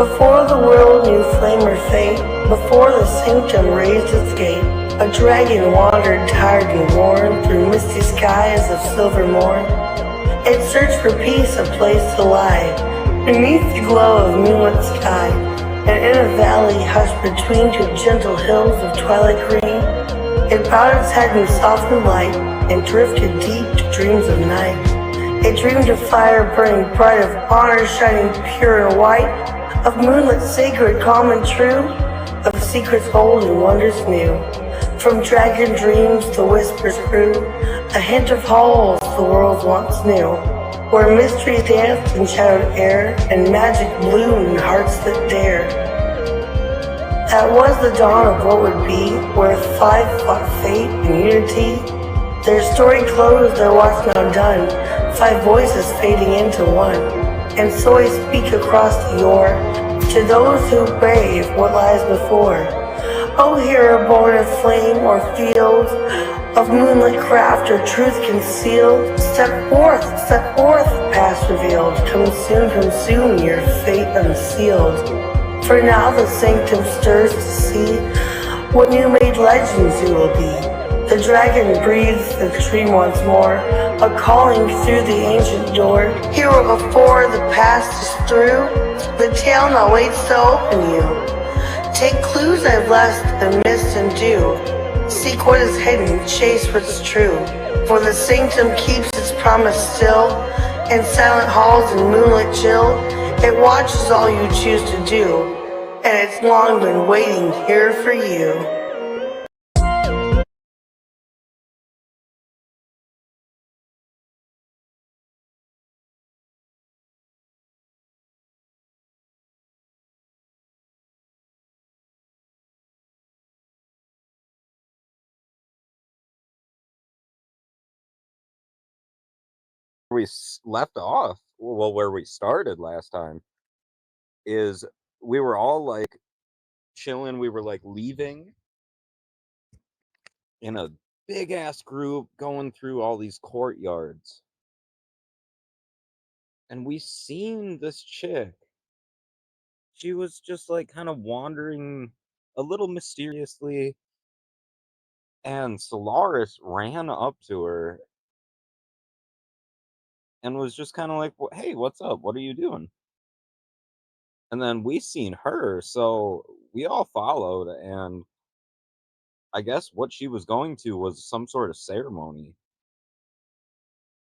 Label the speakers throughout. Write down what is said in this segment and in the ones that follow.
Speaker 1: Before the world knew flame or fate, before the sanctum raised its gate, a dragon wandered tired and worn through misty skies of silver morn. It searched for peace, a place to lie, beneath the glow of moonlit sky, and in a valley hushed between two gentle hills of twilight green, it bowed its head in softened light and drifted deep to dreams of night. It dreamed of fire burning bright, of honor shining pure and white, of moonlit sacred, calm and true, of secrets old and wonders new. From dragon dreams the whispers grew, a hint of halls the world once knew, where mystery danced in shadowed air, and magic bloomed in hearts that dared. That was the dawn of what would be, where five fought fate and unity. Their story closed, their watch now done, five voices fading into one. And so I speak across the yore, to those who brave what lies before. O hero born of flame or field, of moonlit craft or truth concealed, step forth, past revealed, consume your fate unsealed. For now the sanctum stirs to see what new made legends you will be. The dragon breathes the dream once more, a calling through the ancient door. Hero before the past is through, the tale now waits to open you. Take clues I've left and missed and do. Seek what is hidden, chase what's true. For the sanctum keeps its promise still. In silent halls and moonlit chill, it watches all you choose to do. And it's long been waiting here for you.
Speaker 2: Left off, well, where we started last time, is we were all like chilling. We were like leaving in a big ass group going through all these courtyards. And we seen this chick. She was just like kind of wandering a little mysteriously. And Solaris ran up to her and was just kind of like, "Hey, what's up? What are you doing?" And then we seen her, so we all followed, and I guess what she was going to was some sort of ceremony.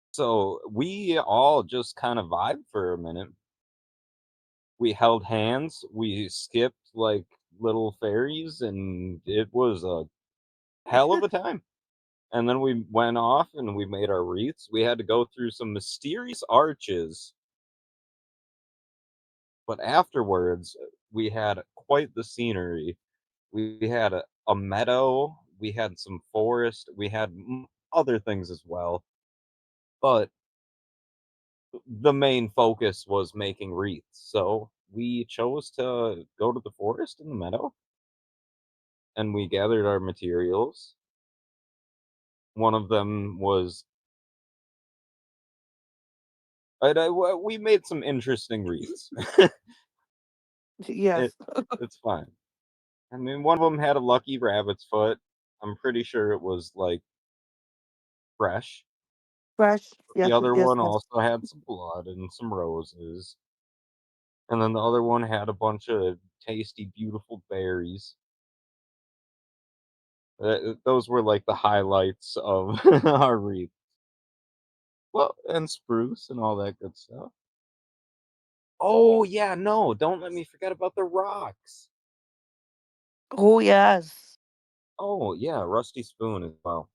Speaker 2: So we all just kind of vibed for a minute. We held hands, we skipped like little fairies, and it was a hell of a time. And then we went off and we made our wreaths. We had to go through some mysterious arches, but afterwards we had quite the scenery. We had a meadow, we had some forest, we had other things as well. But the main focus was making wreaths. So we chose to go to the forest in the meadow and we gathered our materials. One of them was we made some interesting wreaths.
Speaker 1: Yes.
Speaker 2: it, it's fine. I mean, one of them had a lucky rabbit's foot. I'm pretty sure it was like fresh.
Speaker 1: Fresh.
Speaker 2: The
Speaker 1: Yes,
Speaker 2: other
Speaker 1: yes,
Speaker 2: one
Speaker 1: yes.
Speaker 2: also had some blood and some roses. And then the other one had a bunch of tasty, beautiful berries. Those were like the highlights of our wreath. Well, and spruce and all that good stuff. Oh yeah, no, don't let me forget about the rocks.
Speaker 1: Oh, yes.
Speaker 2: Oh yeah, rusty spoon as well.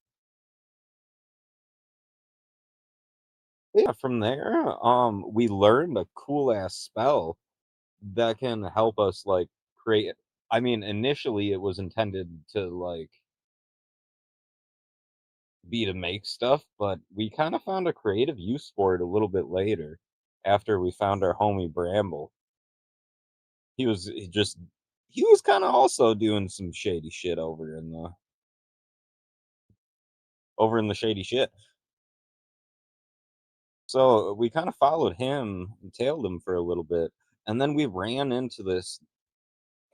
Speaker 2: Yeah, from there, we learned a cool ass spell that can help us like create. I mean, initially it was intended to like be to make stuff, but we kind of found a creative use for it a little bit later after we found our homie Bramble. He was kind of also doing some shady shit over in the shady shit. So we kind of followed him and tailed him for a little bit. And then we ran into this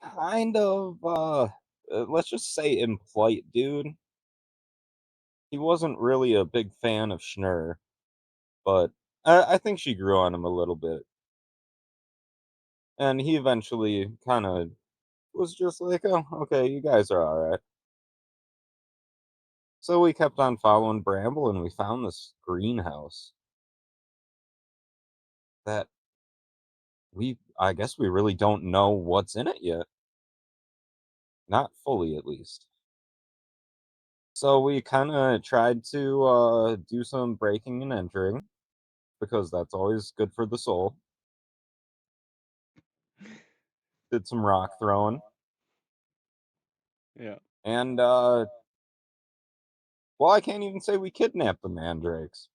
Speaker 2: kind of, let's just say impolite dude. He wasn't really a big fan of Schnurr, but I think she grew on him a little bit. And he eventually kind of was just like, oh, okay, you guys are all right. So we kept on following Bramble and we found this greenhouse that I guess we really don't know what's in it yet. Not fully, at least. So we kind of tried to do some breaking and entering because that's always good for the soul. Did some rock throwing.
Speaker 3: Yeah.
Speaker 2: And, well, I can't even say we kidnapped the mandrakes.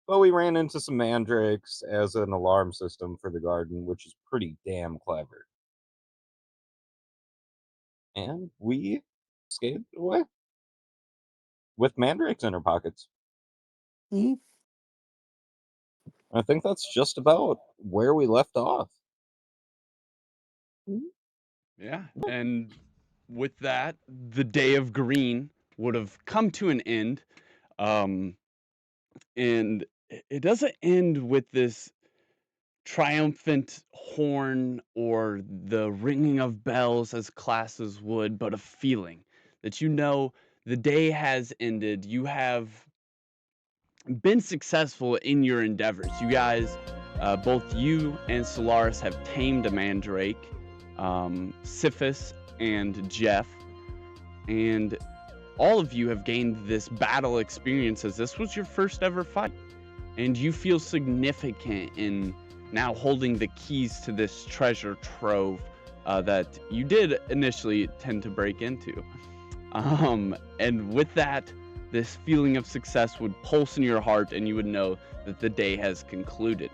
Speaker 2: But we ran into some mandrakes as an alarm system for the garden, which is pretty damn clever. And we escaped away with mandrakes in our pockets.
Speaker 1: Hmm?
Speaker 2: I think that's just about where we left off.
Speaker 3: Yeah. And with that, the day of green would have come to an end. Um, and it doesn't end with this triumphant horn or the ringing of bells as classes would, but a feeling that you know the day has ended. You have been successful in your endeavors. You guys, both you and Solaris, have tamed a mandrake, Siphus and Jeff, and all of you have gained this battle experience as this was your first ever fight. And you feel significant in now holding the keys to this treasure trove that you did initially tend to break into. And with that, this feeling of success would pulse in your heart, and you would know that the day has concluded.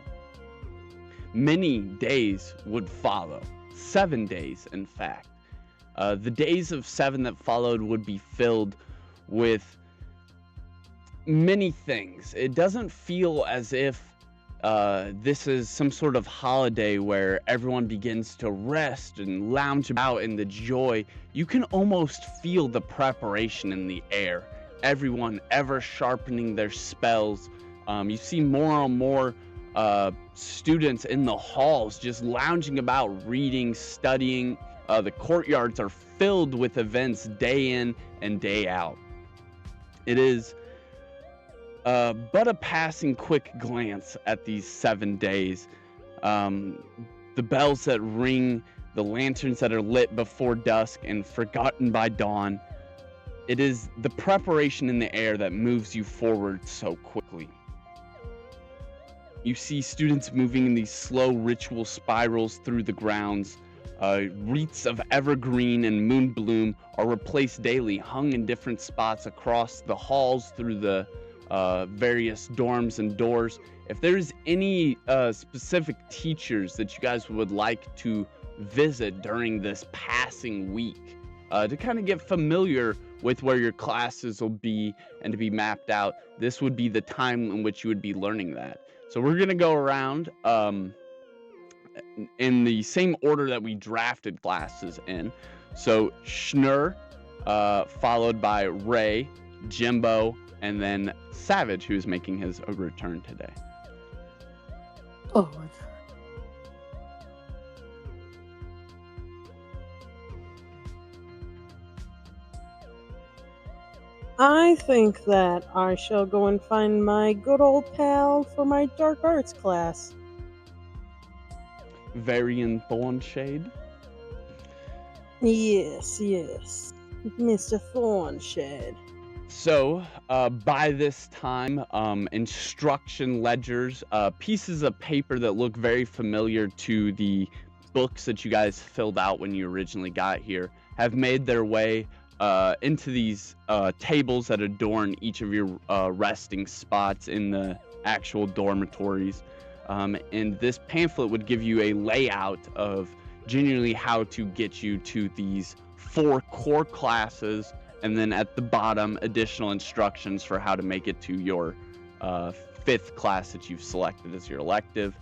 Speaker 3: Many days would follow, 7 days, in fact. The days of 7 that followed would be filled with many things. It doesn't feel as if this is some sort of holiday where everyone begins to rest and lounge about in the joy. You can almost feel the preparation in the air. Everyone ever sharpening their spells. You see more and more students in the halls just lounging about, reading, studying. The courtyards are filled with events day in and day out. It is but a passing quick glance at these 7 days. The bells that ring, the lanterns that are lit before dusk and forgotten by dawn. It is the preparation in the air that moves you forward so quickly. You see students moving in these slow ritual spirals through the grounds. Wreaths of evergreen and moonbloom are replaced daily, hung in different spots across the halls through the various dorms and doors. If there's any specific teachers that you guys would like to visit during this passing week to kind of get familiar with where your classes will be and to be mapped out, this would be the time in which you would be learning that. So we're going to go around in the same order that we drafted classes in. So Schnurr, followed by Ray, Jimbo, and then Savage, who's making his return today.
Speaker 1: Oh,
Speaker 4: I think that I shall go and find my good old pal for my dark arts class.
Speaker 3: Varian Thornshade.
Speaker 4: Yes, Mr. Thornshed.
Speaker 3: So, by this time, instruction ledgers, pieces of paper that look very familiar to the books that you guys filled out when you originally got here, have made their way into these tables that adorn each of your resting spots in the actual dormitories. And this pamphlet would give you a layout of genuinely how to get you to these 4 core classes, and then at the bottom, additional instructions for how to make it to your 5th class that you've selected as your elective.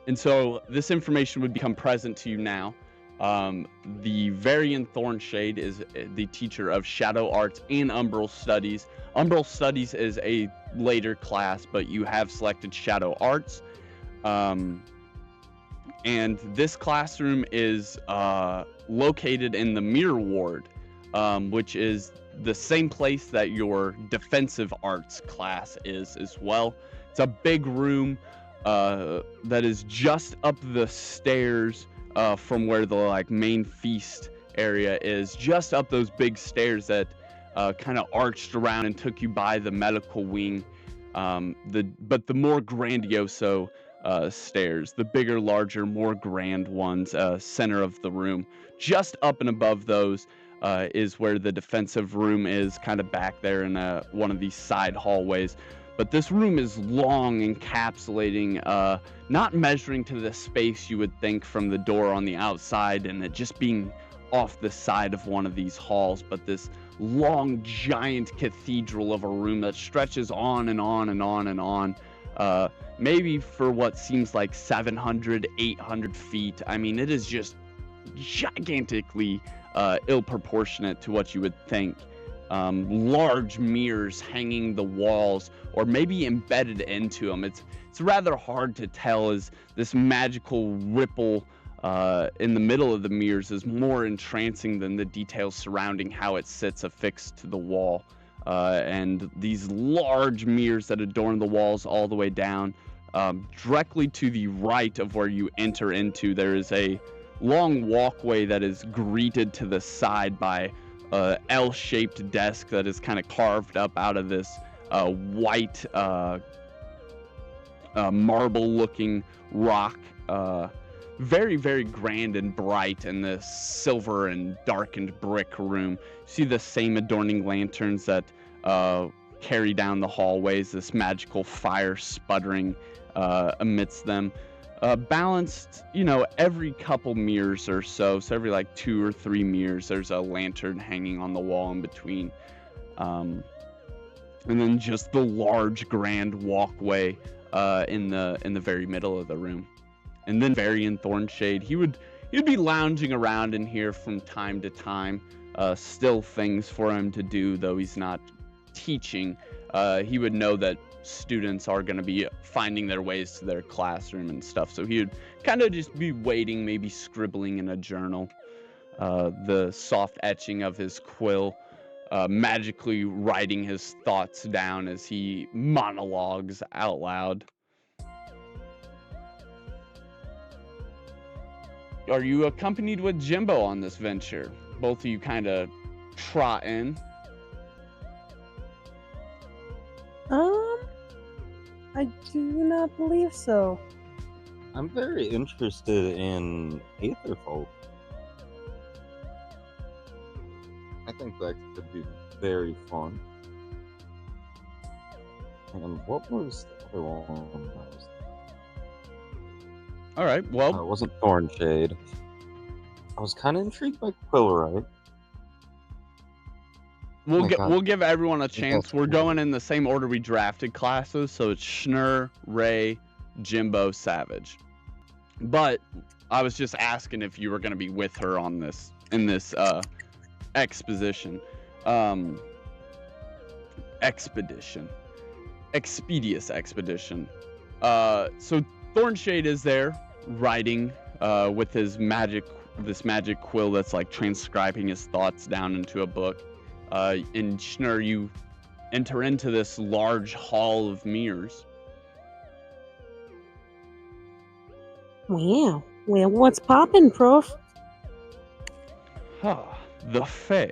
Speaker 3: And so this information would become present to you now. The Varian Thornshade is the teacher of Shadow Arts and Umbral Studies. Umbral Studies is a later class, but you have selected Shadow Arts. And this classroom is located in the Mirror Ward, which is the same place that your Defensive Arts class is as well. It's a big room that is just up the stairs from where the main feast area is, just up those big stairs that kind of arched around and took you by the medical wing. But the more grandioso stairs, the bigger, larger, more grand ones, center of the room. Just up and above those is where the defensive room is, kind of back there in one of these side hallways. But this room is long, encapsulating, not measuring to the space you would think from the door on the outside and it just being off the side of one of these halls, but this long, giant cathedral of a room that stretches on and on and on and on. Maybe for what seems like 700, 800 feet. I mean, it is just gigantically ill-proportionate to what you would think. Large mirrors hanging the walls or maybe embedded into them. It's rather hard to tell, as this magical ripple in the middle of the mirrors is more entrancing than the details surrounding how it sits affixed to the wall. And these large mirrors that adorn the walls all the way down, directly to the right of where you enter into, there is a long walkway that is greeted to the side by L-shaped desk that is kind of carved up out of this white marble-looking rock. Very, very grand and bright in this silver and darkened brick room. You see the same adorning lanterns that carry down the hallways, this magical fire sputtering amidst them. Balanced, every couple mirrors or so every 2 or 3 mirrors, there's a lantern hanging on the wall in between. And then just the large grand walkway in the very middle of the room. And then Varian Thornshade, he'd be lounging around in here from time to time. Still things for him to do, though he's not teaching. He would know that students are going to be finding their ways to their classroom and stuff, so he would kind of just be waiting, maybe scribbling in a journal, the soft etching of his quill, magically writing his thoughts down as he monologues out loud. Are you accompanied with Jimbo on this venture? Both of you kind of trot in.
Speaker 4: I do not believe so.
Speaker 2: I'm very interested in Aetherfolk. I think that could be very fun. And what was the other one?
Speaker 3: All right, well,
Speaker 2: it wasn't Thornshade. I was kind of intrigued by Quillrite.
Speaker 3: We'll give everyone a chance.
Speaker 2: That's
Speaker 3: We're
Speaker 2: cool.
Speaker 3: going in the same order we drafted classes, so it's Schnur, Ray, Jimbo, Savage. But I was just asking if you were going to be with her on this expedition. Expedious expedition. So Thornshade is there writing with this magic quill that's transcribing his thoughts down into a book. In Schnur, you enter into this large hall of mirrors.
Speaker 4: Wow. Well, what's poppin', Prof?
Speaker 3: The Fae.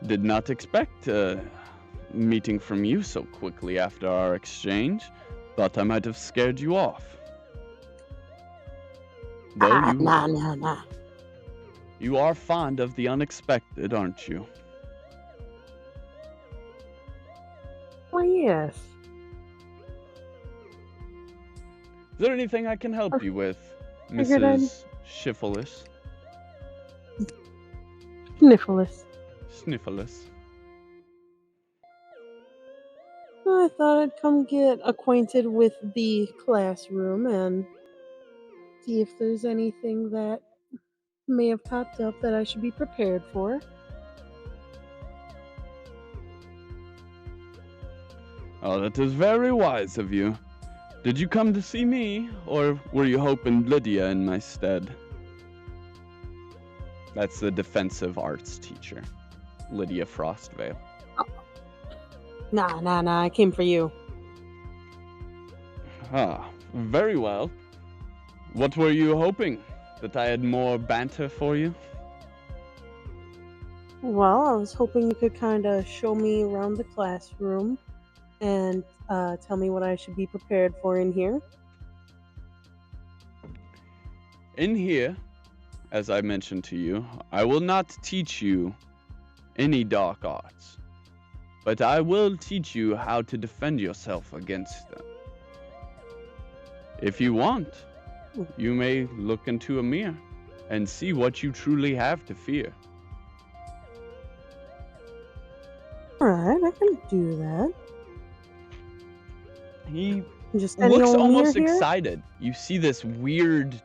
Speaker 3: Did not expect a meeting from you so quickly after our exchange. Thought I might have scared you off. Though
Speaker 4: Nah.
Speaker 3: you are fond of the unexpected, aren't you?
Speaker 4: Well, yes.
Speaker 3: Is there anything I can help you with,
Speaker 4: Figured I'd-
Speaker 3: Mrs. Schiffless?
Speaker 4: Sniffless. I thought I'd come get acquainted with the classroom and see if there's anything that may have popped up that I should be prepared for.
Speaker 3: Oh, that is very wise of you. Did you come to see me, or were you hoping Lydia in my stead? That's the defensive arts teacher, Lydia Frostvale.
Speaker 4: Nah, I came for you.
Speaker 3: Ah, very well. What were you hoping? That I had more banter for you?
Speaker 4: Well, I was hoping you could kind of show me around the classroom and tell me what I should be prepared for in here.
Speaker 3: In here, as I mentioned to you, I will not teach you any dark arts, but I will teach you how to defend yourself against them. If you want, you may look into a mirror and see what you truly have to fear.
Speaker 4: Alright, I can do that.
Speaker 3: He
Speaker 4: Just any
Speaker 3: looks
Speaker 4: old
Speaker 3: almost
Speaker 4: mirror here?
Speaker 3: excited. You see this weird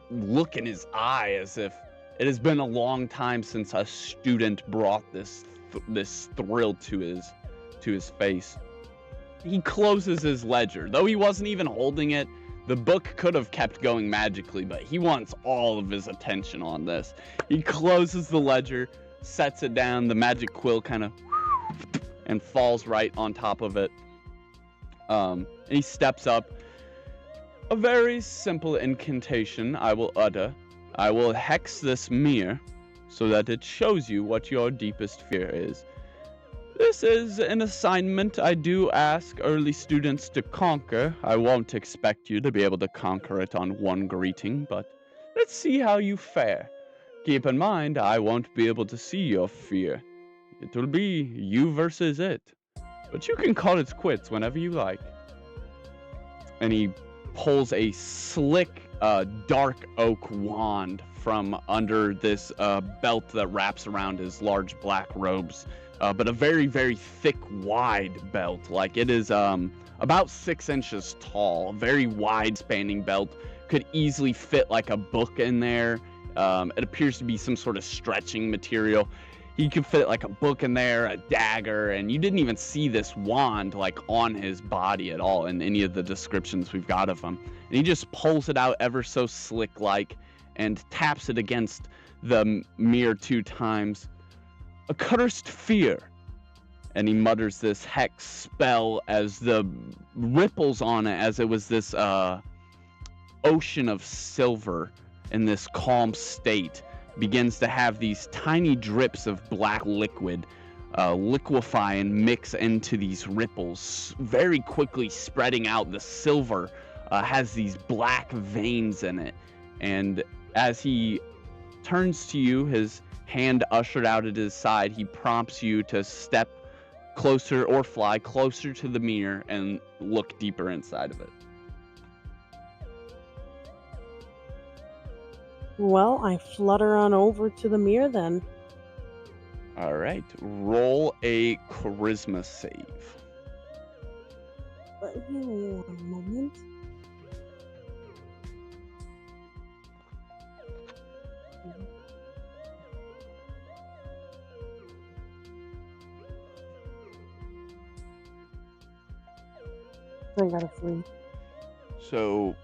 Speaker 3: look in his eye as if it has been a long time since a student brought this thrill to his face. He closes his ledger. Though he wasn't even holding it, the book could have kept going magically, but he wants all of his attention on this. He closes the ledger, sets it down, the magic quill kind of and falls right on top of it. And he steps up. A very simple incantation I will utter. I will hex this mirror so that it shows you what your deepest fear is. This is an assignment I do ask early students to conquer. I won't expect you to be able to conquer it on one greeting, but let's see how you fare. Keep in mind, I won't be able to see your fear. It will be you versus it. But you can call it quits whenever you like. And he pulls a slick, dark oak wand from under this belt that wraps around his large black robes. But a very, very thick, wide belt. Like it is about 6 inches tall. Very wide spanning belt. Could easily fit like a book in there. It appears to be some sort of stretching material. He could fit like a book in there, a dagger, and you didn't even see this wand like on his body at all in any of the descriptions we've got of him. And he just pulls it out ever so slick like and taps it against the mirror 2 times. A cursed fear. And he mutters this hex spell as the ripples on it, as it was this ocean of silver in this calm state, begins to have these tiny drips of black liquid liquefy and mix into these ripples, very quickly spreading out. The silver has these black veins in it, and as he turns to you, his hand ushered out at his side, he prompts you to step closer or fly closer to the mirror and look deeper inside of it.
Speaker 4: Well, I flutter on over to the mirror then.
Speaker 3: All right, roll a charisma save.
Speaker 4: Give me one moment. I got a 3.
Speaker 3: So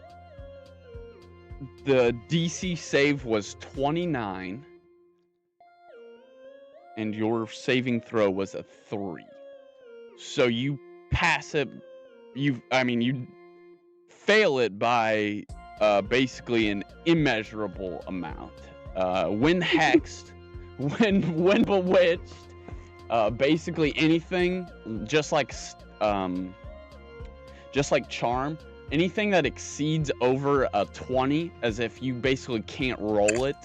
Speaker 3: the DC save was 29, and your saving throw was a 3. So you pass it. You fail it by basically an immeasurable amount. When hexed, when bewitched, basically anything, just like charm, anything that exceeds over a 20, as if you basically can't roll it.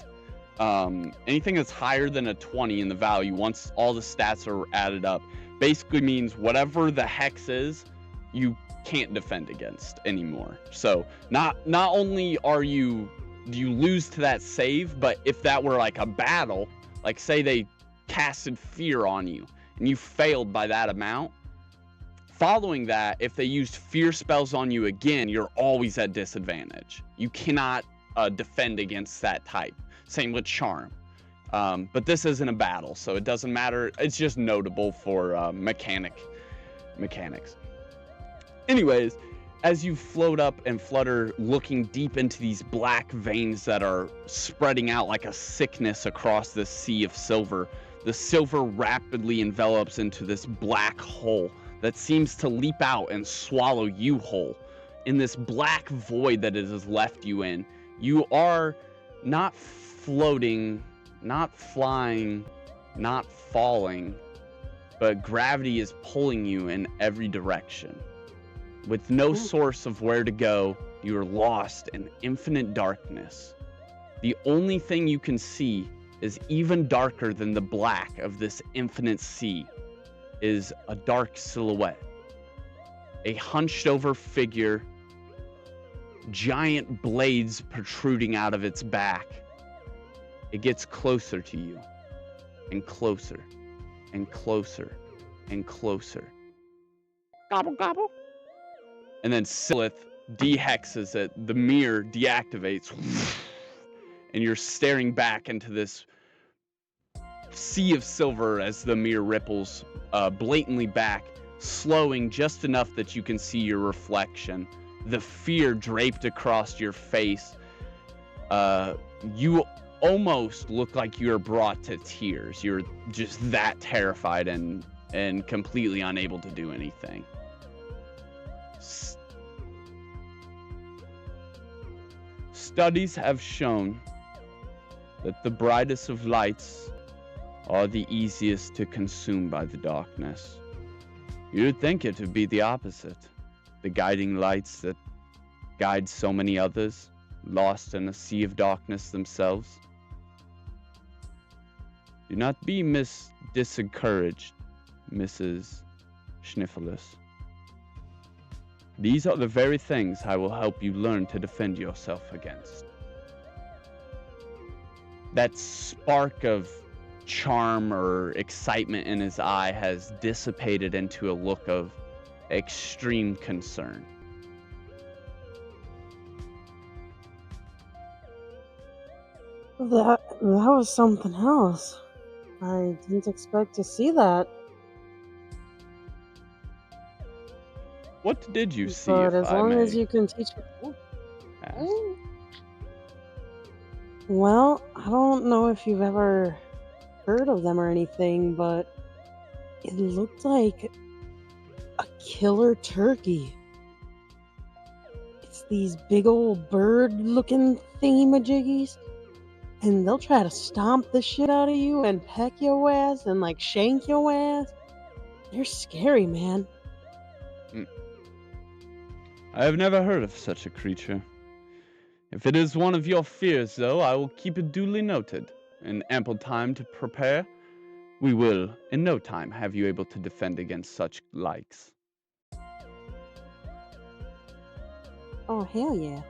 Speaker 3: Anything that's higher than a 20 in the value, once all the stats are added up, basically means whatever the hex is, you can't defend against anymore. So not only do you lose to that save, but if that were like a battle, like say they casted fear on you and you failed by that amount, following that, if they used fear spells on you again, you're always at disadvantage. You cannot defend against that type. Same with charm. But this isn't a battle, so it doesn't matter. It's just notable for mechanics. Anyways, as you float up and flutter, looking deep into these black veins that are spreading out like a sickness across this sea of silver, the silver rapidly envelops into this black hole that seems to leap out and swallow you whole. In this black void that it has left you in, you are not floating, not flying, not falling, but gravity is pulling you in every direction. With no source of where to go, you are lost in infinite darkness. The only thing you can see is even darker than the black of this infinite sea is a dark silhouette. A hunched over figure, giant blades protruding out of its back. It gets closer to you, and closer, and closer, and closer. Gobble, gobble. And then Silith dehexes it, the mirror deactivates, and you're staring back into this sea of silver as the mirror ripples blatantly back, slowing just enough that you can see your reflection. The fear draped across your face. You almost look like you're brought to tears. You're just that terrified and completely unable to do anything. Studies have shown that the brightest of lights are the easiest to consume by the darkness. You'd think it would be the opposite. The guiding lights that guide so many others, lost in a sea of darkness themselves. Do not be disencouraged, Mrs. Schniffelus. These are the very things I will help you learn to defend yourself against. That spark of charm or excitement in his eye has dissipated into a look of extreme concern.
Speaker 4: That was something else. I didn't expect to see that.
Speaker 3: What did you see,
Speaker 4: But
Speaker 3: if
Speaker 4: as
Speaker 3: I
Speaker 4: long
Speaker 3: may
Speaker 4: as you can teach me.
Speaker 3: ask?
Speaker 4: Well, I don't know if you've ever heard of them or anything, but it looked like a killer turkey. It's these big old bird-looking thingy-majiggies, and they'll try to stomp the shit out of you and peck your ass and like shank your ass. They're scary, man.
Speaker 3: I have never heard of such a creature. If it is one of your fears, though, I will keep it duly noted. In ample time to prepare, we will, in no time, have you able to defend against such likes.
Speaker 4: Oh, hell yeah.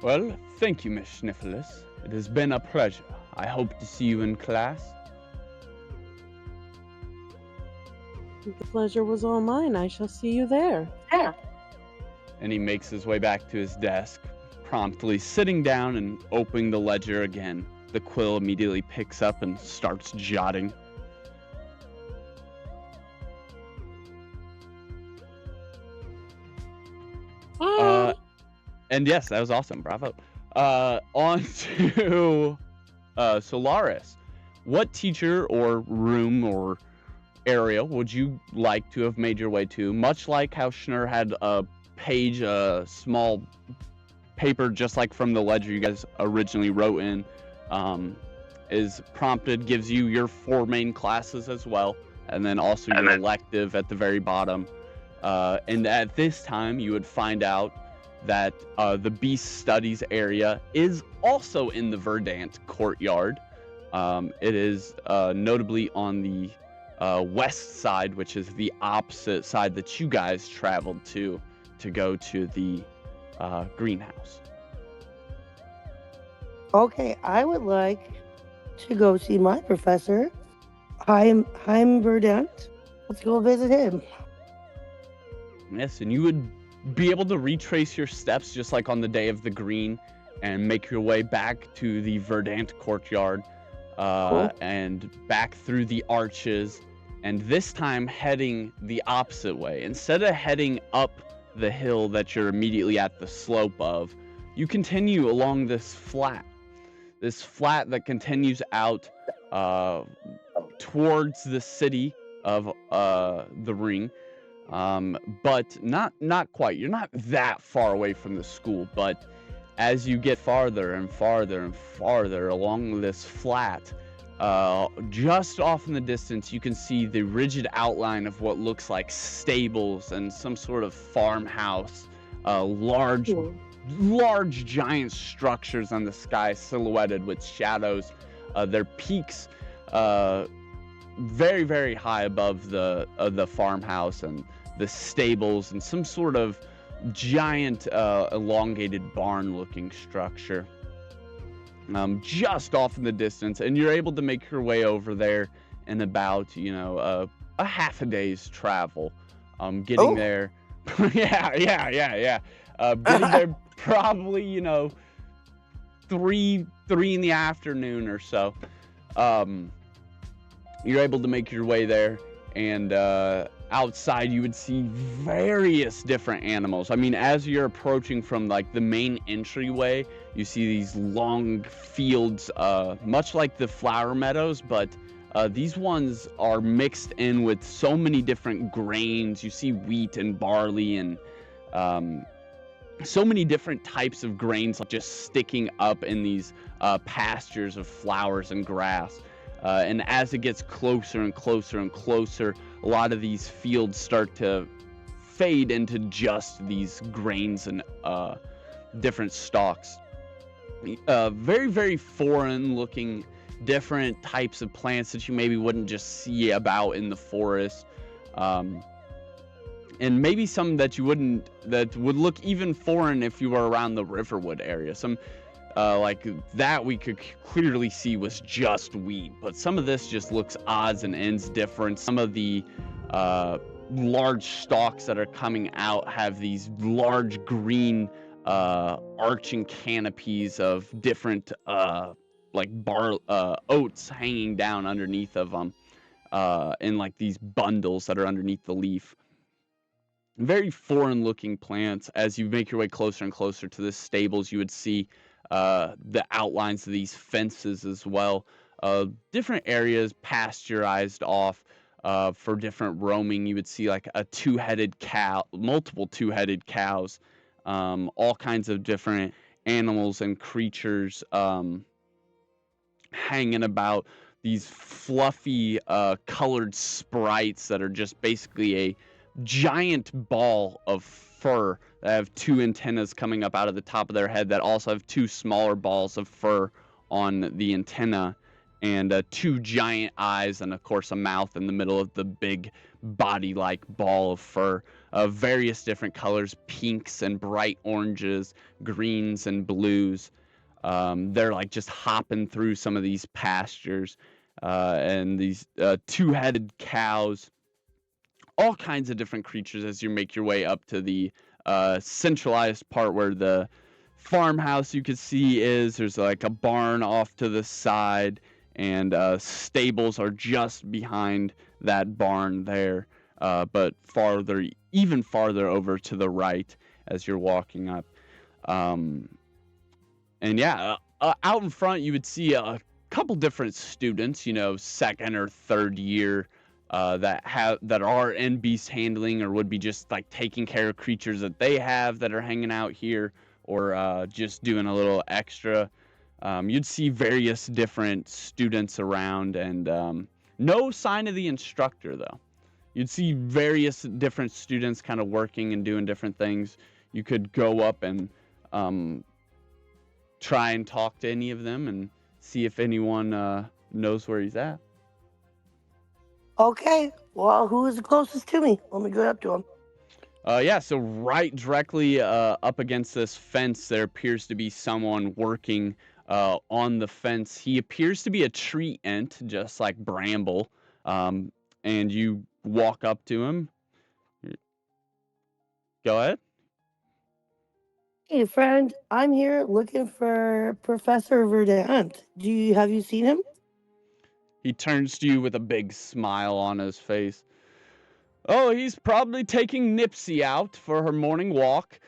Speaker 3: Well, thank you, Miss Schniffelus. It has been a pleasure. I hope to see you in class.
Speaker 4: The pleasure was all mine. I shall see you there.
Speaker 3: And he makes his way back to his desk, promptly sitting down and opening the ledger again. The quill immediately picks up and starts jotting. And yes, that was awesome. Bravo. On to Solaris. What teacher or room or area would you like to have made your way to? Much like how Schnur had a page, a small paper, just like from the ledger you guys originally wrote in, is prompted, gives you your 4 main classes as well, and then also your elective at the very bottom. And at this time, you would find out that the Beast Studies area is also in the Verdant courtyard. It is notably on the west side, which is the opposite side that you guys traveled to go to the greenhouse.
Speaker 1: Okay, I would like to go see my professor, Haim Verdant. Let's go visit him.
Speaker 3: Yes, and you would be able to retrace your steps just like on the day of the green and make your way back to the Verdant courtyard
Speaker 1: Cool.
Speaker 3: and back through the arches, and this time heading the opposite way. Instead of heading up the hill that you're immediately at the slope of, you continue along this flat that continues out towards the city of the ring, but not quite. You're not that far away from the school, but as you get farther and farther and farther along this flat, just off in the distance, you can see the rigid outline of what looks like stables and some sort of farmhouse, large giant structures on the sky silhouetted with shadows, their peaks very, very high above the farmhouse and the stables, and some sort of giant elongated barn looking structure just off in the distance. And you're able to make your way over there in about a half a day's travel, getting there getting there probably 3 in the afternoon or so. You're able to make your way there, and outside you would see various different animals. I mean, as you're approaching from like the main entryway, you see these long fields, much like the flower meadows, but these ones are mixed in with so many different grains. You see wheat and barley and so many different types of grains just sticking up in these pastures of flowers and grass. And as it gets closer and closer and closer, a lot of these fields start to fade into just these grains and different stalks. Very, very foreign looking, different types of plants that you maybe wouldn't just see about in the forest. And maybe some that you wouldn't, that would look even foreign if you were around the Riverwood area. Some like that we could clearly see was just wheat, but some of this just looks odds and ends different. Some of the large stalks that are coming out have these large green arching canopies of different like oats hanging down underneath of them, in like these bundles that are underneath the leaf. Very foreign looking plants. As you make your way closer and closer to the stables, you would see the outlines of these fences as well. Different areas pasturized off for different roaming. You would see like a two-headed cow, multiple two-headed cows, all kinds of different animals and creatures hanging about. These fluffy colored sprites that are just basically a giant ball of fur that have two antennas coming up out of the top of their head that also have two smaller balls of fur on the antenna, and two giant eyes, and of course a mouth in the middle of the big body-like ball of fur of various different colors, pinks and bright oranges, greens and blues. They're like just hopping through some of these pastures, and these two-headed cows, all kinds of different creatures as you make your way up to the centralized part where the farmhouse you could see is. There's like a barn off to the side, and stables are just behind that barn there, but even farther over to the right as you're walking up. And yeah, out in front you would see a couple different students, second or third year, that are in beast handling, or would be just like taking care of creatures that they have that are hanging out here, or just doing a little extra. You'd see various different students around, and no sign of the instructor though. You'd see various different students kind of working and doing different things. You could go up and try and talk to any of them and see if anyone knows where he's at.
Speaker 1: Okay, well, who is the closest to me? Let me go up to him.
Speaker 3: Yeah, so right directly up against this fence, there appears to be someone working on the fence. He appears to be a tree ant, just like Bramble. And you walk up to him. Go ahead.
Speaker 1: Hey, friend, I'm here looking for Professor Verdant. Have you seen him?
Speaker 3: He turns to you with a big smile on his face. Oh, he's probably taking Nipsey out for her morning walk.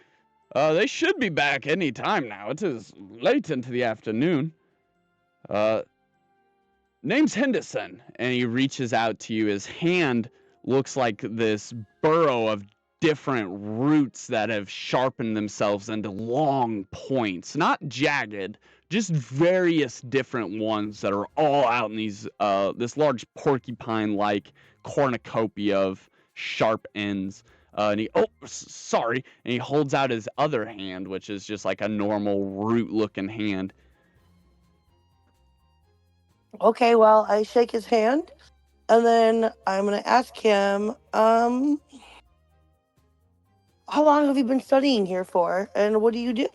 Speaker 3: They should be back any time now. It is late into the afternoon. Uh, Name's Henderson, and he reaches out to you. His hand looks like this burrow of different roots that have sharpened themselves into long points, not jagged, just various different ones that are all out in these this large porcupine-like cornucopia of sharp ends. And he sorry, and he holds out his other hand, which is just like a normal root-looking hand.
Speaker 1: Okay, well, I shake his hand, and then I'm gonna ask him, how long have you been studying here for, and what do you do?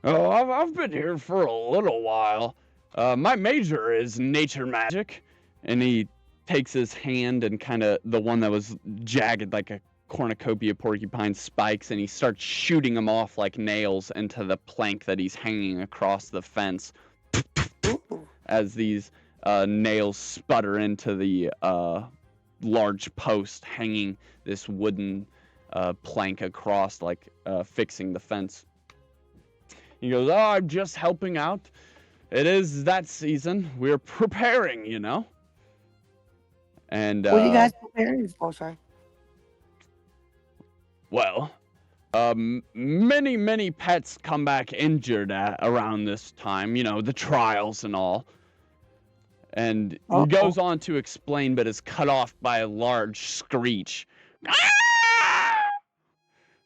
Speaker 3: Oh, I've been here for a little while. My major is nature magic, and he takes his hand and kind of the one that was jagged like a cornucopia porcupine spikes, and he starts shooting them off like nails into the plank that he's hanging across the fence.
Speaker 1: Ooh.
Speaker 3: As these nails sputter into the large post hanging this wooden plank across, like fixing the fence. He goes, oh, I'm just helping out. It is that season. We're preparing, you know. And
Speaker 1: What are you guys preparing for, sir?
Speaker 3: well, many pets come back injured around this time, you know, the trials and all. And he goes on to explain, but is cut off by a large screech.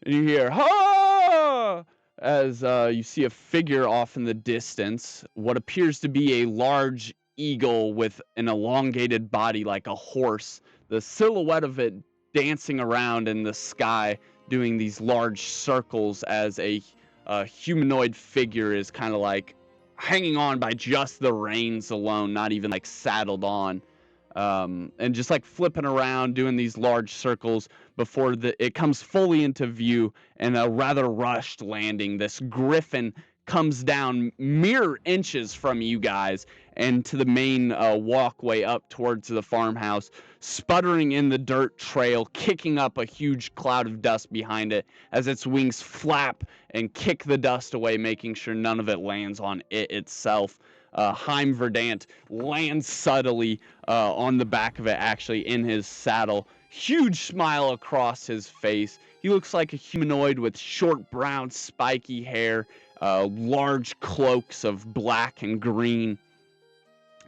Speaker 3: And you hear, ha! As you see a figure off in the distance, what appears to be a large eagle with an elongated body like a horse, the silhouette of it dancing around in the sky, doing these large circles as a humanoid figure is kind of like hanging on by just the reins alone, not even like saddled on. And just like flipping around, doing these large circles before it comes fully into view, and a rather rushed landing. This griffin comes down mere inches from you guys and to the main walkway up towards the farmhouse, sputtering in the dirt trail, kicking up a huge cloud of dust behind it as its wings flap and kick the dust away, making sure none of it lands on it itself. Heim Verdant lands subtly on the back of it, actually in his saddle. Huge smile across his face. He looks like a humanoid with short brown spiky hair, large cloaks of black and green.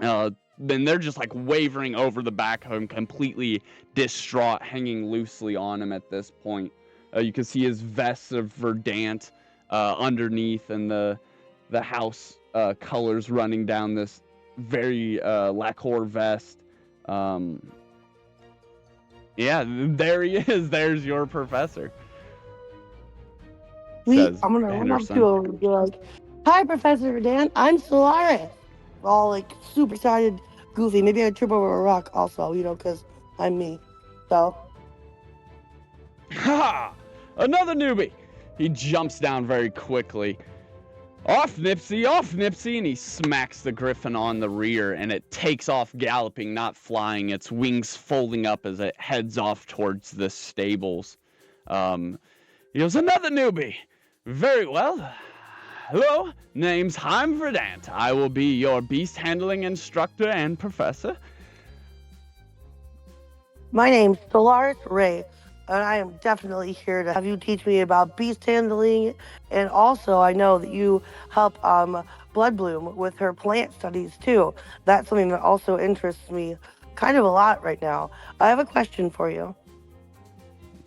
Speaker 3: Then they're just like wavering over the back of him, completely distraught, hanging loosely on him at this point. You can see his vest of Verdant underneath, and the house colors running down this very lacquer vest. Yeah, there he is. There's your professor.
Speaker 1: I'm gonna run up to him and be like, hi, Professor Dan, I'm Solaris. All like super excited, goofy. Maybe I trip over a rock also, you know, because I'm me. So.
Speaker 3: Ha! Another newbie! He jumps down very quickly. Off, Nipsey, and he smacks the griffin on the rear, and it takes off galloping, not flying, its wings folding up as it heads off towards the stables. He goes, another newbie. Very well. Hello, name's Heim Verdant. I will be your beast handling instructor and professor.
Speaker 1: My name's Solaris Ray, and I am definitely here to have you teach me about beast handling, and also I know that you help Bloodbloom with her plant studies too. That's something that also interests me kind of a lot right now. I have a question for you.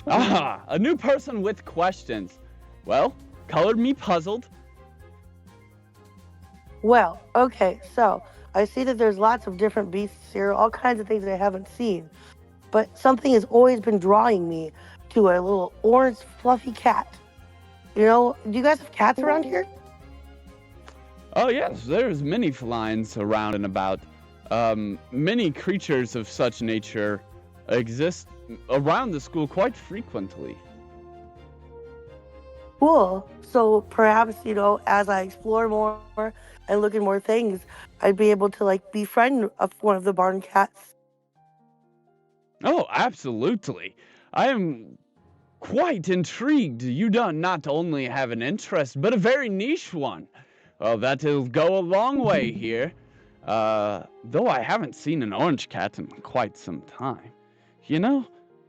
Speaker 3: Ah, a new person with questions. Well, colored me puzzled.
Speaker 1: Well, okay, so I see that there's lots of different beasts here, all kinds of things I haven't seen. But something has always been drawing me to a little orange fluffy cat. You know, do you guys have cats around here?
Speaker 3: Oh yes, there's many felines around and about. Many creatures of such nature exist around the school quite frequently.
Speaker 1: Cool. So perhaps, as I explore more and look at more things, I'd be able to like befriend one of the barn cats.
Speaker 3: Oh, absolutely. I am quite intrigued. You do not only have an interest, but a very niche one. Well, that'll go a long way here. Though I haven't seen an orange cat in quite some time. You know,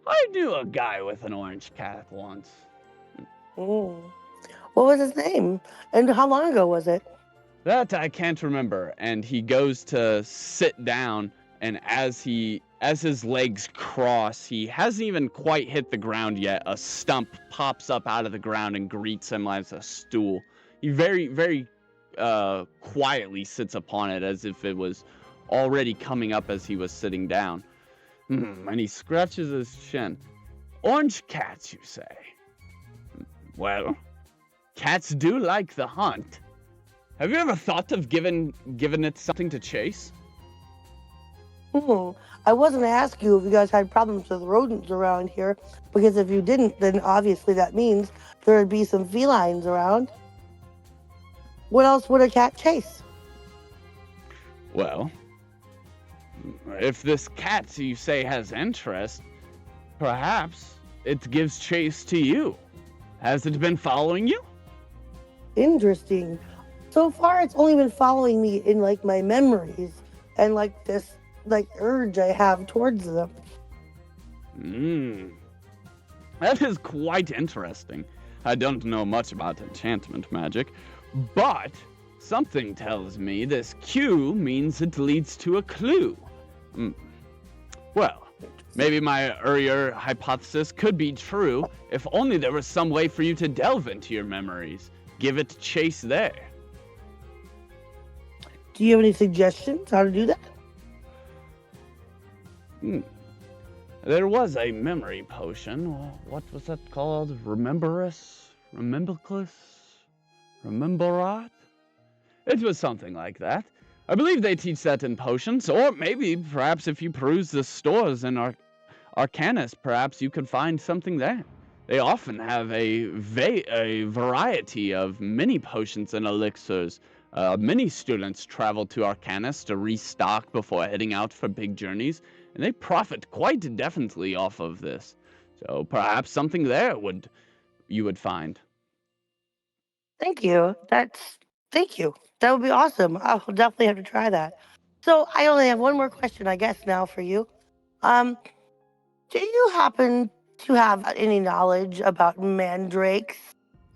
Speaker 3: I knew a guy with an orange cat once.
Speaker 1: Mm. What was his name? And how long ago was it?
Speaker 3: That I can't remember. And he goes to sit down, and as his legs cross, he hasn't even quite hit the ground yet. A stump pops up out of the ground and greets him as a stool. He very, very quietly sits upon it as if it was already coming up as he was sitting down. And he scratches his chin. Orange cats, you say? Well, cats do like the hunt. Have you ever thought of giving it something to chase?
Speaker 1: I wasn't to ask you if you guys had problems with rodents around here, because if you didn't, then obviously that means there would be some felines around. What else would a cat chase?
Speaker 3: Well, if this cat you say has interest, perhaps it gives chase to you. Has it been following you?
Speaker 1: Interesting. So far, it's only been following me in like my memories and like this like urge I have towards them.
Speaker 3: That is quite interesting. I don't know much about enchantment magic, but something tells me this cue means it leads to a clue. Well, maybe my earlier hypothesis could be true if only there was some way for you to delve into your memories. Give it chase there.
Speaker 1: Do you have any suggestions how to do that?
Speaker 3: There was a memory potion. What was that called? Rememberus? Rememberclus? Rememberat? It was something like that. I believe they teach that in potions, or maybe, perhaps if you peruse the stores in Arcanus, perhaps you could find something there. They often have a variety of mini potions and elixirs. Many students travel to Arcanus to restock before heading out for big journeys, and they profit quite definitely off of this. So perhaps something there you would find.
Speaker 1: Thank you. Thank you. That would be awesome. I'll definitely have to try that. So I only have one more question, I guess, now for you. Do you happen to have any knowledge about mandrakes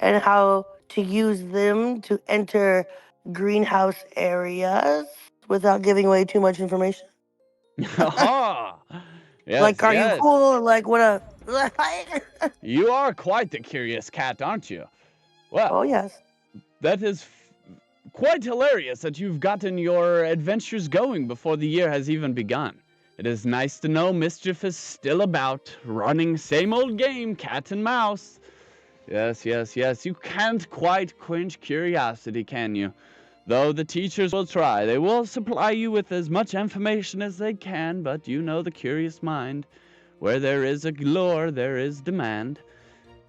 Speaker 1: and how to use them to enter greenhouse areas without giving away too much information?
Speaker 3: Aha! Yes,
Speaker 1: Like, are you
Speaker 3: yes.
Speaker 1: cool? Or like, what a...
Speaker 3: You are quite the curious cat, aren't you? Well,
Speaker 1: Oh, yes.
Speaker 3: that is quite hilarious that you've gotten your adventures going before the year has even begun. It is nice to know mischief is still about, running same old game, cat and mouse. Yes, yes, yes, you can't quite quench curiosity, can you? Though the teachers will try. They will supply you with as much information as they can, but you know the curious mind. Where there is a lure, there is demand.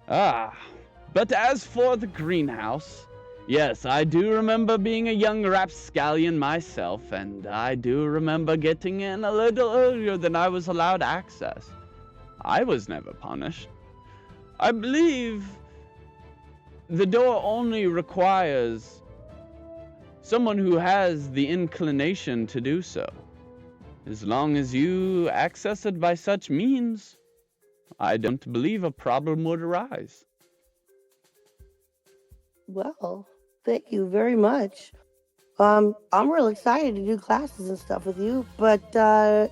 Speaker 3: But as for the greenhouse, yes, I do remember being a young rapscallion myself, and I do remember getting in a little earlier than I was allowed access. I was never punished. I believe the door only requires someone who has the inclination to do so. As long as you access it by such means, I don't believe a problem would arise.
Speaker 1: Well, thank you very much. I'm real excited to do classes and stuff with you, but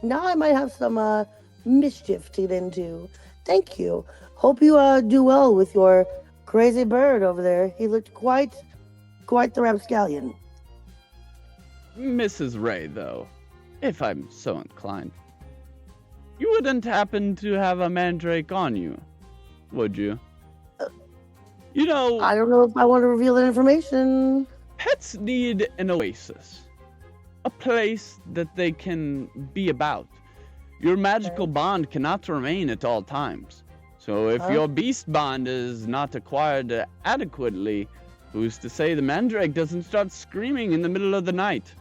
Speaker 1: now I might have some mischief to get into. Thank you. Hope you do well with your crazy bird over there. He looked quite the rapscallion.
Speaker 3: Mrs. Ray, though, if I'm so inclined, you wouldn't happen to have a mandrake on you, would you? You know,
Speaker 1: I don't know if I want to reveal that information.
Speaker 3: pets need an oasis, a place that they can be about. Your magical bond cannot remain at all times. So if
Speaker 1: Huh?
Speaker 3: your beast bond is not acquired adequately, who's to say the mandrake doesn't start screaming in the middle of the night?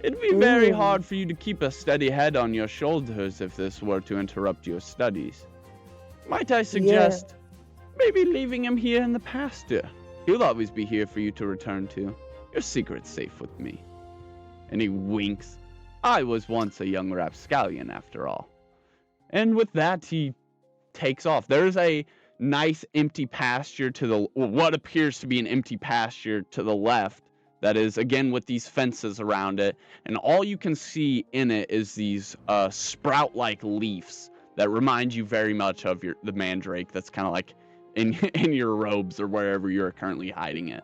Speaker 3: It'd be very
Speaker 1: Ooh.
Speaker 3: hard for you to keep a steady head on your shoulders if this were to interrupt your studies. Might I suggest maybe leaving him here in the pasture? He'll always be here for you to return to. Your secret's safe with me. And he winks. I was once a young rapscallion, after all. And with that, he takes off. There's a nice empty pasture to the what appears to be an empty pasture to the left that is again with these fences around it, and all you can see in it is these sprout-like leaves that remind you very much of the mandrake that's kind of like in in your robes or wherever you're currently hiding it.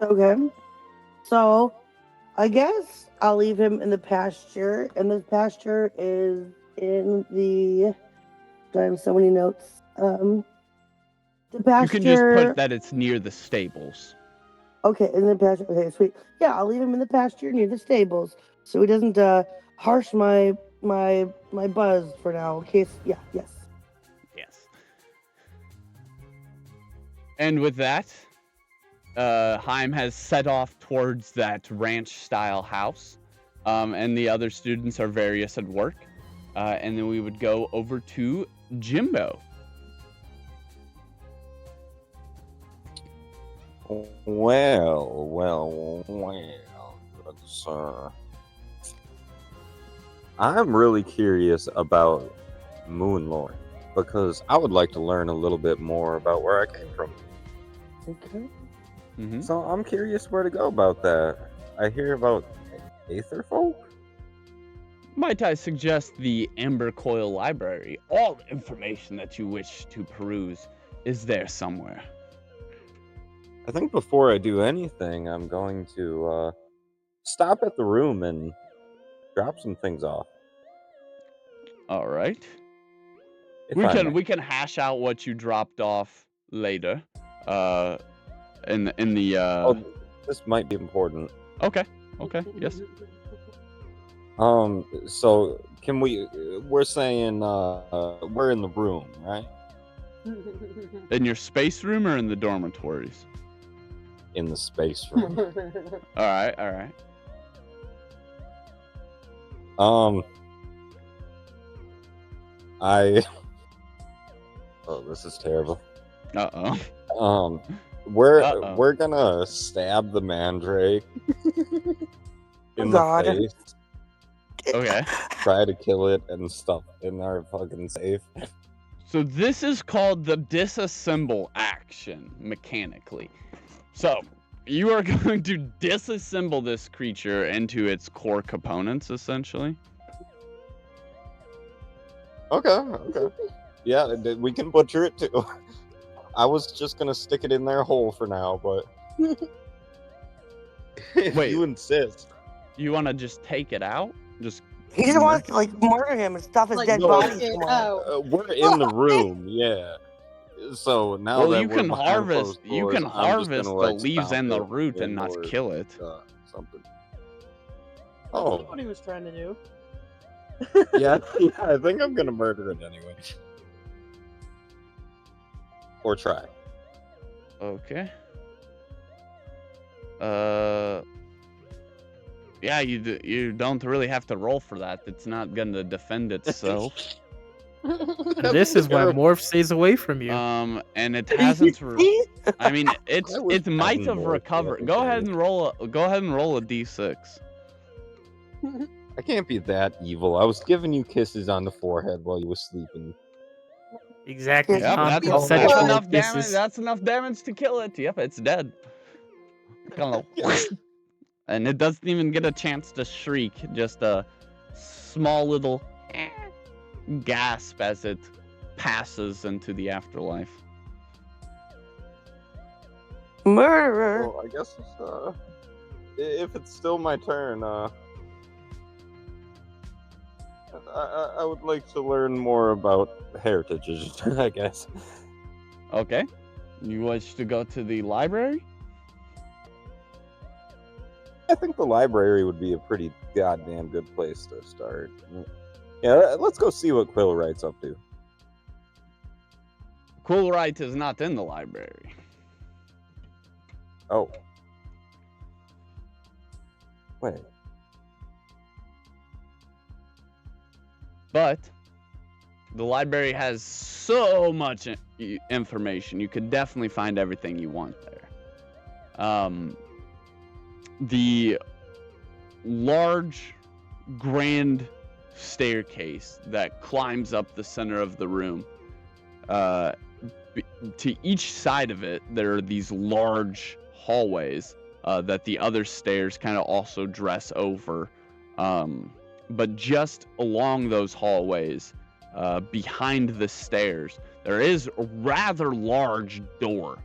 Speaker 1: Okay. So, I guess I'll leave him in the pasture, and the pasture is in the. I have so many notes. The pasture.
Speaker 3: You can just put that it's near the stables.
Speaker 1: Okay, in the pasture. Okay, sweet. Yeah, I'll leave him in the pasture near the stables, so he doesn't harsh my buzz for now. In case, yes.
Speaker 3: Yes. And with that, Haim has set off towards that ranch-style house, and the other students are various at work. And then we would go over to Jimbo.
Speaker 2: Well, good sir. I'm really curious about Moonlord because I would like to learn a little bit more about where I came from.
Speaker 1: Okay.
Speaker 3: Mm-hmm.
Speaker 2: So I'm curious where to go about that. I hear about Aether folk.
Speaker 3: Might I suggest the Amber Coil Library? All the information that you wish to peruse is there somewhere.
Speaker 2: I think before I do anything, I'm going to stop at the room and drop some things off.
Speaker 3: All right.
Speaker 2: If
Speaker 3: We
Speaker 2: I
Speaker 3: can
Speaker 2: may.
Speaker 3: we can hash out what you dropped off later. In the
Speaker 2: Oh, this might be important.
Speaker 3: Okay. Yes.
Speaker 2: So can we're saying we're in the room, right?
Speaker 3: In your space room or in the dormitories?
Speaker 2: In the space room.
Speaker 3: All right.
Speaker 2: Oh, this is terrible.
Speaker 3: Uh-oh.
Speaker 2: We're gonna stab the mandrake in the
Speaker 1: God.
Speaker 2: face.
Speaker 3: Okay.
Speaker 2: Try to kill it and stuff in our fucking safe.
Speaker 3: So this is called the disassemble action mechanically. So you are going to disassemble this creature into its core components, essentially.
Speaker 2: Okay. Yeah, we can butcher it too. I was just gonna stick it in their hole for now, but if
Speaker 3: Wait.
Speaker 2: you insist.
Speaker 3: You want to just take it out? Just
Speaker 1: He just wants to murder him and stuff his
Speaker 5: Like,
Speaker 1: dead
Speaker 2: no,
Speaker 1: body
Speaker 5: it
Speaker 1: somewhere.
Speaker 5: out.
Speaker 2: We're in the room, yeah. So now
Speaker 3: well,
Speaker 2: that
Speaker 3: you
Speaker 2: we're
Speaker 3: can
Speaker 2: behind
Speaker 3: harvest.
Speaker 2: closed
Speaker 3: You
Speaker 2: doors,
Speaker 3: can
Speaker 2: I'm just
Speaker 3: harvest
Speaker 2: gonna,
Speaker 3: the
Speaker 2: like,
Speaker 3: leaves
Speaker 2: stomp
Speaker 3: and the
Speaker 2: it
Speaker 3: root and
Speaker 2: in
Speaker 3: not
Speaker 2: or,
Speaker 3: kill it.
Speaker 2: Something.
Speaker 4: That's
Speaker 2: Oh,
Speaker 4: what he was trying to do.
Speaker 2: yeah, I think I'm gonna murder it anyway. Or try.
Speaker 3: Okay. Yeah, you don't really have to roll for that. It's not gonna defend itself.
Speaker 6: This is why Morph stays away from you.
Speaker 3: And it hasn't. I mean, it
Speaker 2: was
Speaker 3: might
Speaker 2: having
Speaker 3: have
Speaker 2: more
Speaker 3: recovered.
Speaker 2: the
Speaker 3: Go
Speaker 2: other
Speaker 3: ahead
Speaker 2: day.
Speaker 3: and roll a d6.
Speaker 2: I can't be that evil. I was giving you kisses on the forehead while you were sleeping.
Speaker 6: Exactly.
Speaker 1: Yep,
Speaker 6: Tom,
Speaker 5: that's
Speaker 6: consensual
Speaker 3: enough damage.
Speaker 6: kisses.
Speaker 3: That's enough damage to kill it. Yep, it's dead. Kind of, and it doesn't even get a chance to shriek. Just a small little gasp as it passes into the afterlife.
Speaker 1: Murderer.
Speaker 2: Well, I guess if it's still my turn, I would like to learn more about heritages, I guess.
Speaker 3: Okay. You wish to go to the library?
Speaker 2: I think the library would be a pretty goddamn good place to start. Yeah, let's go see what Quill writes up to.
Speaker 3: Coolright is not in the library.
Speaker 2: Oh. Wait.
Speaker 3: But the library has so much information. You could definitely find everything you want there. The large, grand staircase that climbs up the center of the room. To each side of it, there are these large hallways that the other stairs kind of also dress over. But just along those hallways, behind the stairs, there is a rather large door.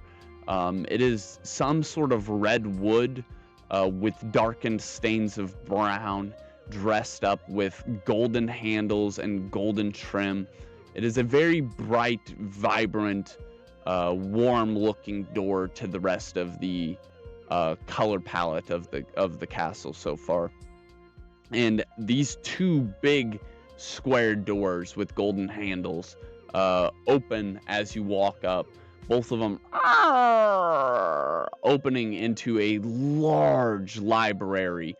Speaker 3: It is some sort of red wood with darkened stains of brown, dressed up with golden handles and golden trim. It is a very bright, vibrant, warm-looking door to the rest of the color palette of the castle so far. And these two big square doors with golden handles open as you walk up. Both of them opening into a large library.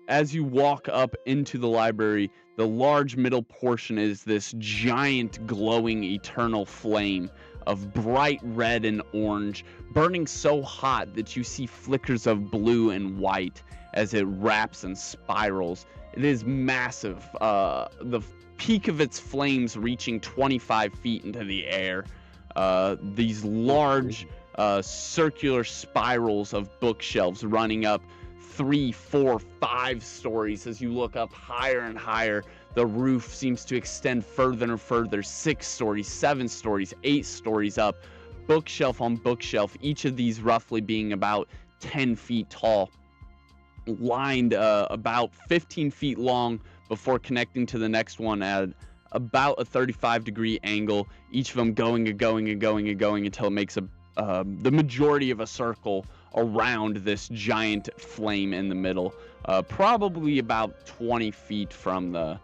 Speaker 3: As you walk up into the library, the large middle portion is this giant glowing eternal flame of bright red and orange, burning so hot that you see flickers of blue and white as it wraps and spirals. It is massive. The peak of its flames reaching 25 feet into the air. These large circular spirals of bookshelves running up 3, 4, 5 stories. As you look up higher and higher, the roof seems to extend further and further, 6 stories, 7 stories, 8 stories up, bookshelf on bookshelf, each of these roughly being about 10 feet tall, lined about 15 feet long before connecting to the next one at about a 35-degree angle, each of them going until it makes the majority of a circle around this giant flame in the middle, probably about 20 feet from the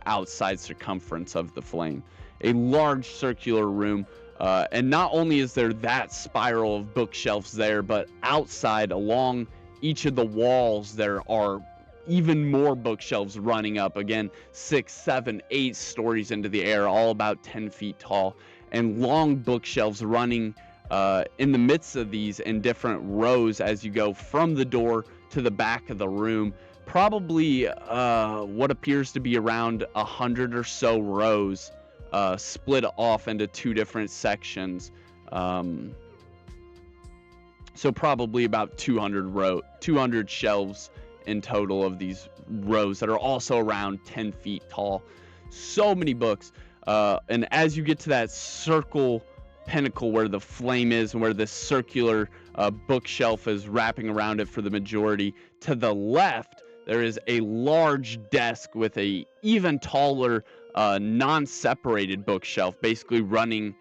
Speaker 3: outside circumference of the flame. A large circular room, and not only is there that spiral of bookshelves there, but outside along each of the walls there are even more bookshelves running up, again 6, 7, 8 stories into the air, all about 10 feet tall, and long bookshelves running in the midst of these in different rows as you go from the door to the back of the room. Probably what appears to be around 100 or so rows split off into 2 different sections. So probably about 200 shelves in total of these rows that are also around 10 feet tall. So many books. And as you get to that circle pinnacle where the flame is and where this circular bookshelf is wrapping around it for the majority, to the left, there is a large desk with a even taller non-separated bookshelf, basically running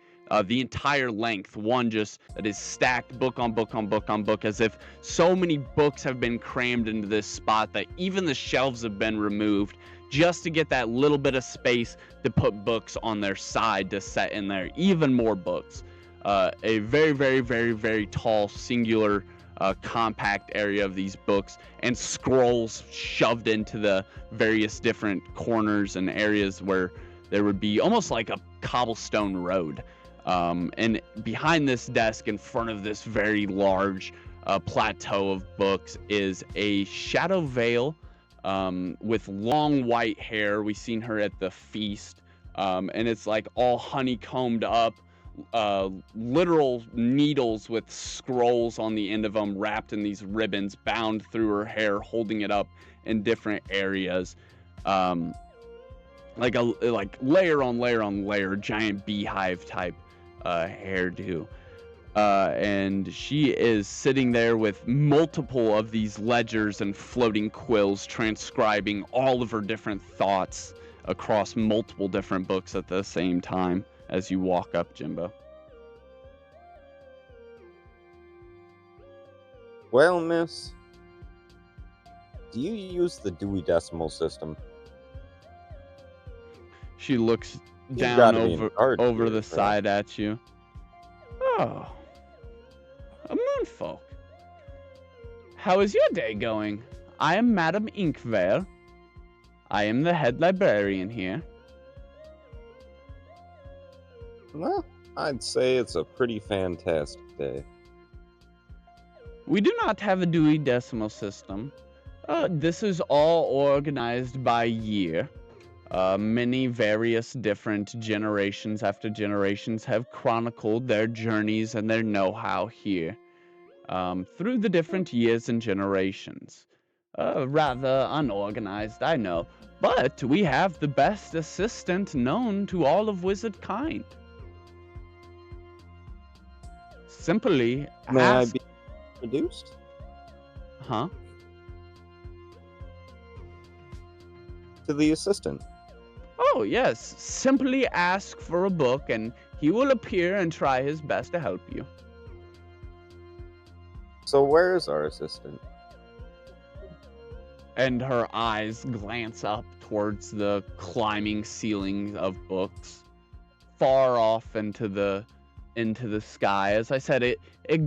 Speaker 3: the entire length, one just that is stacked book on book on book on book, as if so many books have been crammed into this spot that even the shelves have been removed just to get that little bit of space to put books on their side to set in there. Even more books. A very, very, very, very tall, singular, compact area of these books, and scrolls shoved into the various different corners and areas where there would be almost like a cobblestone road. And behind this desk, in front of this very large plateau of books, is a shadow veil with long white hair. We've seen her at the feast, and it's like all honeycombed up, literal needles with scrolls on the end of them wrapped in these ribbons bound through her hair, holding it up in different areas. Like layer on layer on layer, giant beehive type hairdo. And she is sitting there with multiple of these ledgers and floating quills, transcribing all of her different thoughts across multiple different books at the same time as you walk up, Jimbo.
Speaker 2: Well, miss, do you use the Dewey Decimal System?
Speaker 3: She looks
Speaker 2: You've
Speaker 3: down
Speaker 2: gotta be in charge
Speaker 3: over
Speaker 2: here,
Speaker 3: the
Speaker 2: right?
Speaker 3: side at you. Oh, a moonfolk. How is your day going? I am Madam Inkvale. I am the head librarian here.
Speaker 2: Well, I'd say it's a pretty fantastic day.
Speaker 3: We do not have a Dewey Decimal System. This is all organized by year. Many various different generations after generations have chronicled their journeys and their know-how here through the different years and generations. Rather unorganized, I know, but we have the best assistant known to all of wizard kind. Simply
Speaker 2: May I
Speaker 3: ask...
Speaker 2: be introduced?
Speaker 3: Huh?
Speaker 2: To the assistant.
Speaker 3: Oh, yes. Simply ask for a book and he will appear and try his best to help you.
Speaker 2: So where is our assistant?
Speaker 3: And her eyes glance up towards the climbing ceiling of books, far off into the sky. As I said, it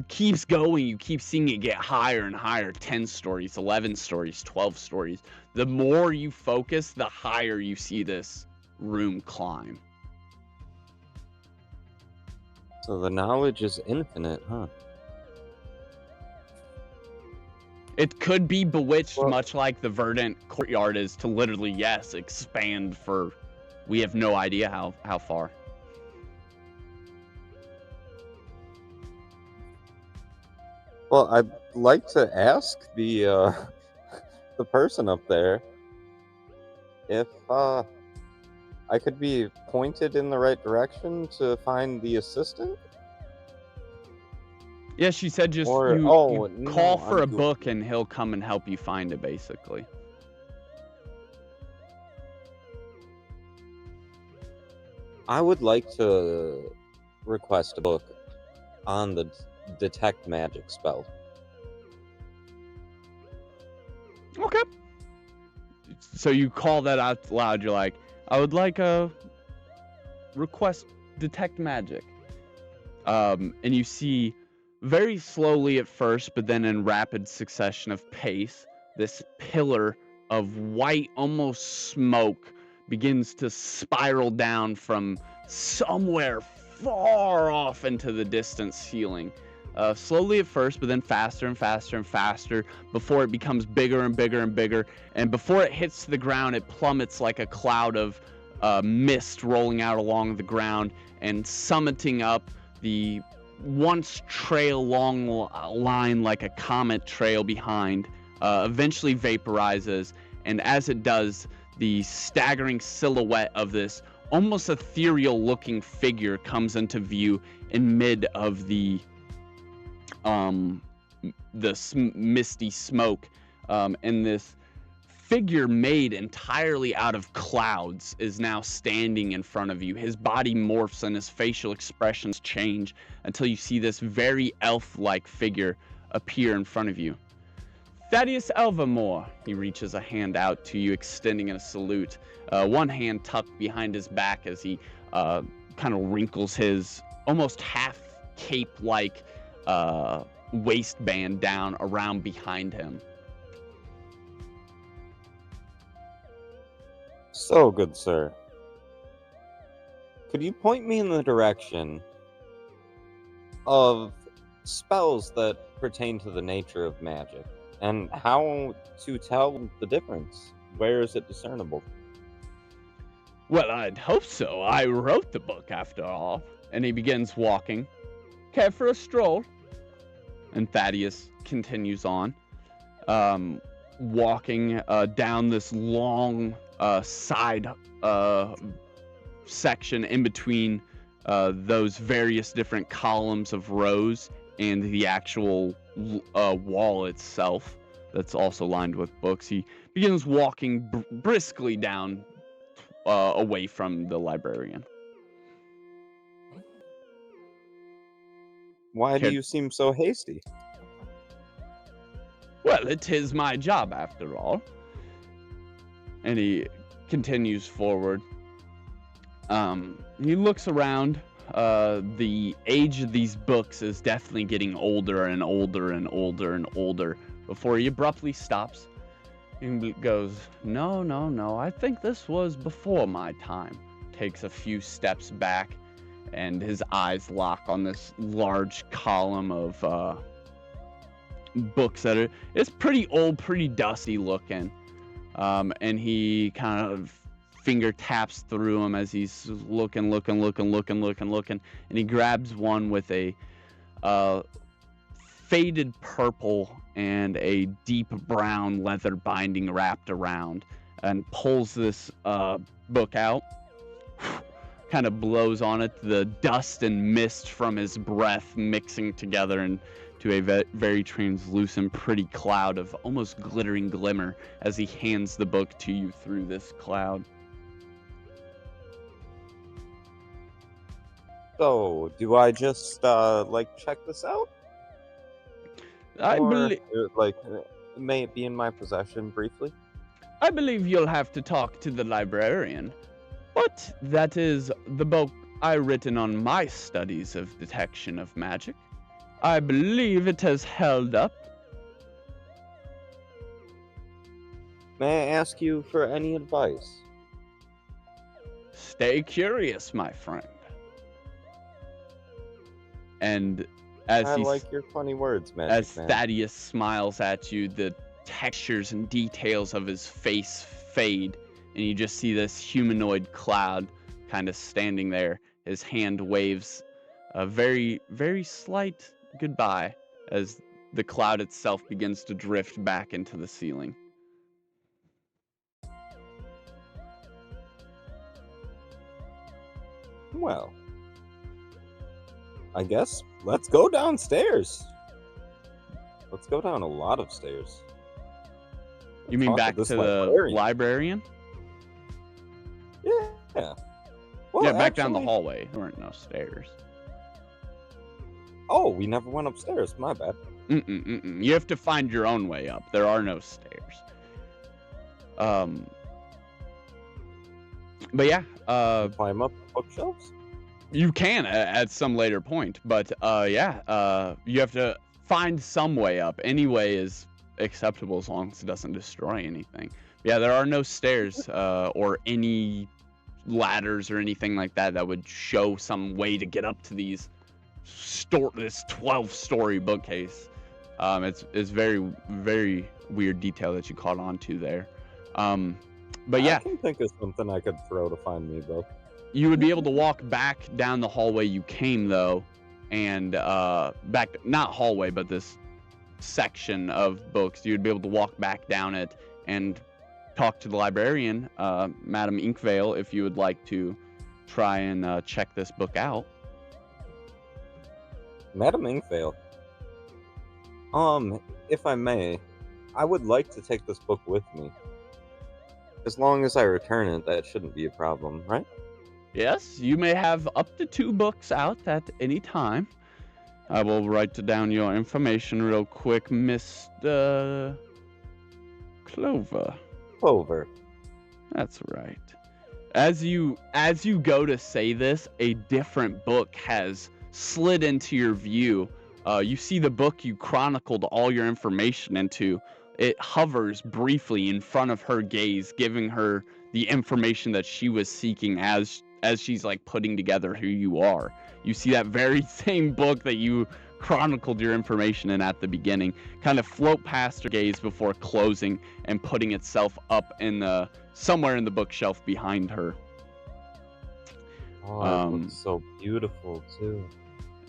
Speaker 3: keeps going. You keep seeing it get higher and higher. 10 stories, 11 stories, 12 stories. The more you focus, the higher you see this room climb.
Speaker 2: So the knowledge is infinite, huh?
Speaker 3: It could be bewitched,
Speaker 2: Well-
Speaker 3: much like the verdant courtyard is, to literally, yes, expand for... We have no idea how far.
Speaker 2: Well, I'd like to ask the the person up there if I could be pointed in the right direction to find the assistant.
Speaker 3: Yeah, she said just
Speaker 2: Or-
Speaker 3: you
Speaker 2: oh,
Speaker 3: call
Speaker 2: no,
Speaker 3: for
Speaker 2: I'm
Speaker 3: a
Speaker 2: goofy.
Speaker 3: book and he'll come and help you find it, basically.
Speaker 2: I would like to request a book on the detect magic spell.
Speaker 3: Okay. So you call that out loud. You're like, I would like a request detect magic. And you see very slowly at first, but then in rapid succession of pace, this pillar of white, almost smoke begins to spiral down from somewhere far off into the distant ceiling. Slowly at first, but then faster and faster and faster before it becomes bigger and bigger and bigger. And before it hits the ground, it plummets like a cloud of mist rolling out along the ground and summiting up the once trail long line like a comet trail behind, eventually vaporizes. And as it does, the staggering silhouette of this almost ethereal looking figure comes into view in mid of the misty smoke, and this figure made entirely out of clouds is now standing in front of you. His body morphs and his facial expressions change until you see this very elf-like figure appear in front of you. Thaddeus Elvamore. He reaches a hand out to you, extending in a salute. One hand tucked behind his back as he kind of wrinkles his almost half cape-like waistband down around behind him.
Speaker 2: So, good sir, could you point me in the direction of spells that pertain to the nature of magic, and how to tell the difference? Where is it discernible?
Speaker 3: Well, I'd hope so. I wrote the book, after all. And he begins walking. Care for a stroll? And Thaddeus continues on, walking down this long side section in between those various different columns of rows and the actual wall itself that's also lined with books. He begins walking briskly down away from the librarian.
Speaker 2: Why do
Speaker 3: Care-
Speaker 2: you seem so hasty?
Speaker 3: Well, it is my job, after all. And he continues forward. He looks around. The age of these books is definitely getting older and older and older and older before he abruptly stops and goes, no, no, no, I think this was before my time. Takes a few steps back, and his eyes lock on this large column of books that are, it's pretty old, pretty dusty looking. And he kind of finger taps through them as he's looking, and he grabs one with a faded purple and a deep brown leather binding wrapped around, and pulls this book out, kind of blows on it, the dust and mist from his breath mixing together into a very translucent, pretty cloud of almost glittering glimmer as he hands the book to you through this cloud.
Speaker 2: So, do I just check this out? May it be in my possession briefly?
Speaker 3: I believe you'll have to talk to the librarian, but that is the book I written on my studies of detection of magic. I believe it has held up.
Speaker 2: May I ask you for any advice?
Speaker 3: Stay curious, my friend. And as
Speaker 2: I like your funny words, Magic
Speaker 3: as
Speaker 2: Man.
Speaker 3: Thaddeus smiles at you, the textures and details of his face fade, and you just see this humanoid cloud kind of standing there. His hand waves a very, very slight goodbye as the cloud itself begins to drift back into the ceiling.
Speaker 2: Well, I guess let's go downstairs. Let's go down a lot of stairs.
Speaker 3: You mean
Speaker 2: Talk
Speaker 3: back to
Speaker 2: this
Speaker 3: the librarian?
Speaker 2: Yeah. Well,
Speaker 3: Yeah, back down the
Speaker 2: actually-
Speaker 3: hallway. There weren't no stairs.
Speaker 2: Oh, we never went upstairs. My bad.
Speaker 3: You have to find your own way up. There are no stairs. But yeah,
Speaker 2: Climb up the bookshelves?
Speaker 3: you can at some later point. But you have to find some way up. Any way is acceptable as long as it doesn't destroy anything. Yeah, there are no stairs or any ladders or anything like that that would show some way to get up to this 12-story bookcase. It's very, very weird detail that you caught on to there. But yeah,
Speaker 2: I can think of something I could throw to find me, though.
Speaker 3: you would be able to walk back down the hallway you came, though, and not hallway, but this section of books. You'd be able to walk back down it and talk to the librarian, Madam Inkvale, if you would like to try and check this book out.
Speaker 2: Madam Inkvale. If I may, I would like to take this book with me. As long as I return it, that shouldn't be a problem, right?
Speaker 3: Yes, you may have up to 2 books out at any time. I will write down your information real quick, Mr. Clover.
Speaker 2: Clover.
Speaker 3: That's right. As you go to say this, a different book has slid into your view. You see the book you chronicled all your information into. It hovers briefly in front of her gaze, giving her the information that she was seeking as she's like putting together who you are. You see that very same book that you chronicled your information in at the beginning kind of float past her gaze before closing and putting itself up in somewhere in the bookshelf behind her.
Speaker 2: Oh, it looks so beautiful too.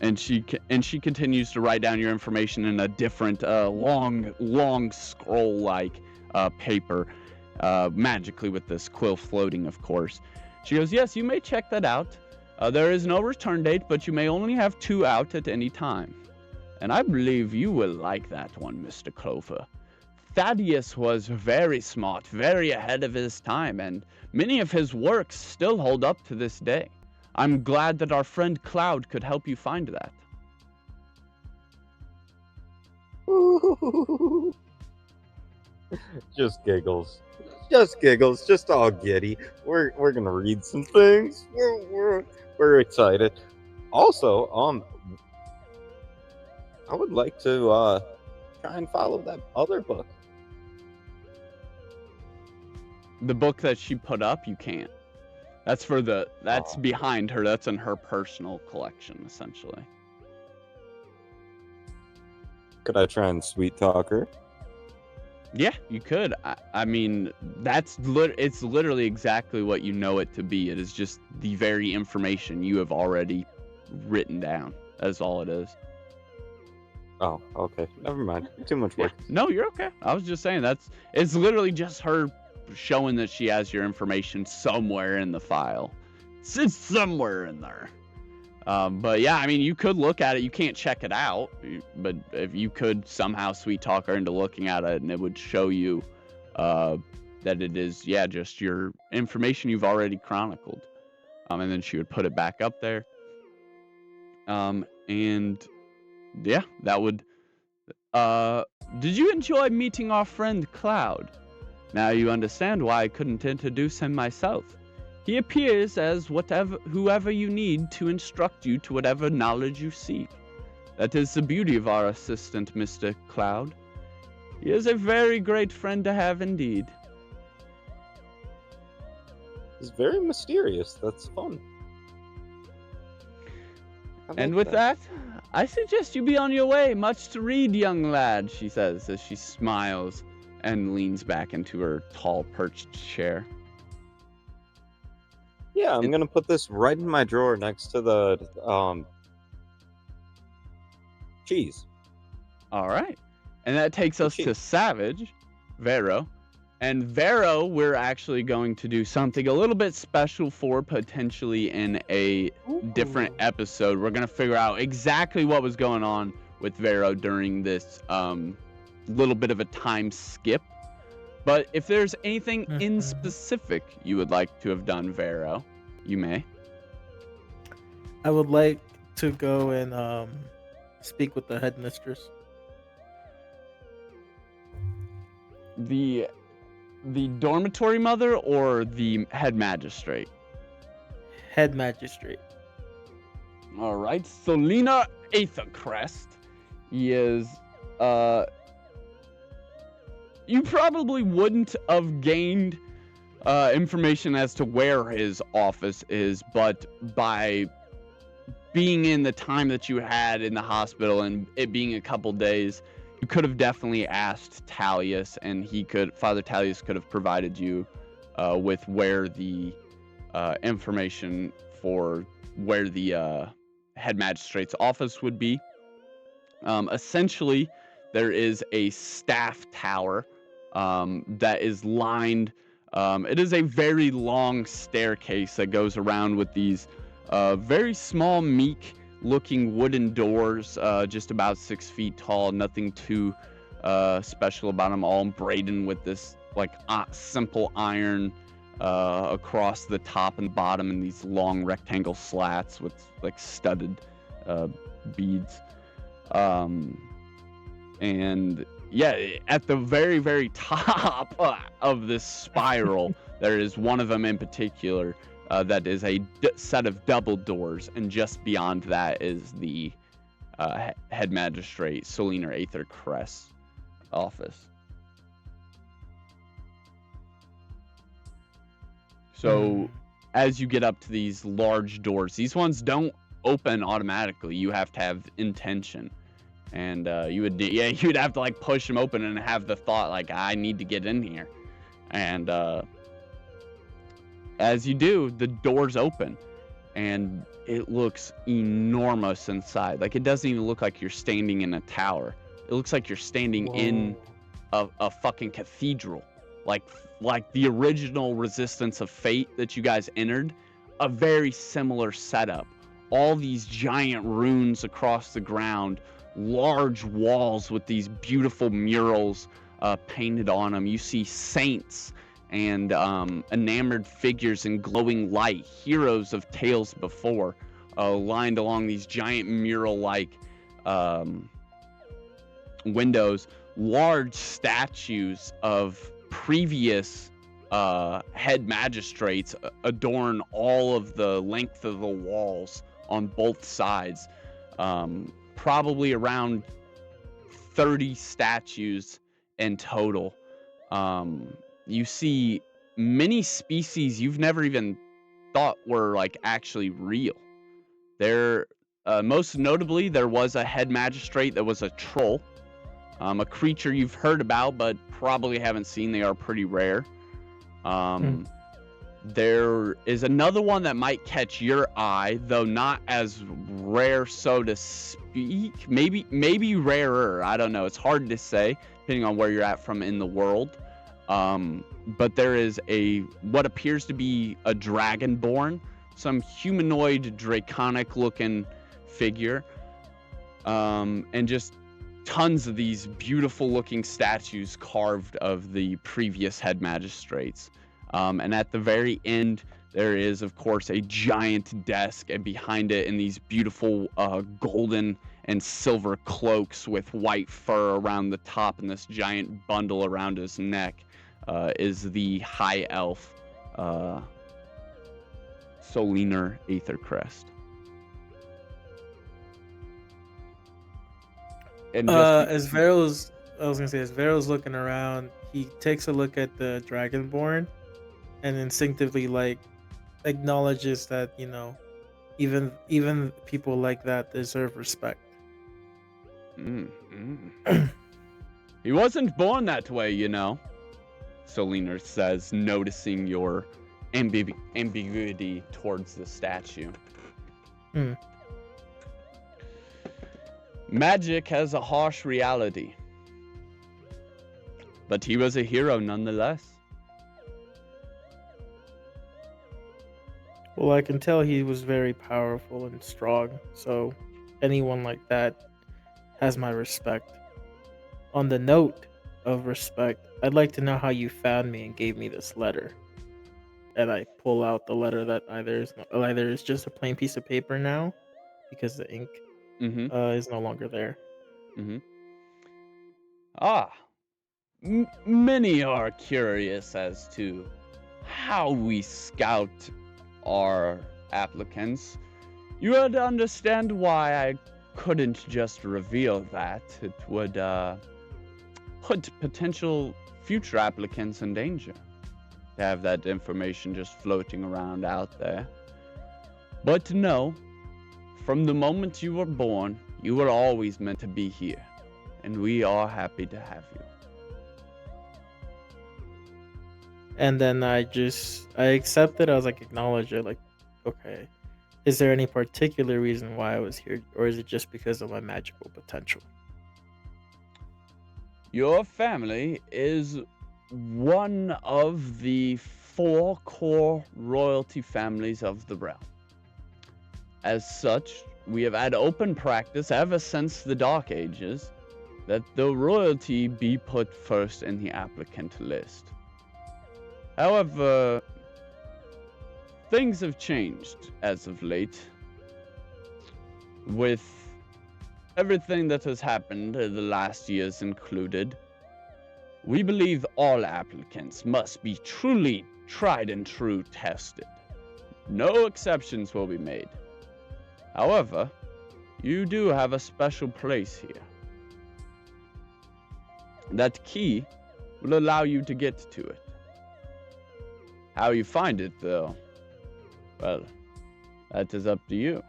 Speaker 3: And she continues to write down your information in a different long scroll-like paper, magically with this quill floating, of course. She goes, yes, you may check that out. There is no return date, but you may only have 2 out at any time. And I believe you will like that one, Mr. Clover. Thaddeus was very smart, very ahead of his time, and many of his works still hold up to this day. I'm glad that our friend Cloud could help you find that.
Speaker 2: Just giggles. just giggles, just all giddy. We're gonna read some things. We're excited. Also, I would like to try and follow that other book.
Speaker 3: The book that she put up, you can't. That's behind her. That's in her personal collection, essentially.
Speaker 2: Could I try and sweet talk her?
Speaker 3: Yeah, you could. I mean, it's literally exactly what you know it to be. It is just the very information you have already written down. That's all it is.
Speaker 2: Oh, okay. Never mind. Too much work.
Speaker 3: No, you're okay. I was just saying it's literally just her showing that she has your information somewhere in the file. It's somewhere in there. But yeah, I mean, you could look at it. You can't check it out, but if you could somehow sweet talk her into looking at it, and it would show you that it is, just your information you've already chronicled. And then she would put it back up there. And yeah, that would. Did you enjoy meeting our friend Cloud? Now you understand why I couldn't introduce him myself. He appears as whoever you need to instruct you to whatever knowledge you seek. That is the beauty of our assistant, Mr. Cloud. He is a very great friend to have indeed.
Speaker 2: It's very mysterious. That's fun.
Speaker 3: And with that, I suggest you be on your way. Much to read, young lad, she says as she smiles and leans back into her tall perched chair.
Speaker 2: Yeah, I'm gonna put this right in my drawer next to the cheese.
Speaker 3: All right. And that takes us to Savage, Vero. And Vero, we're actually going to do something a little bit special for, potentially in a different episode. We're going to figure out exactly what was going on with Vero during this little bit of a time skip. But if there's anything in specific you would like to have done, Vero, you may.
Speaker 6: I would like to go and speak with the headmistress.
Speaker 3: The dormitory mother or the head magistrate?
Speaker 6: Head magistrate.
Speaker 3: All right, Selena Aethercrest is, you probably wouldn't have gained information as to where his office is, but by being in the time that you had in the hospital and it being a couple days, you could have definitely asked Tallius, and Father Tallius could have provided you with where the information for where the head magistrate's office would be. Essentially, there is a staff tower that is lined. It is a very long staircase that goes around with these very small, meek looking wooden doors, just about 6 feet tall, nothing too special about them, all braided with this like simple iron across the top and bottom, and these long rectangle slats with like studded beads. And yeah, at the very, very top of this spiral, there is one of them in particular that is a set of double doors, and just beyond that is the head magistrate, Selena Aethercrest's office. So as you get up to these large doors, these ones don't open automatically. You have to have intention. And you'd have to like push them open and have the thought like, I need to get in here. And as you do, the doors open and it looks enormous inside. Like, it doesn't even look like you're standing in a tower. It looks like you're standing in a fucking cathedral. Like the original Resistance of Fate that you guys entered, a very similar setup. All these giant runes across the ground, large walls with these beautiful murals painted on them. You see saints and enamored figures in glowing light, heroes of tales before, lined along these giant mural-like windows. Large statues of previous head magistrates adorn all of the length of the walls on both sides. Probably around 30 statues in total. You see many species you've never even thought were like actually real. There, most notably, there was a head magistrate that was a troll, a creature you've heard about but probably haven't seen. They are pretty rare. There is another one that might catch your eye, though not as rare, so to speak. Maybe rarer. I don't know. It's hard to say, depending on where you're at from in the world. But there is what appears to be a dragonborn, some humanoid, draconic-looking figure, and just tons of these beautiful-looking statues carved of the previous head magistrates. And at the very end, there is, of course, a giant desk, and behind it, in these beautiful golden and silver cloaks with white fur around the top and this giant bundle around his neck, is the High Elf Soliner Aethercrest. And
Speaker 6: as Vero's looking around, he takes a look at the Dragonborn and instinctively like acknowledges that, you know, even people like that deserve respect.
Speaker 3: He wasn't born that way, you know, Soliner says, noticing your ambiguity towards the statue. Magic has a harsh reality, but he was a hero nonetheless.
Speaker 6: Well, I can tell he was very powerful and strong, so anyone like that has my respect. On the note of respect, I'd like to know how you found me and gave me this letter. And I pull out the letter that either is just a plain piece of paper now, because the ink is no longer there.
Speaker 3: Many are curious as to how we scout our applicants. You would understand why I couldn't just reveal that. It would put potential future applicants in danger to have that information just floating around out there. But no, from the moment you were born, you were always meant to be here, and we are happy to have you.
Speaker 6: And then I accepted. I was like, acknowledge it. Like, okay. Is there any particular reason why I was here, or is it just because of my magical potential?
Speaker 3: Your family is one of the 4 core royalty families of the realm. As such, we have had open practice ever since the Dark Ages that the royalty be put first in the applicant list. However, things have changed as of late. With everything that has happened, the last years included, we believe all applicants must be truly tried and true tested. No exceptions will be made. However, you do have a special place here. That key will allow you to get to it. How you find it, though, well, that is up to you.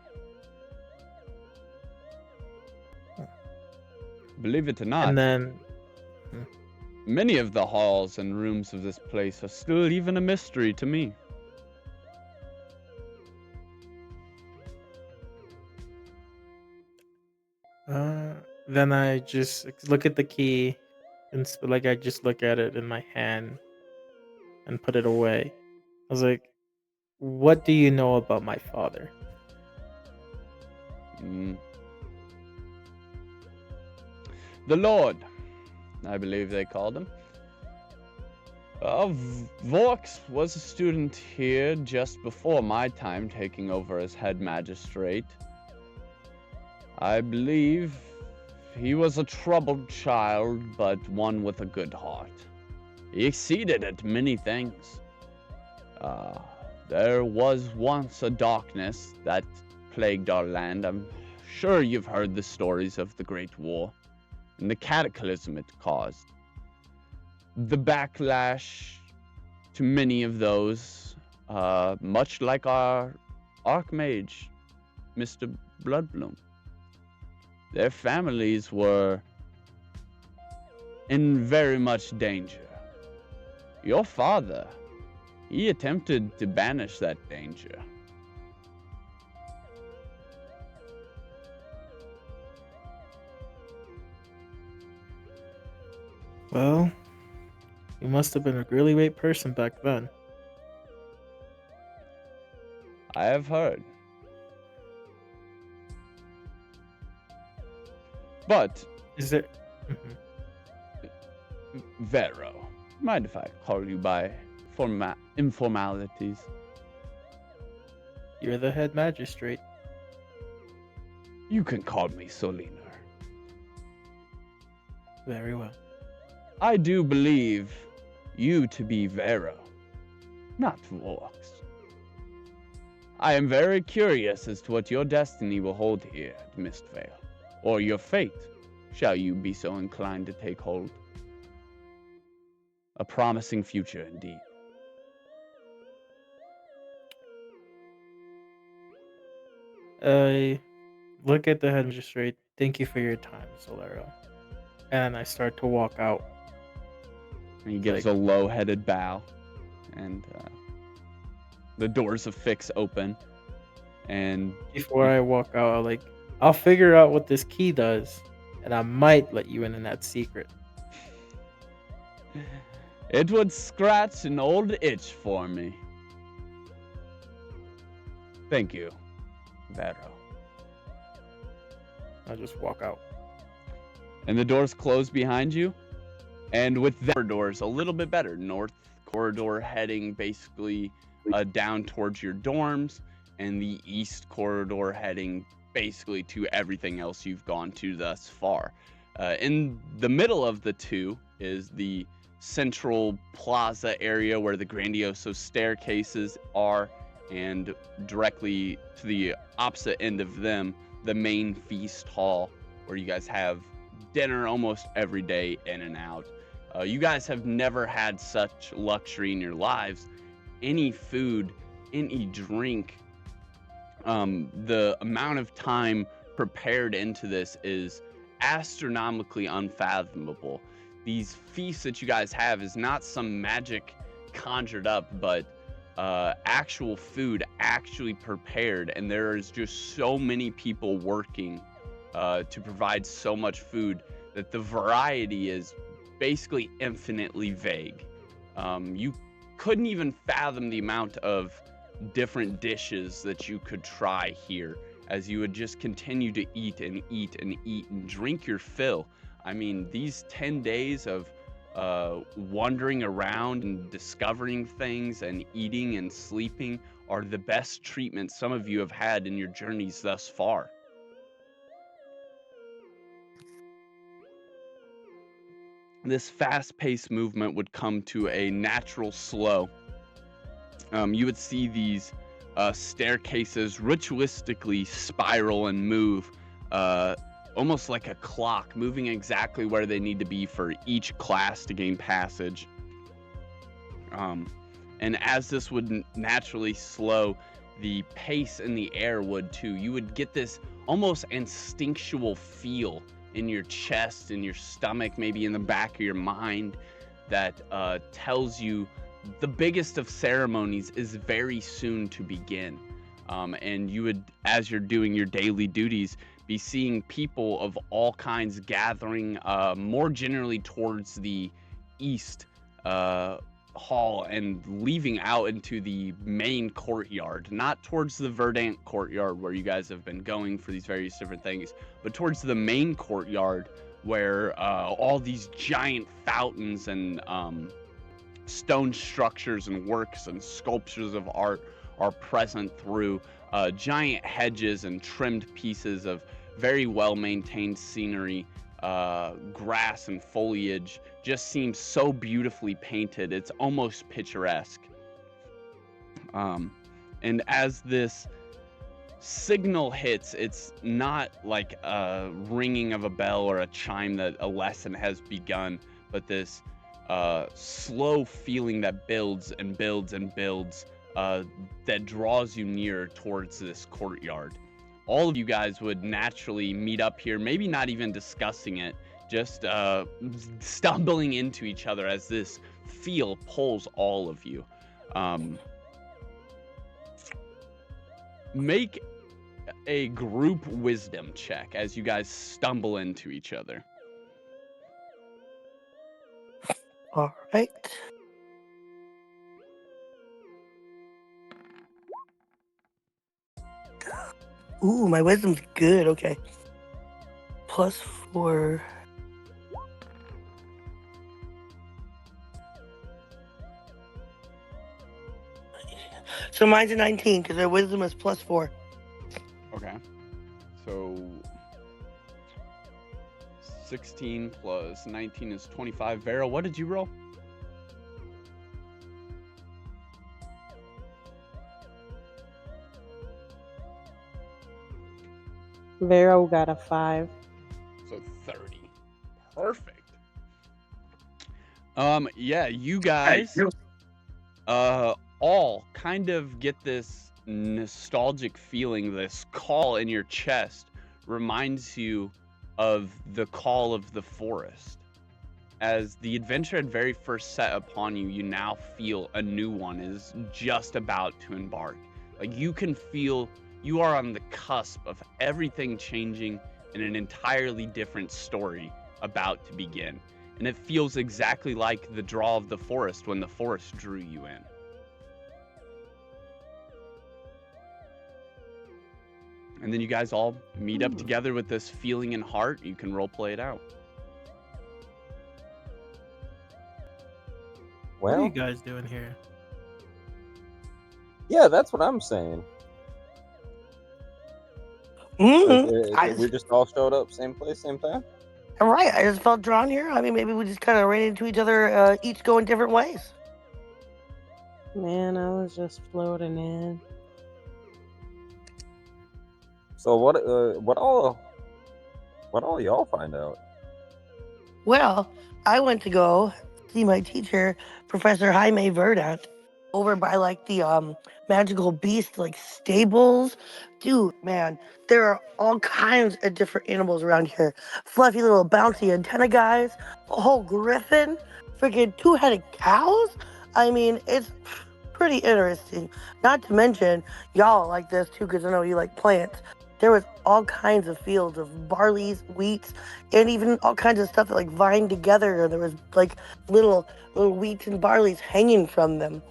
Speaker 3: Believe it or not,
Speaker 6: And then
Speaker 3: many of the halls and rooms of this place are still even a mystery to me.
Speaker 6: then I just look at the key, and like I just look at it in my hand and put it away. I was like, "What do you know about my father?"
Speaker 3: The Lord, I believe they called him. Vorx was a student here just before my time taking over as head magistrate. I believe he was a troubled child, but one with a good heart. He exceeded at many things. There was once a darkness that plagued our land. I'm sure you've heard the stories of the Great War and the cataclysm it caused. The backlash to many of those, much like our Archmage, Mr. Bloodbloom. Their families were in very much danger. Your father, he attempted to banish that danger.
Speaker 6: Well, you must have been a really great person back then.
Speaker 3: I have heard. But,
Speaker 6: Is there? Mhm.
Speaker 3: Vero, mind if I call you by informalities?
Speaker 6: You're the head magistrate.
Speaker 3: You can call me Solinar.
Speaker 6: Very well.
Speaker 3: I do believe you to be Vero, not Vox. I am very curious as to what your destiny will hold here at Mistvale, or your fate, shall you be so inclined to take hold. A promising future indeed.
Speaker 6: I look at the head magistrate. Thank you for your time, Solero. And I start to walk out.
Speaker 3: And he gives
Speaker 6: Like-
Speaker 3: a low-headed bow, and the doors of Fix open, and
Speaker 6: Before I walk out, I'll figure out what this key does, and I might let you in that secret.
Speaker 3: it would scratch an old itch for me. Thank you, Vero.
Speaker 6: I'll just walk out.
Speaker 3: And the doors close behind you, and with the doors a little bit better, north corridor heading basically down towards your dorms, and the east corridor heading basically to everything else you've gone to thus far. In the middle of the two is the central plaza area where the Grandioso staircases are, and directly to the opposite end of them, the main feast hall, where you guys have dinner almost every day in and out. You guys have never had such luxury in your lives. Any food, any drink, the amount of time prepared into this is astronomically unfathomable. These feasts that you guys have is not some magic conjured up, but actual food actually prepared, and there is just so many people working to provide so much food that the variety is basically infinitely vague. You couldn't even fathom the amount of different dishes that you could try here, as you would just continue to eat and eat and eat and drink your fill. I mean, these 10 days of wandering around and discovering things and eating and sleeping are the best treatment some of you have had in your journeys thus far. This fast-paced movement would come to a natural slow. You would see these staircases ritualistically spiral and move, almost like a clock, moving exactly where they need to be for each class to gain passage. And as this would naturally slow, the pace in the air would too. You would get this almost instinctual feel in your chest, in your stomach, maybe in the back of your mind, that tells you the biggest of ceremonies is very soon to begin. And you would, as you're doing your daily duties, be seeing people of all kinds gathering more generally towards the east hall and leaving out into the main courtyard, not towards the Verdant courtyard where you guys have been going for these various different things, but towards the main courtyard where all these giant fountains and stone structures and works and sculptures of art are present through giant hedges and trimmed pieces of very well maintained scenery grass and foliage just seems so beautifully painted. It's almost picturesque. And as this signal hits, it's not like a ringing of a bell or a chime that a lesson has begun, but this slow feeling that builds and builds and builds, that draws you near towards this courtyard. All of you guys would naturally meet up here, maybe not even discussing it, just stumbling into each other as this feel pulls all of you. Make a group wisdom check as you guys stumble into each other.
Speaker 1: All right. Ooh, my wisdom's good. Okay. +4. So mine's a 19 because their wisdom is +4.
Speaker 3: Okay. So 16 plus 19 is 25. Vera, what did you roll?
Speaker 4: Vero got a 5.
Speaker 3: So 30. Perfect. Yeah, you guys all kind of get this nostalgic feeling. This call in your chest reminds you of the call of the forest. As the adventure had very first set upon you, you now feel a new one is just about to embark. Like you can feel you are on the cusp of everything changing and an entirely different story about to begin. And it feels exactly like the draw of the forest when the forest drew you in. And then you guys all meet up together with this feeling in heart. You can role play it out.
Speaker 6: What are you
Speaker 2: Well,
Speaker 6: guys doing here?
Speaker 2: yeah, that's what I'm saying. We just all showed up, same place, same time.
Speaker 1: All right. I just felt drawn here. I mean, maybe we just kind of ran into each other, each going different ways.
Speaker 4: Man, I was just floating in.
Speaker 2: So what all y'all find out?
Speaker 1: Well, I went to go see my teacher, Professor Jaime Verdant, over by like the magical beast like stables. Dude, man, there are all kinds of different animals around here. Fluffy little bouncy antenna guys, a whole griffin, freaking 2-headed cows. I mean, it's pretty interesting. Not to mention, y'all like this too, because I know you like plants. There was all kinds of fields of barleys, wheats, and even all kinds of stuff that like vined together. There was like little wheats and barleys hanging from them.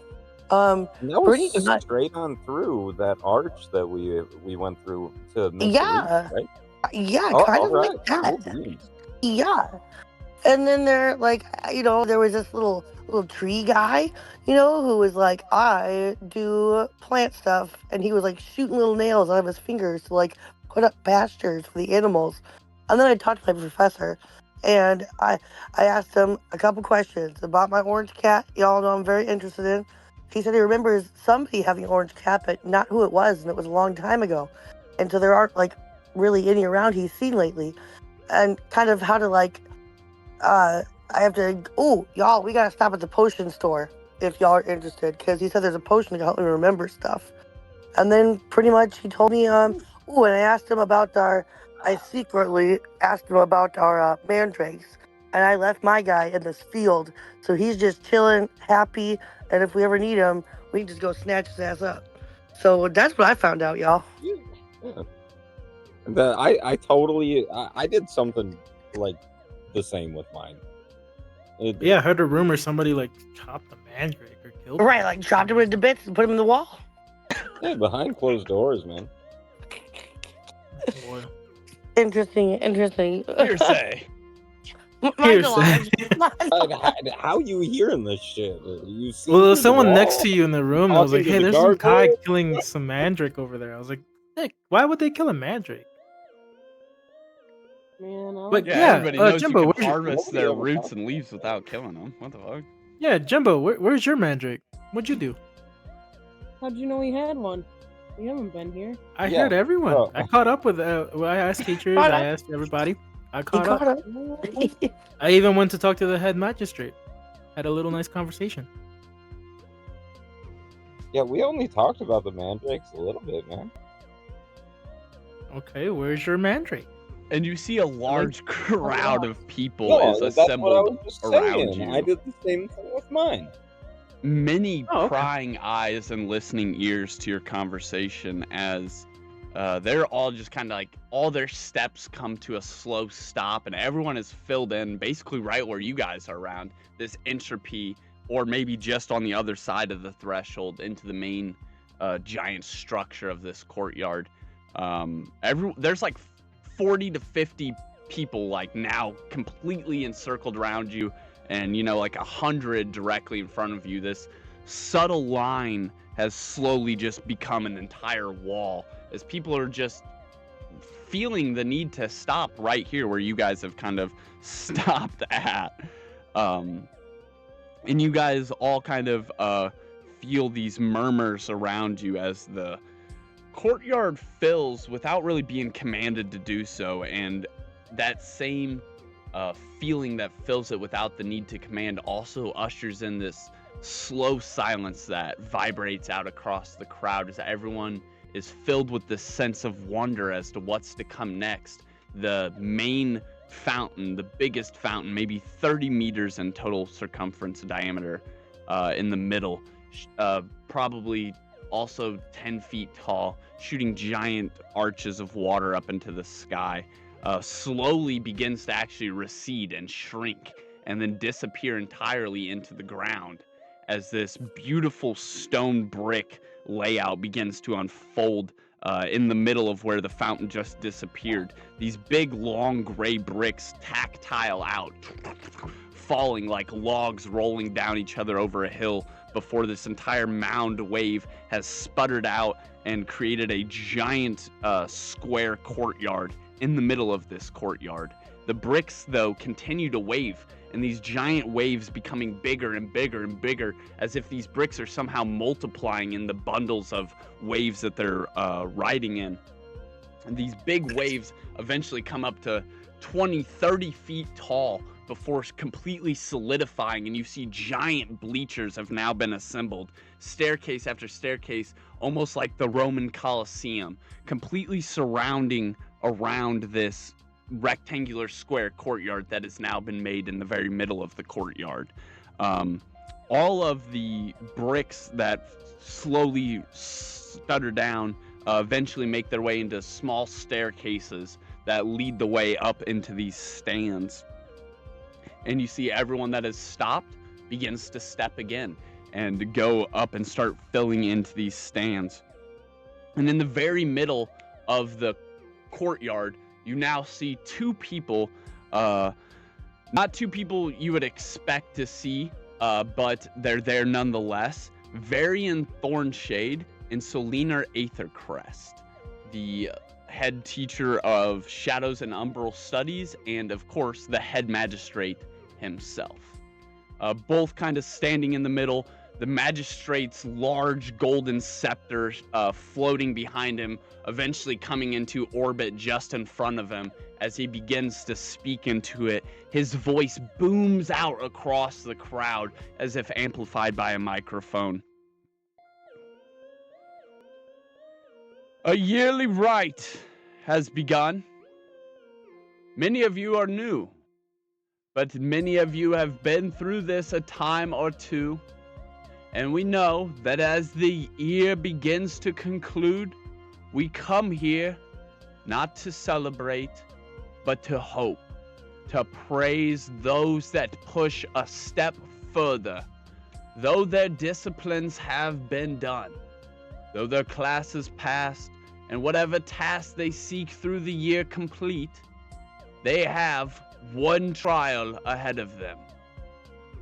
Speaker 2: And that
Speaker 1: Pretty
Speaker 2: was
Speaker 1: much,
Speaker 2: straight on through that arch that we went through to Mr. Leach,
Speaker 1: yeah,
Speaker 2: right?
Speaker 1: yeah,
Speaker 2: Oh,
Speaker 1: kind
Speaker 2: all
Speaker 1: of
Speaker 2: right,
Speaker 1: like that.
Speaker 2: cool beans.
Speaker 1: Yeah. And then there, like, there was this little tree guy, who was like, I do plant stuff, and he was like shooting little nails out of his fingers to like put up pastures for the animals. And then I talked to my professor, and I asked him a couple questions about my orange cat. Y'all know I'm very interested in. He said he remembers somebody having an orange cat, but not who it was, and it was a long time ago. And so there aren't like really any around he's seen lately, and kind of how to like I have to. Oh, y'all, we gotta stop at the potion store if y'all are interested, because he said there's a potion to help me remember stuff. And then pretty much he told me, oh, and I asked him about I secretly asked him about our mandrakes, and I left my guy in this field, so he's just chilling, happy, and if we ever need him, we can just go snatch his ass up. So that's what I found out, y'all.
Speaker 2: Yeah. I did something like the same with mine.
Speaker 6: Yeah, I heard a rumor somebody like chopped the mandrake or killed him.
Speaker 1: Right, like chopped him into bits and put him in the wall.
Speaker 2: Yeah, behind closed doors, man.
Speaker 6: Boy.
Speaker 1: Interesting.
Speaker 3: Hearsay.
Speaker 1: Mine's
Speaker 6: Hearsay.
Speaker 1: alive.
Speaker 2: How you hearing this shit? You see
Speaker 6: Well, there was
Speaker 2: the
Speaker 6: someone
Speaker 2: wall?
Speaker 6: next to you in the room that was like,
Speaker 2: Talking to
Speaker 6: "Hey,
Speaker 2: the
Speaker 6: there's some guy
Speaker 2: gargoyle?"
Speaker 6: killing some mandrake over there." I was like, "Nick, why would they kill a mandrake?"
Speaker 4: Man, I
Speaker 6: But
Speaker 4: like
Speaker 3: Yeah,
Speaker 6: yeah,
Speaker 3: everybody knows
Speaker 6: Jimbo,
Speaker 3: you
Speaker 6: where's
Speaker 3: can
Speaker 6: your,
Speaker 3: harvest
Speaker 2: Nobody
Speaker 3: their
Speaker 2: ever
Speaker 3: roots
Speaker 2: talked
Speaker 3: and
Speaker 2: about
Speaker 3: leaves
Speaker 2: that.
Speaker 3: without killing them. What the fuck?
Speaker 6: yeah, Jimbo, where's your mandrake? What'd you do?
Speaker 4: How'd you know we had one? We haven't been here.
Speaker 6: I
Speaker 2: Yeah,
Speaker 6: heard everyone.
Speaker 2: bro.
Speaker 6: I caught up with. I asked teachers.
Speaker 1: Caught
Speaker 6: I
Speaker 1: up.
Speaker 6: asked everybody. I
Speaker 1: He
Speaker 6: caught up.
Speaker 1: caught up.
Speaker 6: I even went to talk to the head magistrate. Had a little nice conversation.
Speaker 2: Yeah, we only talked about the mandrakes a little bit, man.
Speaker 6: Okay, where's your mandrake?
Speaker 3: And you see a large crowd of people
Speaker 2: No,
Speaker 3: is
Speaker 2: that's what I
Speaker 3: assembled
Speaker 2: was just
Speaker 3: around
Speaker 2: saying.
Speaker 3: you.
Speaker 2: I did the same thing with mine.
Speaker 3: Many
Speaker 6: Oh, okay.
Speaker 3: prying eyes and listening ears to your conversation as they're all just kind of like all their steps come to a slow stop and everyone is filled in basically right where you guys are around this entropy, or maybe just on the other side of the threshold into the main giant structure of this courtyard. There's like 40 to 50 people like now completely encircled around you, and like 100 directly in front of you. This subtle line has slowly just become an entire wall as people are just feeling the need to stop right here where you guys have kind of stopped at. And you guys all kind of feel these murmurs around you as the courtyard fills without really being commanded to do so, and that same feeling that fills it without the need to command also ushers in this slow silence that vibrates out across the crowd as everyone is filled with this sense of wonder as to what's to come next. The main fountain, the biggest fountain, maybe 30 meters in total circumference diameter, in the middle, probably also 10 feet tall, shooting giant arches of water up into the sky, slowly begins to actually recede and shrink and then disappear entirely into the ground as this beautiful stone brick layout begins to unfold in the middle of where the fountain just disappeared. These big, long gray bricks tactile out, falling like logs rolling down each other over a hill before this entire mound wave has sputtered out and created a giant square courtyard in the middle of this courtyard. The bricks, though, continue to wave, and these giant waves becoming bigger and bigger and bigger, as if these bricks are somehow multiplying in the bundles of waves that they're riding in. And these big waves eventually come up to 20, 30 feet tall before completely solidifying, and you see giant bleachers have now been assembled, staircase after staircase, almost like the Roman Colosseum, completely surrounding around this rectangular square courtyard that has now been made in the very middle of the courtyard. All of the bricks that slowly stutter down eventually make their way into small staircases that lead the way up into these stands. And you see everyone that has stopped begins to step again and go up and start filling into these stands. And in the very middle of the courtyard, you now see two people, not two people you would expect to see, but they're there nonetheless. Varian Thornshade and Solinar Aethercrest, the head teacher of Shadows and Umbral Studies, and of course the head magistrate himself. Both kind of standing in the middle, the magistrate's large golden scepter floating behind him, eventually coming into orbit just in front of him. As he begins to speak into it, his voice booms out across the crowd as if amplified by a microphone. A yearly rite has begun. Many of you are new, but many of you have been through this a time or two. And we know that as the year begins to conclude, we come here not to celebrate, but to hope, to praise those that push a step further. Though their disciplines have been done, though their classes passed, and whatever task they seek through the year complete, they have one trial ahead of them.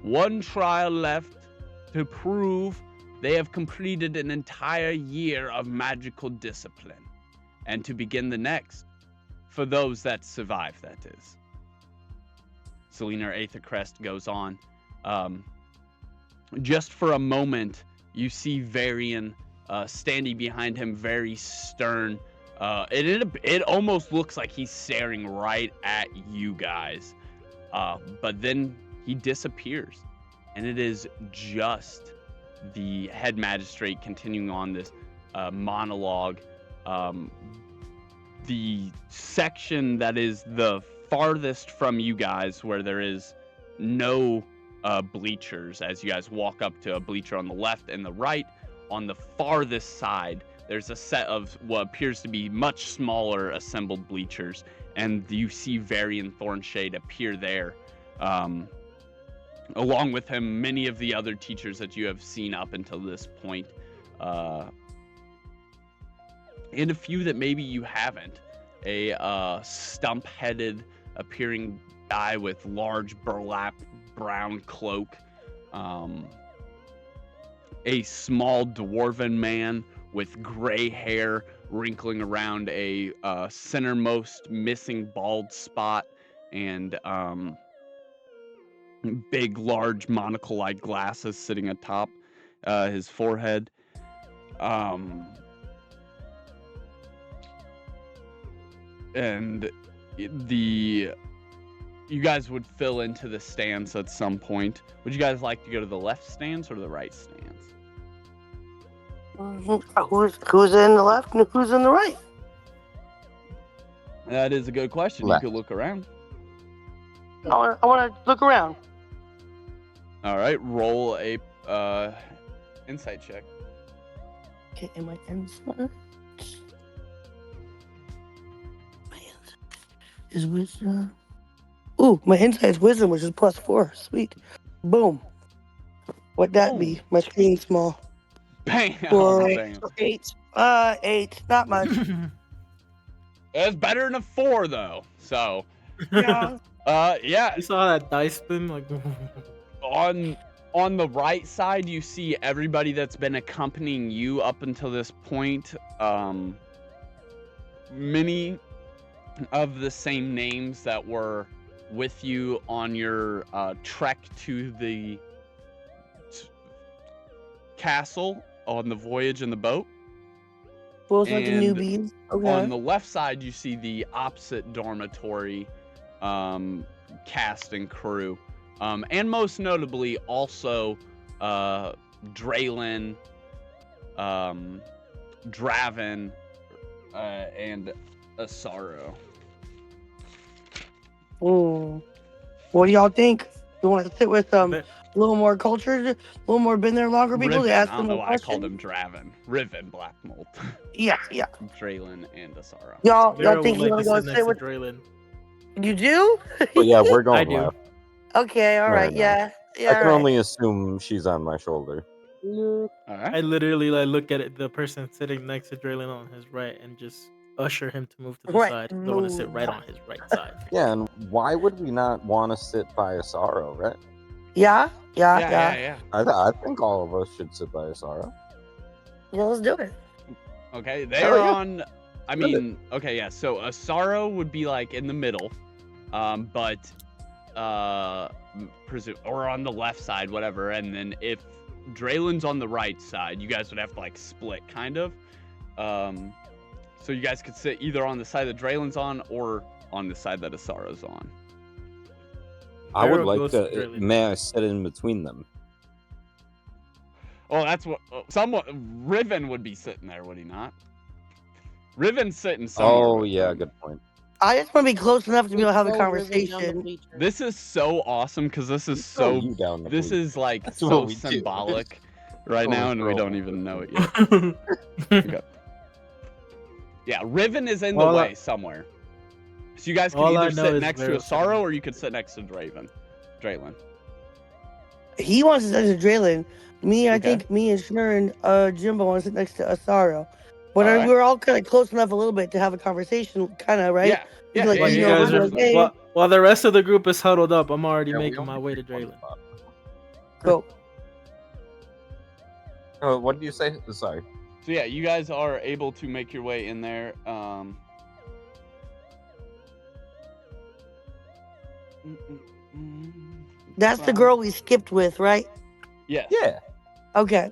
Speaker 3: One trial left to prove they have completed an entire year of magical discipline, and to begin the next, for those that survive, that is. Selena Aethercrest goes on. Just for a moment, you see Varian standing behind him, very stern. It almost looks like he's staring right at you guys. But then he disappears, and it is just the head magistrate continuing on this monologue. The section that is the farthest from you guys, where there is no bleachers, as you guys walk up to a bleacher on the left and the right, on the farthest side, there's a set of what appears to be much smaller assembled bleachers, and you see Varian Thornshade appear there. Along with him, many of the other teachers that you have seen up until this point, and a few that maybe you haven't. A stump-headed appearing guy with large burlap brown cloak, a small dwarven man with gray hair wrinkling around a centermost missing bald spot, and big, large monocle-like glasses sitting atop his forehead. And you guys would fill into the stands at some point. Would you guys like to go to the left stands or the right stands?
Speaker 1: Who's in the left and who's in the right?
Speaker 3: That is a good question.
Speaker 2: Left.
Speaker 3: You could look around.
Speaker 1: I want to look around.
Speaker 3: All right, roll a insight check.
Speaker 1: Okay, am I inside? Is wisdom? Ooh, my insight is wisdom, which is +4. Sweet. Boom. What'd that be? My screen's small.
Speaker 3: Bam!
Speaker 1: Bam.
Speaker 4: 8.
Speaker 1: 8. Not much.
Speaker 3: It's better than a 4 though. So,
Speaker 1: Yeah.
Speaker 3: yeah.
Speaker 6: You saw that dice spin, like.
Speaker 3: On the right side, you see everybody that's been accompanying you up until this point. Many of the same names that were with you on your trek to the castle on the voyage in the boat.
Speaker 1: Feels like the
Speaker 3: And
Speaker 1: newbies. Okay.
Speaker 3: On the left side, you see the opposite dormitory cast and crew. And most notably, also Draylin, Draven, and Asaro.
Speaker 1: What do y'all think? You want to sit with a little more cultured, a little more been there longer people to ask
Speaker 3: I
Speaker 1: them
Speaker 3: don't know
Speaker 1: a
Speaker 3: why I
Speaker 1: question?
Speaker 3: called him Draven. Riven Blackmold.
Speaker 1: Yeah.
Speaker 3: Draylin and Asaro.
Speaker 1: Y'all
Speaker 6: Daryl
Speaker 1: think
Speaker 6: would
Speaker 1: you
Speaker 6: like
Speaker 1: want
Speaker 6: to
Speaker 1: to
Speaker 6: sit
Speaker 1: go
Speaker 6: next
Speaker 1: sit
Speaker 6: to
Speaker 1: with?
Speaker 6: Draylin.
Speaker 1: You do?
Speaker 2: But yeah, we're
Speaker 6: I
Speaker 2: going
Speaker 6: do.
Speaker 2: left.
Speaker 1: Okay. All right.
Speaker 2: Right.
Speaker 1: Yeah.
Speaker 2: I can
Speaker 1: All right.
Speaker 2: only assume she's on my shoulder.
Speaker 3: All right.
Speaker 6: I literally look at the person sitting next to Draylin on his right and just usher him to move to the
Speaker 1: Right,
Speaker 6: side. 'Cause I want to sit
Speaker 1: move.
Speaker 6: right on his right side.
Speaker 2: Yeah, and why would we not want to sit by Asaro, right?
Speaker 1: Yeah.
Speaker 3: Yeah.
Speaker 2: I think all of us should sit by Asaro.
Speaker 1: Yeah, let's do it.
Speaker 3: Okay, they
Speaker 2: Hell
Speaker 3: are
Speaker 2: yeah.
Speaker 3: on. I mean, okay, yeah. So Asaro would be like in the middle, but presume or on the left side, whatever. And then if Draylin's on the right side, you guys would have to like split, kind of. So you guys could sit either on the side that Draylin's on or on the side that Asaro's on.
Speaker 2: I would
Speaker 6: Daryl
Speaker 2: like
Speaker 6: goes
Speaker 2: to.
Speaker 6: to Draylin.
Speaker 2: May I sit in between them?
Speaker 3: Oh, that's what Riven would be sitting there, would he not? Riven's sitting somewhere.
Speaker 2: Oh
Speaker 3: with
Speaker 2: yeah,
Speaker 3: them.
Speaker 2: good point.
Speaker 1: I just want to be close enough to be able to have a
Speaker 4: Throw Riven down the
Speaker 1: conversation.
Speaker 4: bleachers.
Speaker 3: This is so awesome because this is
Speaker 2: Throw
Speaker 3: so.
Speaker 2: you down the
Speaker 3: This
Speaker 2: bleachers.
Speaker 3: is like
Speaker 2: That's
Speaker 3: so
Speaker 2: what we do.
Speaker 3: symbolic right
Speaker 2: Oh,
Speaker 3: now, and we
Speaker 2: bro.
Speaker 3: don't even know it yet. Yeah, Riven is in the
Speaker 6: All I-
Speaker 3: way somewhere. So you guys could
Speaker 6: all I
Speaker 3: either
Speaker 6: know
Speaker 3: sit
Speaker 6: is
Speaker 3: next to
Speaker 6: Varus
Speaker 3: Asaro
Speaker 6: and-
Speaker 3: or you could sit next to Draylin.
Speaker 1: He wants to sit next to Draylin. I
Speaker 3: Okay.
Speaker 1: think me and Shner and Jimbo want to sit next to Asaro. But
Speaker 3: Alright.
Speaker 1: we're all kind of close enough a little bit to have a conversation, kind of, right?
Speaker 3: Yeah. Yeah.
Speaker 1: Like,
Speaker 3: yeah,
Speaker 6: While
Speaker 1: you
Speaker 6: you
Speaker 1: know,
Speaker 6: guys
Speaker 1: we're
Speaker 6: are,
Speaker 1: like, hey.
Speaker 6: while the rest of the group is huddled up, I'm already
Speaker 2: Yeah, we
Speaker 6: making my
Speaker 2: only
Speaker 6: way to
Speaker 2: picked one
Speaker 6: Draylin.
Speaker 2: spot.
Speaker 1: Go.
Speaker 2: Oh, what did you say? Sorry.
Speaker 3: So yeah, you guys are able to make your way in there.
Speaker 1: That's the girl we skipped with, right?
Speaker 3: Yes.
Speaker 2: Yeah.
Speaker 1: Okay.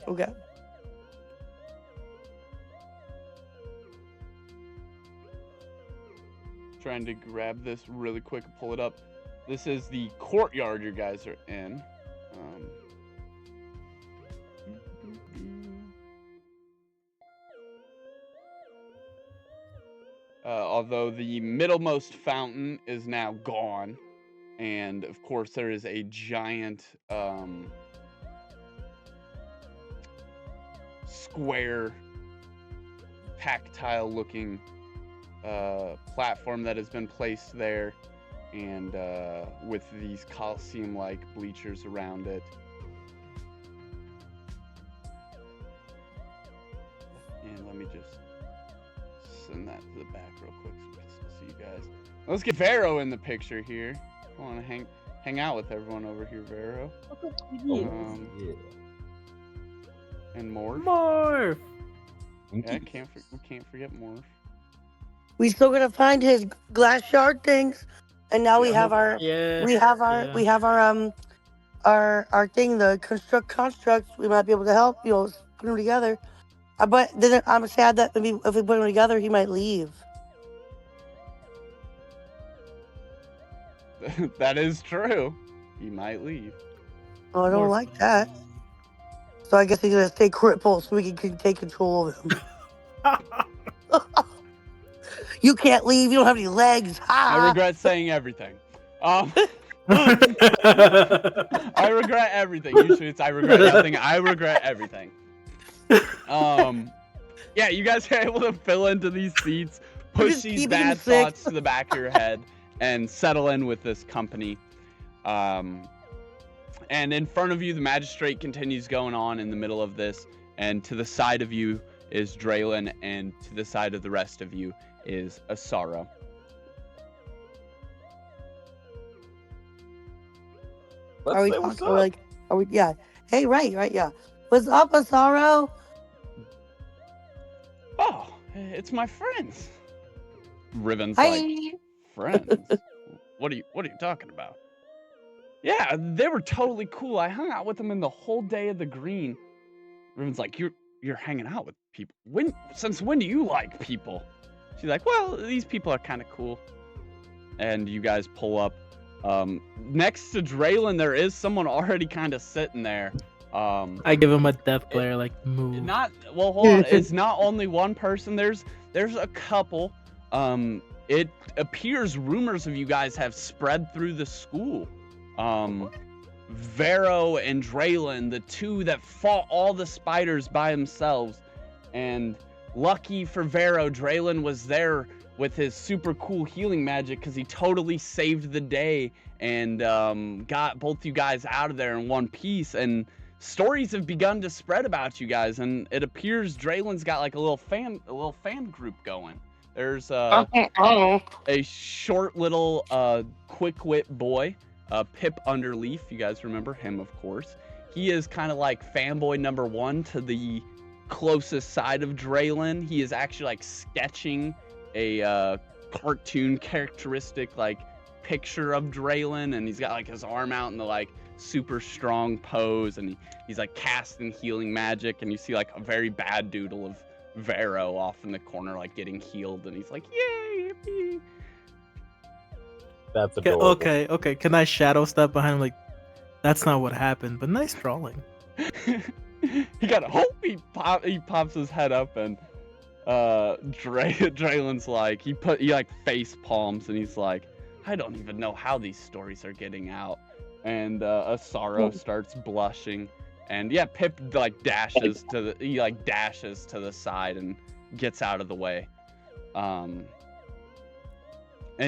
Speaker 3: Trying to grab this really quick and pull it up. This is the courtyard you guys are in. Although the middlemost fountain is now gone, and of course there is a giant square tactile looking platform that has been placed there, and with these Coliseum like bleachers around it. And let me just send that to the back real quick so we can still see you guys. Let's get Vero in the picture here. I want to hang out with everyone over here, Vero.
Speaker 2: Yeah.
Speaker 3: And Morph.
Speaker 6: Morph.
Speaker 3: Yeah, we can't forget Morph.
Speaker 1: We still gotta find his glass shard things, and now we have our our thing, the constructs. We might be able to help, put them together. But then I'm sad that maybe if we put them together, he might leave.
Speaker 3: That is true. He might leave.
Speaker 1: Oh, I don't like that. So I guess he's gonna stay crippled so we can take control of him. You can't leave. You don't have any legs.
Speaker 3: I regret saying everything. I regret everything. Usually it's I regret nothing. I regret everything. Yeah, you guys are able to fill into these seats, push these bad thoughts to the back of your head, and settle in with this company. And in front of you, the magistrate continues going on in the middle of this, and to the side of you is Draylin, and to the side of the rest of you is Asara.
Speaker 1: Are we talking are we? Yeah. Hey, right. Yeah. What's up, Asaro?
Speaker 3: Oh, it's my friends. Riven's
Speaker 1: Hi.
Speaker 3: like, friends? What are you talking about? Yeah, they were totally cool. I hung out with them in the whole day of the green. Riven's like, you're hanging out with people. Since when do you like people? She's like, well, these people are kind of cool. And you guys pull up. Next to Draylin, there is someone already kind of sitting there.
Speaker 6: I give him a death glare, like, move.
Speaker 3: Well, hold on. It's not only one person. There's a couple. It appears rumors of you guys have spread through the school. Vero and Draylin, the two that fought all the spiders by themselves, and lucky for Vero, Draylin was there with his super cool healing magic because he totally saved the day and got both you guys out of there in one piece. And stories have begun to spread about you guys, and it appears Draylin's got like a little fan group going. There's a short little quick wit boy, Pip Underleaf. You guys remember him, of course. He is kind of like fanboy number one to the closest side of Draylin. He is actually like sketching a cartoon characteristic like picture of Draylin, and he's got like his arm out in the like super strong pose, and he's like casting healing magic, and you see like a very bad doodle of Vero off in the corner like getting healed, and he's like, yay, yippee.
Speaker 2: That's adorable.
Speaker 6: Okay. Can I shadow step behind him? Like, that's not what happened, but nice drawing.
Speaker 3: He got a hope. He pops his head up, and Draylin's like, he like face palms, and he's like, I don't even know how these stories are getting out. And Asaro starts blushing, and yeah, Pip like dashes to the side and gets out of the way. And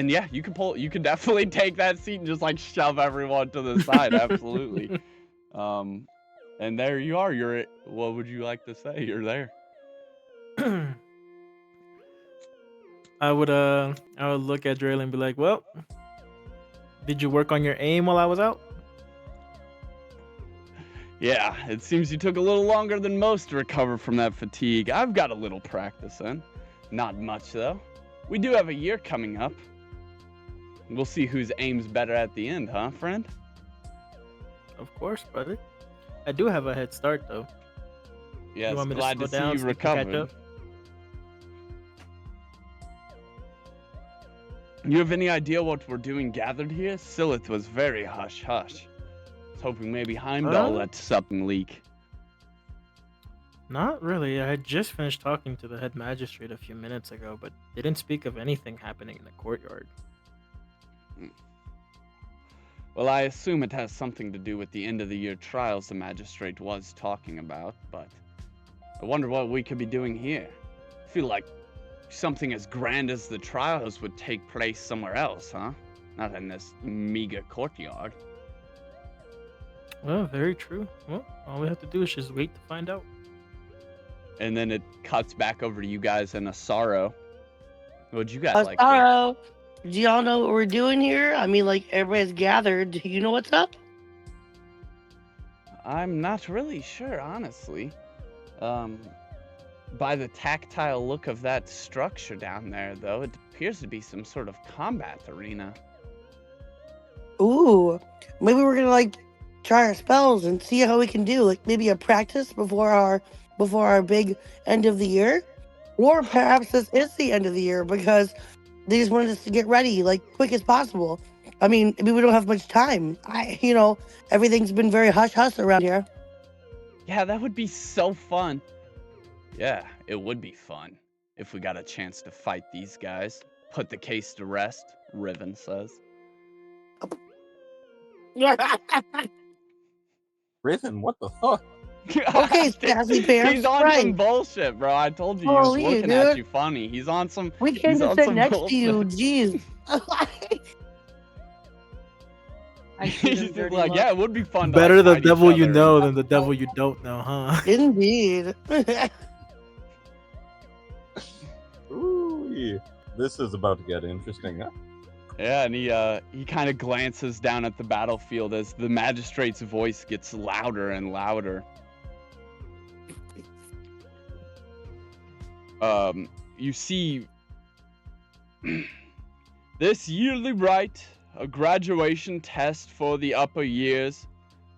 Speaker 3: yeah, you can definitely take that seat and just like shove everyone to the side. Absolutely. And there you are. What would you like to say? You're there.
Speaker 6: I would look at Draylin and be like, well, did you work on your aim while I was out?
Speaker 3: Yeah, it seems you took a little longer than most to recover from that fatigue. I've got a little practice in. Not much, though. We do have a year coming up. We'll see whose aim's better at the end, huh, friend?
Speaker 6: Of course, brother. I do have a head start, though.
Speaker 3: Yes,
Speaker 6: You want me to
Speaker 3: glad
Speaker 6: slow
Speaker 3: to see
Speaker 6: down
Speaker 3: you
Speaker 6: so you can catch
Speaker 3: recovered.
Speaker 6: up?
Speaker 3: You have any idea what we're doing gathered here? Silith was very hush-hush. I was hoping maybe Heimdall let something leak.
Speaker 6: Not really. I had just finished talking to the head magistrate a few minutes ago, but didn't speak of anything happening in the courtyard.
Speaker 3: Well, I assume it has something to do with the end-of-the-year trials the magistrate was talking about, but I wonder what we could be doing here. I feel like something as grand as the trials would take place somewhere else, huh? Not in this meager courtyard.
Speaker 6: Well, very true. Well, all we have to do is just wait to find out.
Speaker 3: And then it cuts back over to you guys in a sorrow. What'd you guys like?
Speaker 1: Sorrow. Do y'all know what we're doing here? I mean, like, everybody's gathered. Do you know what's up?
Speaker 3: I'm not really sure, honestly. By the tactile look of that structure down there, though, it appears to be some sort of combat arena.
Speaker 1: Ooh, maybe we're gonna like try our spells and see how we can do. Like maybe a practice before our big end of the year, or perhaps this is the end of the year because they just wanted us to get ready like quick as possible. I mean, we don't have much time. Everything's been very hush hush around here.
Speaker 3: Yeah, that would be so fun. Yeah, it would be fun if we got a chance to fight these guys. Put the case to rest, Riven says.
Speaker 2: Riven, what the fuck?
Speaker 1: Okay, sassy pants.
Speaker 3: He's on some
Speaker 1: Right.
Speaker 3: bullshit, bro. I told you he was
Speaker 1: Holy,
Speaker 3: looking at
Speaker 1: dude.
Speaker 3: you funny. He's on some.
Speaker 1: We came
Speaker 3: he's
Speaker 1: to
Speaker 3: on
Speaker 1: sit
Speaker 3: some
Speaker 1: next
Speaker 3: bullshit.
Speaker 1: to you. Jeez.
Speaker 4: I shoot him
Speaker 3: He's
Speaker 4: dirty
Speaker 3: like,
Speaker 4: look.
Speaker 3: yeah, it would be fun.
Speaker 6: Better
Speaker 3: to
Speaker 6: the
Speaker 3: like, fight
Speaker 6: devil
Speaker 3: each
Speaker 6: you
Speaker 3: other.
Speaker 6: know than the devil you don't know, huh?
Speaker 1: Indeed.
Speaker 2: Ooh, this is about to get interesting, huh?
Speaker 3: Yeah, and he kind of glances down at the battlefield as the magistrate's voice gets louder and louder. You see this yearly rite, a graduation test for the upper years,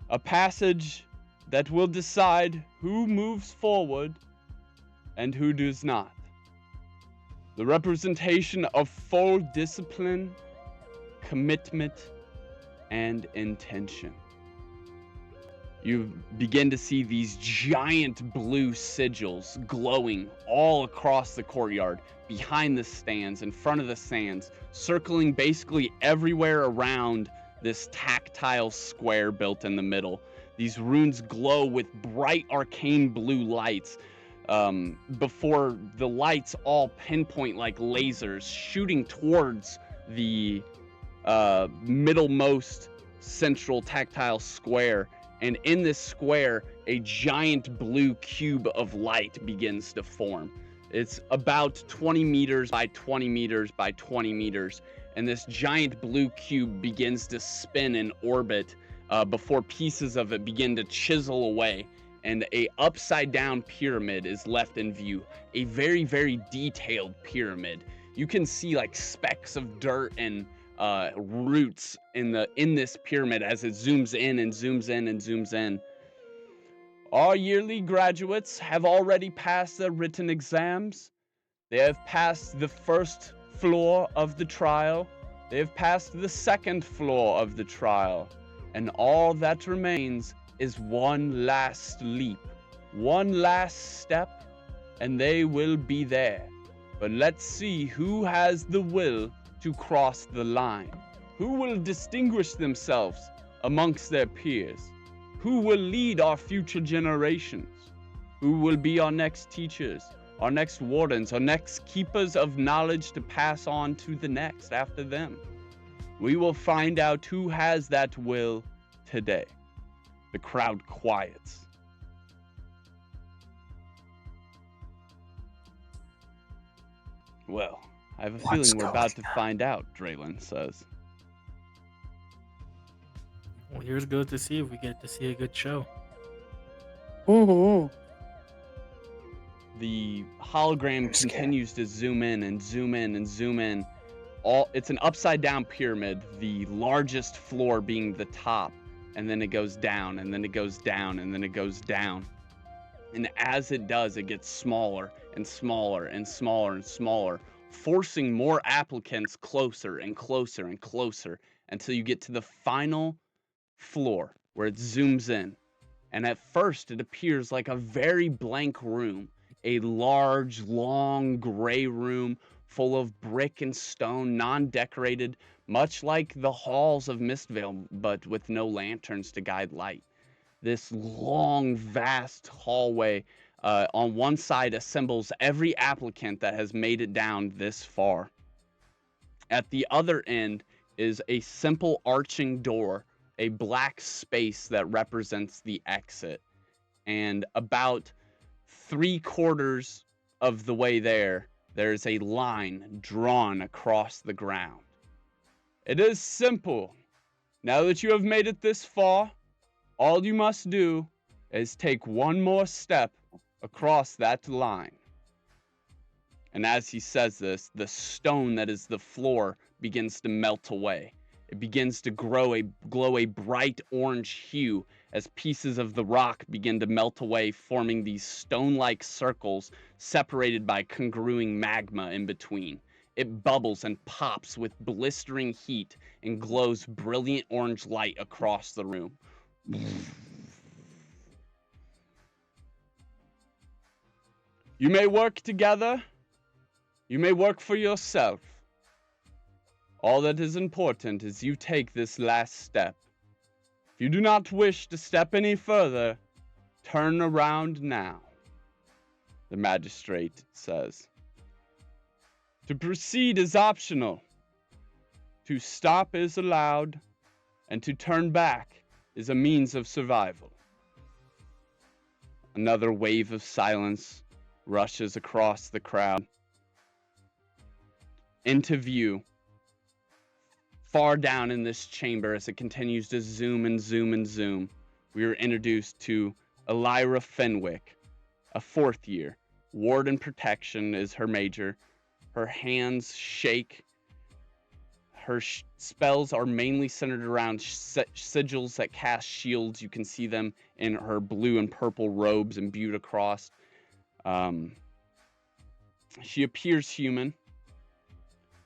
Speaker 3: a passage that will decide who moves forward and who does not. The representation of full discipline, commitment, and intention. You begin to see these giant blue sigils glowing all across the courtyard, behind the stands, in front of the stands, circling basically everywhere around this tactile square built in the middle. These runes glow with bright arcane blue lights, before the lights all pinpoint like lasers shooting towards the middlemost central tactile square. And in this square, a giant blue cube of light begins to form. It's about 20 meters by 20 meters by 20 meters. And this giant blue cube begins to spin in orbit before pieces of it begin to chisel away. And a upside down pyramid is left in view. A very, very detailed pyramid. You can see like specks of dirt and roots in this pyramid as it zooms in and zooms in and zooms in. Our yearly graduates have already passed their written exams. They have passed the first floor of the trial. They have passed the second floor of the trial. And all that remains is one last leap, one last step, and they will be there. But let's see who has the will to cross the line. Who will distinguish themselves amongst their peers? Who will lead our future generations? Who will be our next teachers, our next wardens, our next keepers of knowledge to pass on to the next after them? We will find out who has that will today. The crowd quiets. Well, I have a feeling we're about to find out, Draylin says.
Speaker 6: Well, here's good to see if we get to see a good show.
Speaker 1: Mm-hmm.
Speaker 3: The hologram continues to zoom in and zoom in and zoom in. it's an upside down pyramid, the largest floor being the top, and then it goes down, and then it goes down, and then it goes down. And as it does, it gets smaller and smaller and smaller and smaller, forcing more applicants closer and closer and closer until you get to the final floor where it zooms in. And at first, it appears like a very blank room, a large, long, gray room full of brick and stone, non-decorated, much like the halls of Mistvale, but with no lanterns to guide light. This long, vast hallway on one side assembles every applicant that has made it down this far. At the other end is a simple arching door, a black space that represents the exit. And about 3/4 of the way there's a line drawn across the ground. It is simple. Now that you have made it this far, all you must do is take one more step across that line. And as he says this, the stone that is the floor begins to melt away. It begins to glow a bright orange hue as pieces of the rock begin to melt away, forming these stone-like circles separated by congruing magma in between. It bubbles and pops with blistering heat and glows brilliant orange light across the room. You may work together. You may work for yourself. All that is important is you take this last step. If you do not wish to step any further, turn around now, the magistrate says. To proceed is optional. To stop is allowed, and to turn back is a means of survival. Another wave of silence rushes across the crowd. Into view, far down in this chamber as it continues to zoom and zoom and zoom, we are introduced to Elira Fenwick, a 4th year. Warden Protection is her major. Her hands shake. Her spells are mainly centered around sigils that cast shields. You can see them in her blue and purple robes imbued across. She appears human.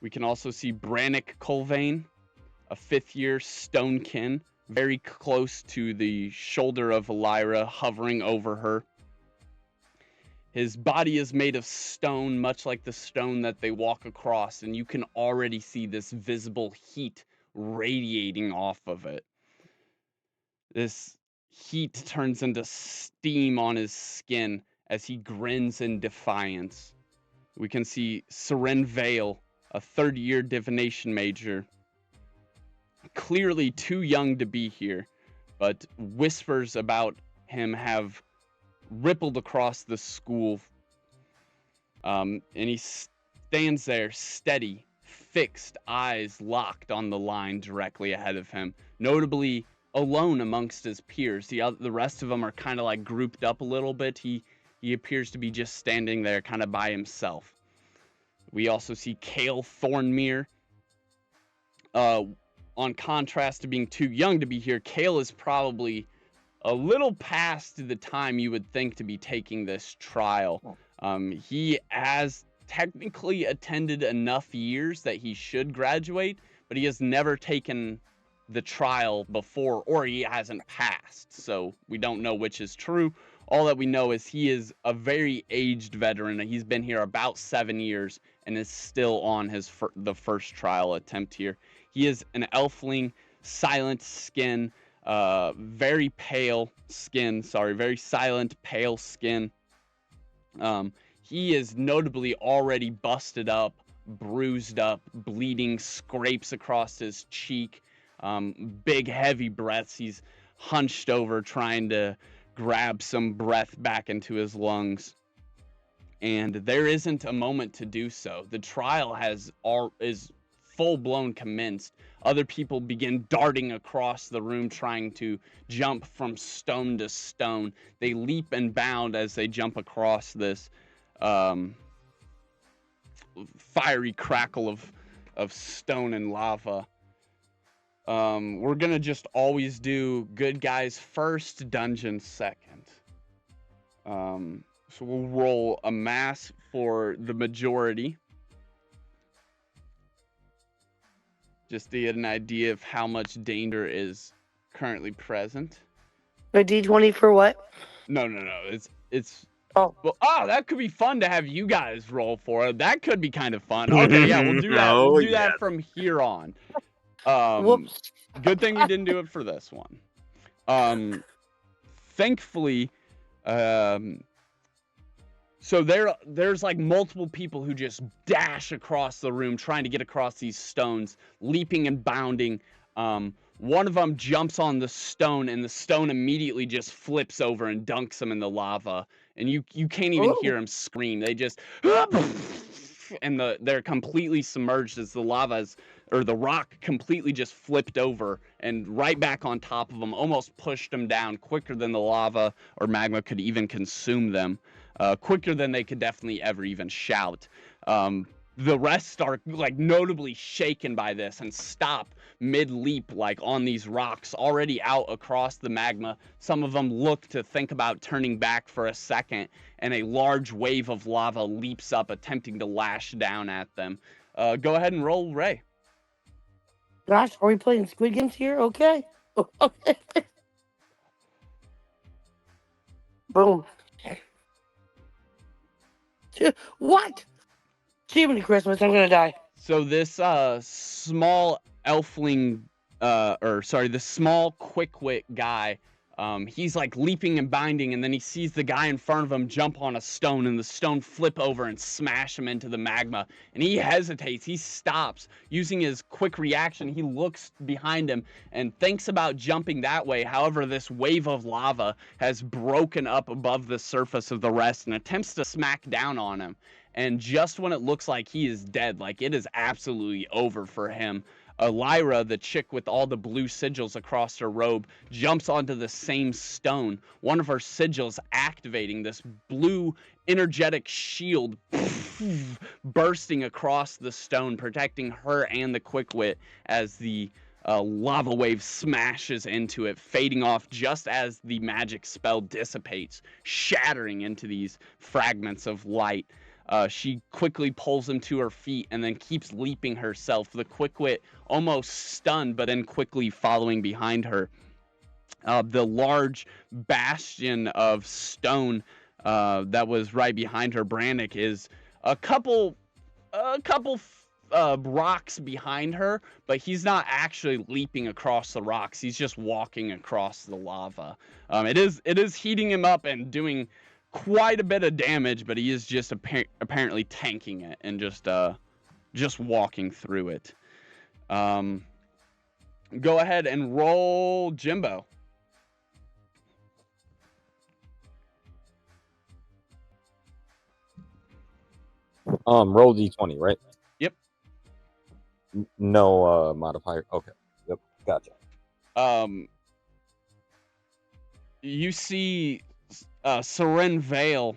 Speaker 3: We can also see Brannick Colvane, a 5th year stonekin, very close to the shoulder of Elira, hovering over her. His body is made of stone, much like the stone that they walk across, and you can already see this visible heat radiating off of it. This heat turns into steam on his skin as he grins in defiance. We can see Seren Vale, a 3rd year divination major, clearly too young to be here, but whispers about him have rippled across the school. And he stands there steady, fixed, eyes locked on the line directly ahead of him, notably alone amongst his peers. The rest of them are kind of like grouped up a little bit. He appears to be just standing there kind of by himself. We also see Cale Thornmere. On contrast to being too young to be here, Cale is probably a little past the time you would think to be taking this trial. He has technically attended enough years that he should graduate, but he has never taken the trial before, or he hasn't passed. So we don't know which is true. All that we know is he is a very aged veteran. He's been here about 7 years and is still on the first trial attempt here. He is an elfling, silent skin, very pale skin. Very silent, pale skin. He is notably already busted up, bruised up, bleeding, scrapes across his cheek, big heavy breaths. He's hunched over trying to grab some breath back into his lungs. And there isn't a moment to do so. The trial is full-blown commenced. Other people begin darting across the room trying to jump from stone to stone. They leap and bound as they jump across this fiery crackle of of stone and lava. We're gonna just always do good guys first, dungeons second. So we'll roll a mass for the majority. Just to get an idea of how much danger is currently present.
Speaker 1: A D20 for what?
Speaker 3: No. It's
Speaker 1: Oh.
Speaker 3: well, that could be fun to have you guys roll for. That could be kind of fun. Okay, yeah, we'll do that.
Speaker 2: Oh,
Speaker 3: We'll do
Speaker 2: yes.
Speaker 3: that from here on.
Speaker 1: Whoops.
Speaker 3: Good thing we didn't do it for this one. Thankfully, so there's like multiple people who just dash across the room trying to get across these stones, leaping and bounding. One of them jumps on the stone, and the stone immediately just flips over and dunks him in the lava. And you can't even hear him scream. They just and they're completely submerged as the the rock completely just flipped over and right back on top of them, almost pushed them down quicker than the lava or magma could even consume them. Quicker than they could definitely ever even shout. The rest are like notably shaken by this and stop mid-leap, like on these rocks already out across the magma. Some of them look to think about turning back for a second, and a large wave of lava leaps up, attempting to lash down at them. Go ahead and roll, Ray.
Speaker 1: Gosh, are we playing Squid Games here? Okay. Boom. What? Jiminy Christmas, I'm gonna die.
Speaker 3: So this small elfling, the small quick-wit guy, he's like leaping and binding, and then he sees the guy in front of him jump on a stone, and the stone flip over and smash him into the magma. And he hesitates, he stops. Using his quick reaction, he looks behind him and thinks about jumping that way. However, this wave of lava has broken up above the surface of the rest and attempts to smack down on him. And just when it looks like he is dead, like it is absolutely over for him, Lyra, the chick with all the blue sigils across her robe, jumps onto the same stone, one of her sigils activating this blue energetic shield bursting across the stone, protecting her and the Quickwit as the lava wave smashes into it, fading off just as the magic spell dissipates, shattering into these fragments of light. She quickly pulls him to her feet and then keeps leaping herself, the Quickwit almost stunned, but then quickly following behind her. The large bastion of stone that was right behind her, Brannick, is a couple rocks behind her, but he's not actually leaping across the rocks. He's just walking across the lava. It is heating him up and doing quite a bit of damage, but he is just apparently tanking it and just walking through it. Go ahead and roll Jimbo.
Speaker 2: Roll D20, right?
Speaker 3: Yep.
Speaker 2: No modifier. Okay. Yep. Gotcha.
Speaker 3: You see Seren Vale,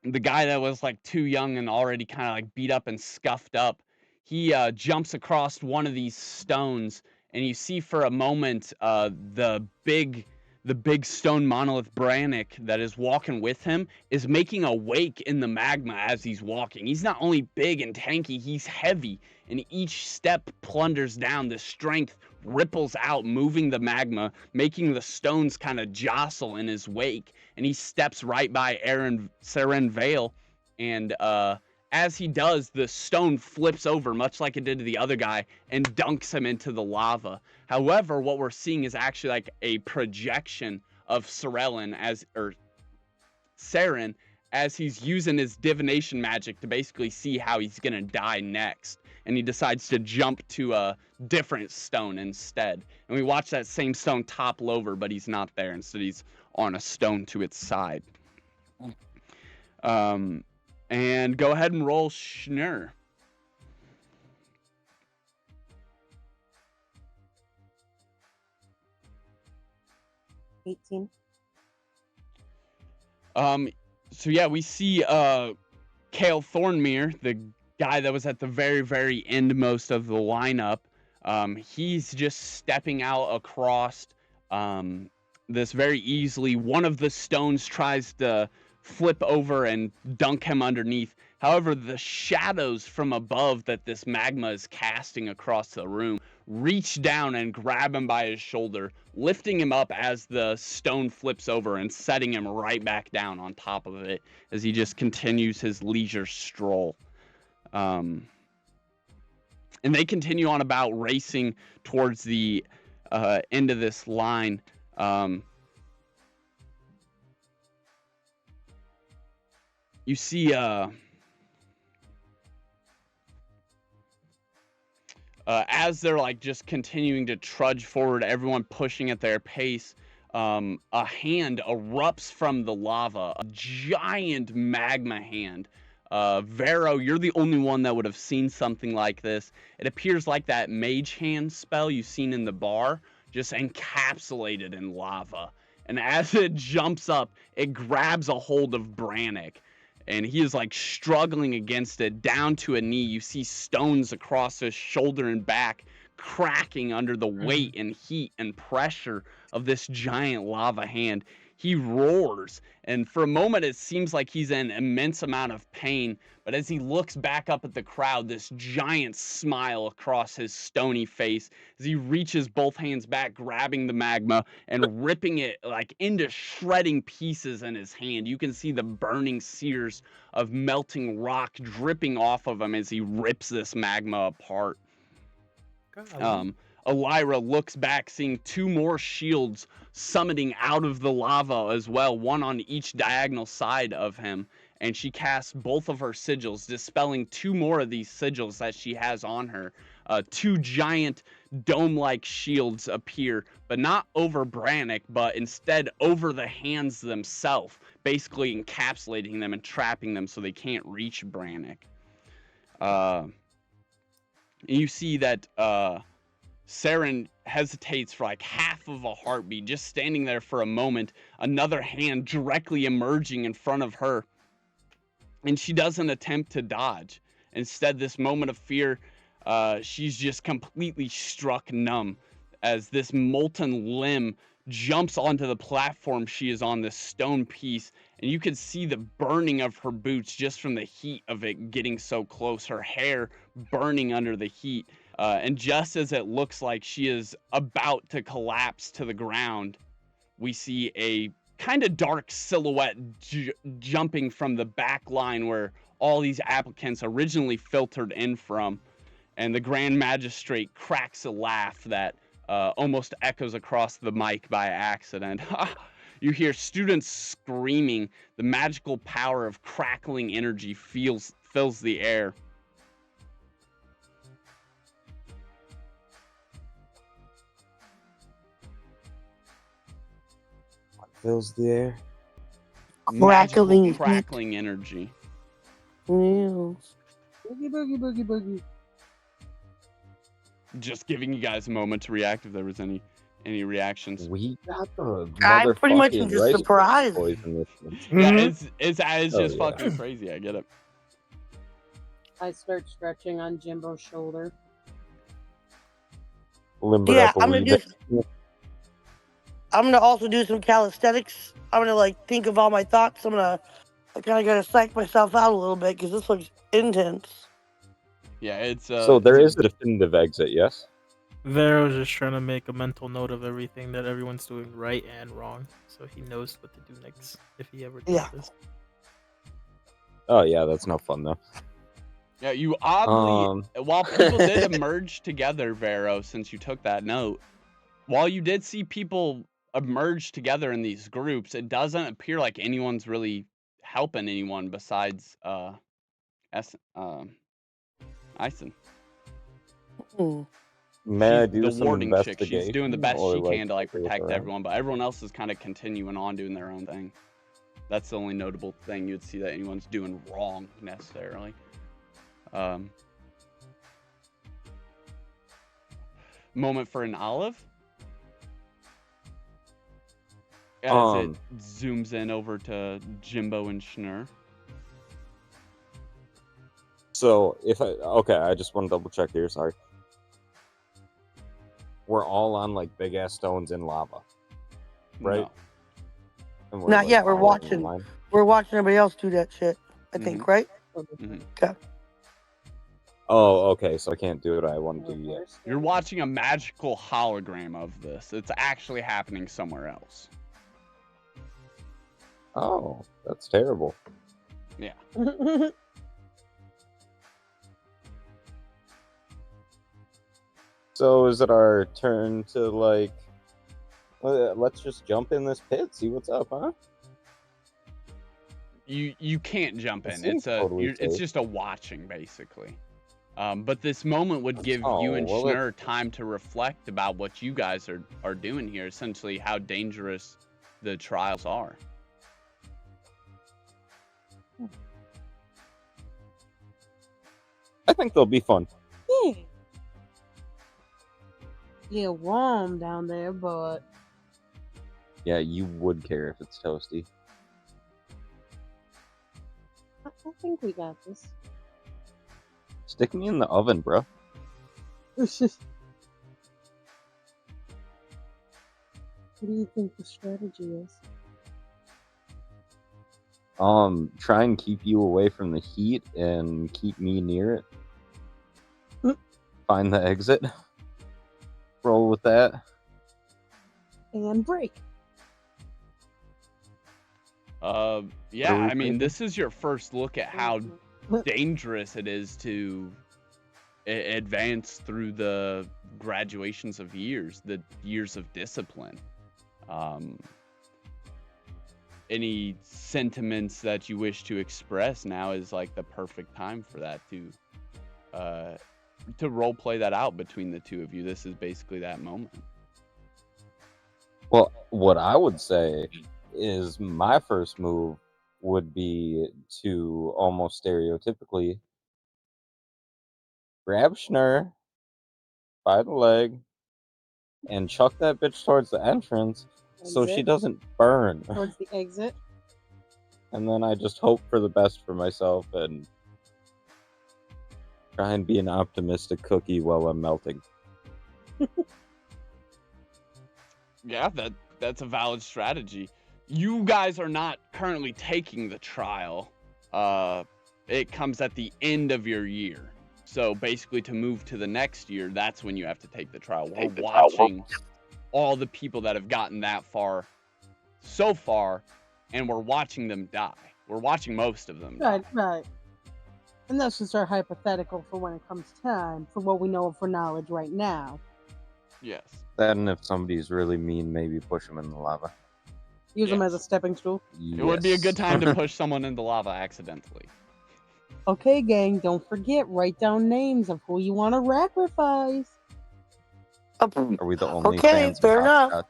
Speaker 3: the guy that was like too young and already kind of like beat up and scuffed up. He jumps across one of these stones, and you see for a moment the big stone monolith Brannick that is walking with him is making a wake in the magma as he's walking. He's not only big and tanky, he's heavy, and each step plunders down. The strength ripples out, moving the magma, making the stones kind of jostle in his wake. And he steps right by Seren Vale, and as he does, the stone flips over, much like it did to the other guy, and dunks him into the lava. However, what we're seeing is actually like a projection of Seren as he's using his divination magic to basically see how he's gonna die next. And he decides to jump to a different stone instead. And we watch that same stone topple over, but he's not there. Instead, he's on a stone to its side. And go ahead and roll Schnur.
Speaker 4: $18.
Speaker 3: So yeah, we see Kale Thornmere, the guy that was at the very endmost of the lineup, he's just stepping out across this very easily. One of the stones tries to flip over and dunk him underneath. However, the shadows from above that this magma is casting across the room reach down and grab him by his shoulder, lifting him up as the stone flips over and setting him right back down on top of it as he just continues his leisure stroll. And they continue on about racing towards the end of this line. You see as they're like just continuing to trudge forward, everyone pushing at their pace, a hand erupts from the lava, a giant magma hand. Vero, you're the only one that would have seen something like this. It appears like that mage hand spell you've seen in the bar, just encapsulated in lava. And as it jumps up, it grabs a hold of Brannick. And he is like struggling against it down to a knee. You see stones across his shoulder and back cracking under the weight and heat and pressure of this giant lava hand. He roars, and for a moment it seems like he's in immense amount of pain, but as he looks back up at the crowd, this giant smile across his stony face as he reaches both hands back, grabbing the magma and ripping it like into shredding pieces in his hand. You can see the burning sears of melting rock dripping off of him as he rips this magma apart. Elira looks back, seeing two more shields summiting out of the lava as well, one on each diagonal side of him, and she casts both of her sigils, dispelling two more of these sigils that she has on her. Two giant dome-like shields appear, but not over Brannick, but instead over the hands themselves, basically encapsulating them and trapping them so they can't reach Brannick. And you see that Saren hesitates for like half of a heartbeat, just standing there for a moment, another hand directly emerging in front of her. And she doesn't attempt to dodge. Instead, this moment of fear, she's just completely struck numb as this molten limb jumps onto the platform she is on, this stone piece, and you can see the burning of her boots just from the heat of it getting so close, her hair burning under the heat. And just as it looks like she is about to collapse to the ground, we see a kind of dark silhouette jumping from the back line where all these applicants originally filtered in from. And the Grand Magistrate cracks a laugh that almost echoes across the mic by accident. You hear students screaming. The magical power of crackling energy fills the air.
Speaker 2: Fills the air.
Speaker 1: Crackling heat.
Speaker 3: Crackling energy.
Speaker 1: Yeah.
Speaker 4: Boogie, boogie, boogie, boogie.
Speaker 3: Just giving you guys a moment to react if there was any reactions.
Speaker 2: We got the
Speaker 1: I'm pretty much
Speaker 2: motherfucking
Speaker 1: just
Speaker 2: rice
Speaker 1: surprised.
Speaker 2: poison this one.
Speaker 3: Yeah, it's
Speaker 2: Oh,
Speaker 3: just
Speaker 2: yeah.
Speaker 3: fucking crazy. I get it.
Speaker 4: I start stretching on Jimbo's shoulder.
Speaker 2: Limbered
Speaker 1: Yeah,
Speaker 2: up a
Speaker 1: I'm
Speaker 2: wee
Speaker 1: gonna
Speaker 2: bit.
Speaker 1: I'm gonna also do some calisthenics. I'm gonna like think of all my thoughts. I kind of gotta psych myself out a little bit because this looks intense.
Speaker 3: Yeah, it's
Speaker 2: So there is a definitive exit, yes?
Speaker 6: Vero's just trying to make a mental note of everything that everyone's doing right and wrong, so he knows what to do next if he ever does
Speaker 1: Yeah.
Speaker 6: this.
Speaker 2: Oh yeah, that's no fun though.
Speaker 3: Yeah, you oddly, while people did emerge together, Vero, since you took that note, while you did see people emerge together in these groups, it doesn't appear like anyone's really helping anyone besides Ison.
Speaker 1: Hmm.
Speaker 2: May I
Speaker 3: She's
Speaker 2: do
Speaker 3: the
Speaker 2: some
Speaker 3: warding chick.
Speaker 2: investigation?
Speaker 3: She's doing the best
Speaker 2: or,
Speaker 3: she can to like
Speaker 2: look
Speaker 3: protect
Speaker 2: around?
Speaker 3: everyone, but everyone else is kind of continuing on doing their own thing. That's the only notable thing you'd see that anyone's doing wrong necessarily. Moment for an olive. As it zooms in over to Jimbo and Schnur.
Speaker 2: So I just want to double check here. Sorry. We're all on like big ass stones in lava, right?
Speaker 3: No.
Speaker 2: And
Speaker 1: Not yet. We're
Speaker 2: following the
Speaker 1: watching.
Speaker 2: line.
Speaker 1: We're watching everybody else do that shit. I think, right? Okay.
Speaker 2: Oh, okay. So I can't do what I want to do yet.
Speaker 3: You're watching a magical hologram of this. It's actually happening somewhere else.
Speaker 2: Oh, that's terrible.
Speaker 3: Yeah.
Speaker 2: So is it our turn to like? Let's just jump in this pit, see what's up, huh?
Speaker 3: You can't jump
Speaker 2: It
Speaker 3: in.
Speaker 2: seems totally
Speaker 3: It's
Speaker 2: safe.
Speaker 3: just a watching basically. But this moment would give
Speaker 2: Oh,
Speaker 3: you and
Speaker 2: well,
Speaker 3: Schnurr time to reflect about what you guys are doing here, essentially how dangerous the trials are.
Speaker 2: I think they'll be fun.
Speaker 4: Yeah. Yeah, warm down there, but
Speaker 2: Yeah, you would care if it's toasty.
Speaker 4: I think we got this.
Speaker 2: Stick me in the oven, bro.
Speaker 4: It's just. What do you think the strategy is?
Speaker 2: Try and keep you away from the heat and keep me near it. Find the exit. Roll with that.
Speaker 4: And break.
Speaker 3: Yeah,
Speaker 2: we
Speaker 3: I mean,
Speaker 2: thinking?
Speaker 3: this is your first look at how dangerous it is to advance through the graduations of years, the years of discipline. Any sentiments that you wish to express now is like the perfect time for that to role play that out between the two of you. This is basically that moment.
Speaker 2: Well, what I would say is my first move would be to almost stereotypically grab Schnurr by the leg and chuck that bitch towards the entrance so she
Speaker 4: Exit.
Speaker 2: doesn't burn.
Speaker 4: Towards the exit.
Speaker 2: And then I just hope for the best for myself and try and be an optimistic cookie while I'm melting.
Speaker 3: Yeah, that's a valid strategy. You guys are not currently taking the trial. It comes at the end of your year. So basically to move to the next year, that's when you have to take the trial. We're watching all the people that have gotten that far so far, and we're watching them die. We're watching most of them die.
Speaker 4: Right. And that's just our hypothetical for when it comes time, for what we know for knowledge right now.
Speaker 3: Yes.
Speaker 2: Then if somebody's really mean, maybe push them in the lava.
Speaker 4: Use them as a
Speaker 3: Yes.
Speaker 4: stepping stool.
Speaker 3: It would be a good time to push someone into lava accidentally.
Speaker 4: Okay, gang, don't forget, write down names of who you want to sacrifice.
Speaker 2: Are we the only
Speaker 1: Okay,
Speaker 2: fans
Speaker 1: fair
Speaker 2: of
Speaker 1: enough.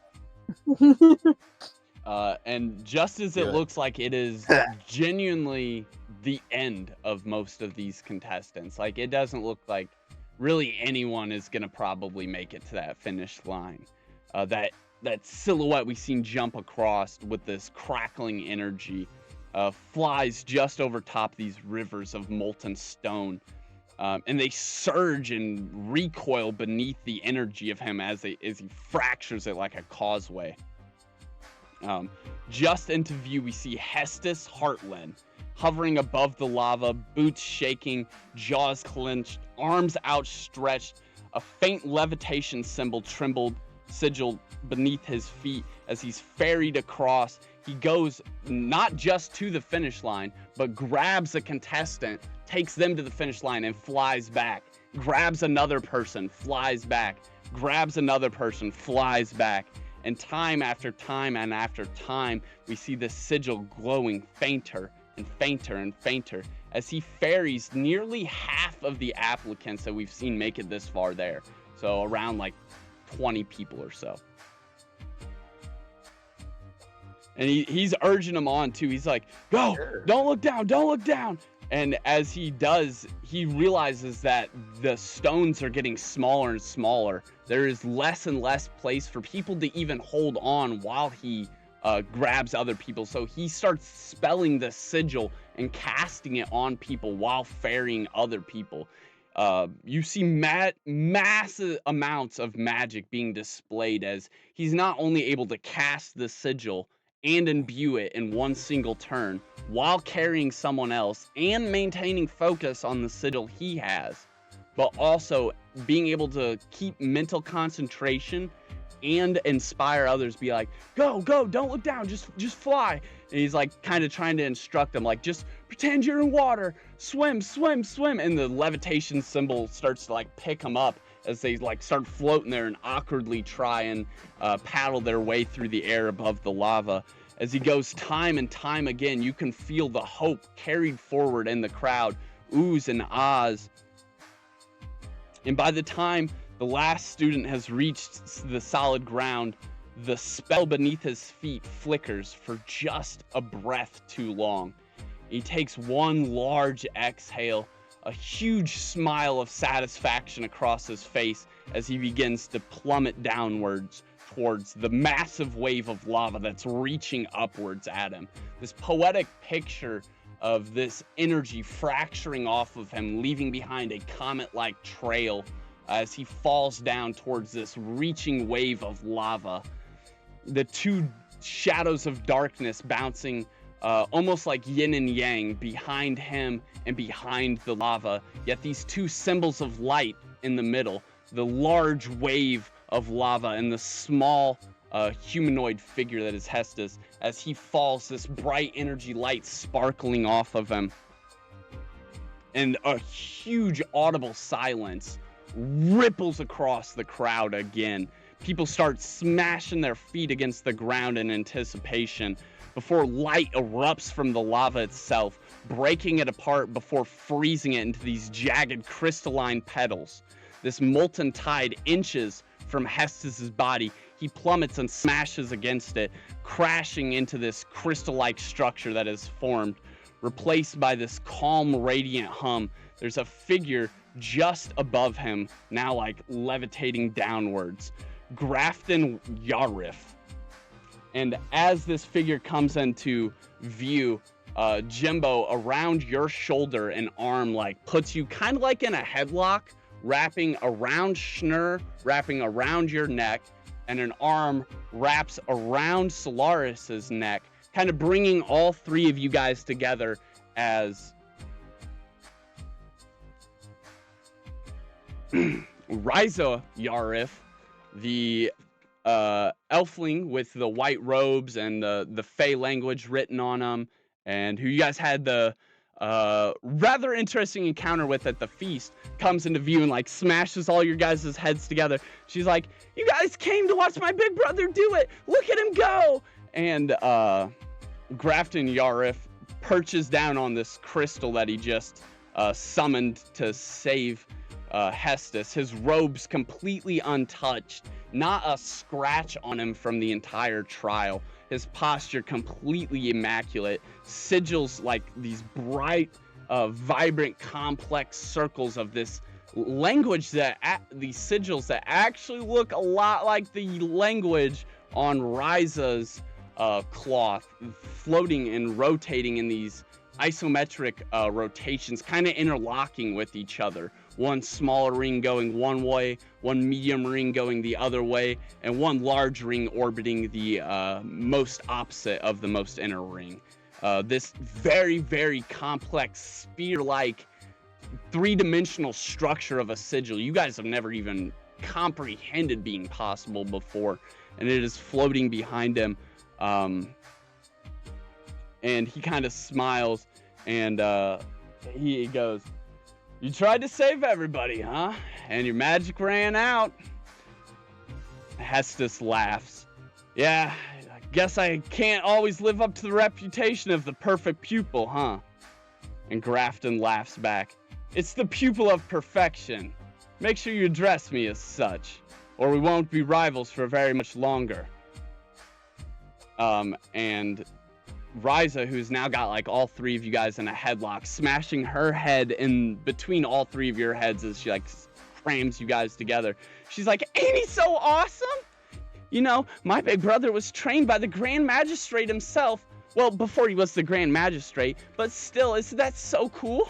Speaker 2: hopscotch?
Speaker 3: And just as it
Speaker 2: Good.
Speaker 3: looks like it is genuinely the end of most of these contestants, like it doesn't look like really anyone is gonna probably make it to that finish line. That silhouette we've seen jump across with this crackling energy flies just over top these rivers of molten stone. And they surge and recoil beneath the energy of him as he fractures it like a causeway. Just into view, we see Hestus Heartland hovering above the lava, boots shaking, jaws clenched, arms outstretched. A faint levitation sigil beneath his feet as he's ferried across. He goes not just to the finish line, but grabs a contestant, takes them to the finish line and flies back. Grabs another person, flies back. Grabs another person, flies back. And time after time and after time, we see the sigil glowing fainter and fainter and fainter as he ferries nearly half of the applicants that we've seen make it this far there. So around like 20 people or so. And he's urging them on too. He's like, go, don't look down, don't look down. And as he does, he realizes that the stones are getting smaller and smaller. There is less and less place for people to even hold on while he grabs other people. So he starts spelling the sigil and casting it on people while ferrying other people. You see massive amounts of magic being displayed as he's not only able to cast the sigil and imbue it in one single turn while carrying someone else and maintaining focus on the sigil he has, but also being able to keep mental concentration and inspire others, be like, go, don't look down, just fly. And he's like kind of trying to instruct them, like, just pretend you're in water, swim. And the levitation symbol starts to like pick them up as they like start floating there and awkwardly try and paddle their way through the air above the lava. As he goes time and time again, you can feel the hope carried forward in the crowd, oohs and ahs. And by the time the last student has reached the solid ground, the spell beneath his feet flickers for just a breath too long. He takes one large exhale, a huge smile of satisfaction across his face as he begins to plummet downwards towards the massive wave of lava that's reaching upwards at him. This poetic picture of this energy fracturing off of him, leaving behind a comet-like trail as he falls down towards this reaching wave of lava. The two shadows of darkness bouncing almost like yin and yang behind him and behind the lava, yet these two symbols of light in the middle, the large wave of lava and the small humanoid figure that is Hestus. As he falls, this bright energy light sparkling off of him, and a huge audible silence ripples across the crowd again. People start smashing their feet against the ground in anticipation before light erupts from the lava itself, breaking it apart before freezing it into these jagged crystalline petals. This molten tide inches from Hestus's body. He plummets and smashes against it, crashing into this crystal-like structure that is formed, replaced by this calm, radiant hum. There's a figure just above him, now like levitating downwards. Grafton Yarif. And as this figure comes into view, Jimbo, around your shoulder and arm, like puts you kind of like in a headlock, wrapping around Schnur, wrapping around your neck, and an arm wraps around Solaris's neck, kind of bringing all three of you guys together as Ryza Yarif, the elfling with the white robes and the Fey language written on them, and who you guys had the rather interesting encounter with at the feast, comes into view and like smashes all your guys' heads together. She's like, you guys came to watch my big brother do it, look at him go. And Grafton Yarif perches down on this crystal that he just summoned to save Hestus, his robes completely untouched, not a scratch on him from the entire trial, his posture completely immaculate, sigils like these bright, vibrant, complex circles of this language that these sigils that actually look a lot like the language on Ryza's cloth, floating and rotating in these isometric rotations, kind of interlocking with each other. One smaller ring going one way, one medium ring going the other way, and one large ring orbiting the most opposite of the most inner ring. This very, very complex spear-like three-dimensional structure of a sigil you guys have never even comprehended being possible before, and it is floating behind him. And he kind of smiles, and he goes, you tried to save everybody, huh? And your magic ran out. Hestus laughs. Yeah, I guess I can't always live up to the reputation of the perfect pupil, huh? And Grafton laughs back. It's the pupil of perfection. Make sure you address me as such, or we won't be rivals for very much longer. And Ryza, who's now got like all three of you guys in a headlock, smashing her head in between all three of your heads as she like crams you guys together. She's like, ain't he so awesome? You know, my big brother was trained by the Grand Magistrate himself. Well, before he was the Grand Magistrate, but still, isn't that so cool?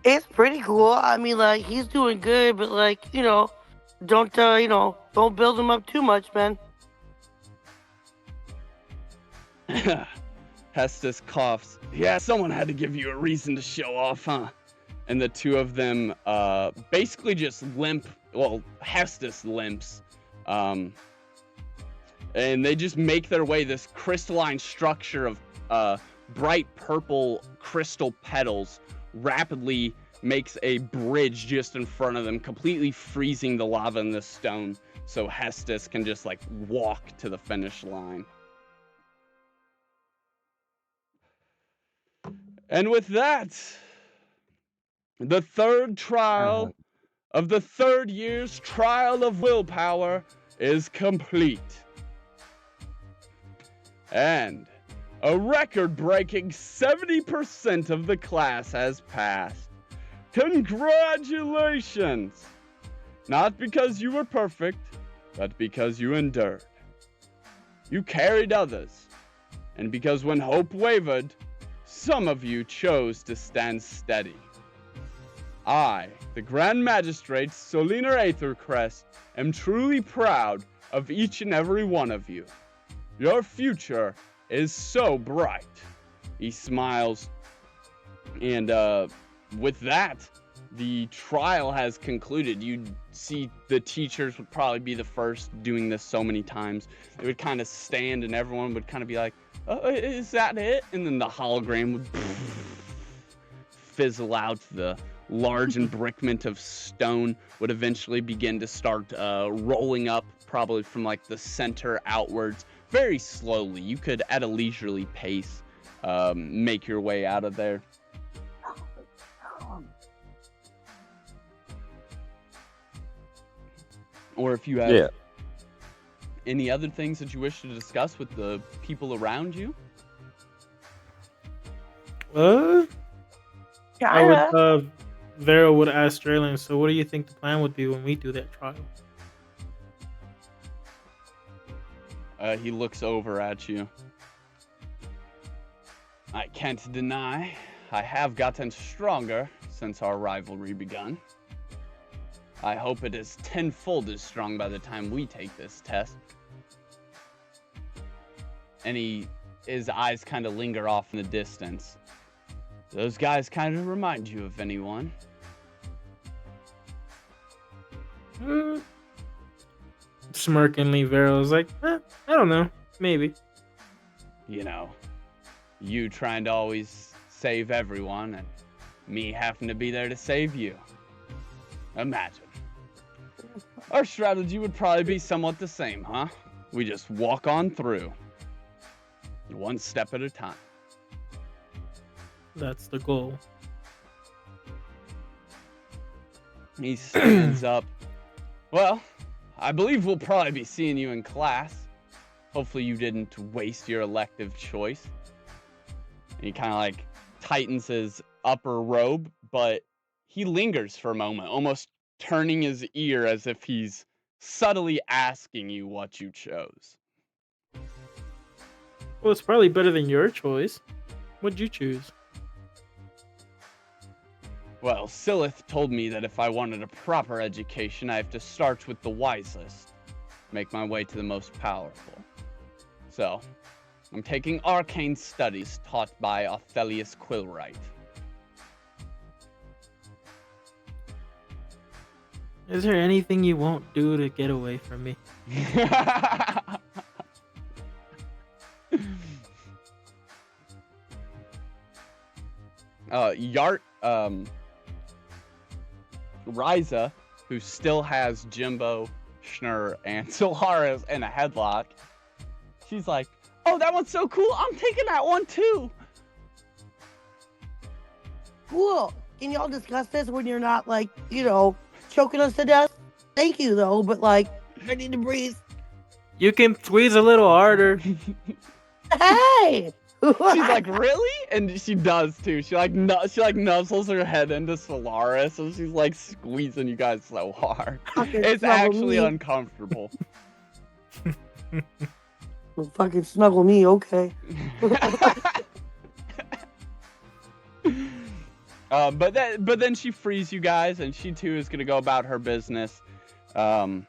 Speaker 1: It's pretty cool. I mean, like, he's doing good, but, like, don't, don't build him up too much, man.
Speaker 3: Hestus coughs. Yeah, someone had to give you a reason to show off, huh? And the two of them basically just limp. Well, Hestus limps. And they just make their way, this crystalline structure of bright purple crystal petals rapidly makes a bridge just in front of them, completely freezing the lava and the stone, so Hestus can just like walk to the finish line. And with that, the third trial of the third year's trial of willpower is complete. And a record-breaking 70% of the class has passed. Congratulations! Not because you were perfect, but because you endured. You carried others, and because when hope wavered, some of you chose to stand steady. I, the Grand Magistrate Solinar Aethercrest, am truly proud of each and every one of you. Your future is so bright. He smiles, and with that, the trial has concluded. You see the teachers would probably be the first doing this so many times. They would kind of stand and everyone would kind of be like, oh, is that it? And then the hologram would fizzle out. The large embrickment of stone would eventually begin to start rolling up, probably from like the center outwards, very slowly. You could, at a leisurely pace, make your way out of there. Or if you have any other things that you wish to discuss with the people around you.
Speaker 6: Vera would ask Draylen, so what do you think the plan would be when we do that trial?
Speaker 3: He looks over at you. I can't deny, I have gotten stronger since our rivalry begun. I hope it is tenfold as strong by the time we take this test. And his eyes kind of linger off in the distance. Those guys kind of remind you of anyone?
Speaker 6: Smirkingly, Vera was like, I don't know, maybe.
Speaker 3: You know, you trying to always save everyone and me having to be there to save you. Imagine. Our strategy would probably be somewhat the same, huh? We just walk on through. One step at a time.
Speaker 6: That's the goal.
Speaker 3: He stands up. Well, I believe we'll probably be seeing you in class. Hopefully you didn't waste your elective choice. And he kind of like tightens his upper robe, but he lingers for a moment, almost turning his ear as if he's subtly asking you what you chose.
Speaker 6: Well, it's probably better than your choice. What'd you choose?
Speaker 3: Well, Silith told me that if I wanted a proper education, I have to start with the wisest, make my way to the most powerful. So, I'm taking arcane studies taught by Othelius Quillwright.
Speaker 6: Is there anything you won't do to get away from me?
Speaker 3: Ryza, who still has Jimbo, Schnur, and Solaris in a headlock, she's like, oh, that one's so cool, I'm taking that one too.
Speaker 1: Cool. Can y'all discuss this when you're not, like, choking us to death? Thank you, though, but, like, I need to breathe.
Speaker 6: You can squeeze a little harder.
Speaker 1: Hey!
Speaker 3: She's like, really? And she does too. She nuzzles her head into Solaris, and she's like squeezing you guys so hard. It's actually uncomfortable.
Speaker 1: Well, fucking snuggle me, okay.
Speaker 3: But then she frees you guys, and she too is gonna go about her business. And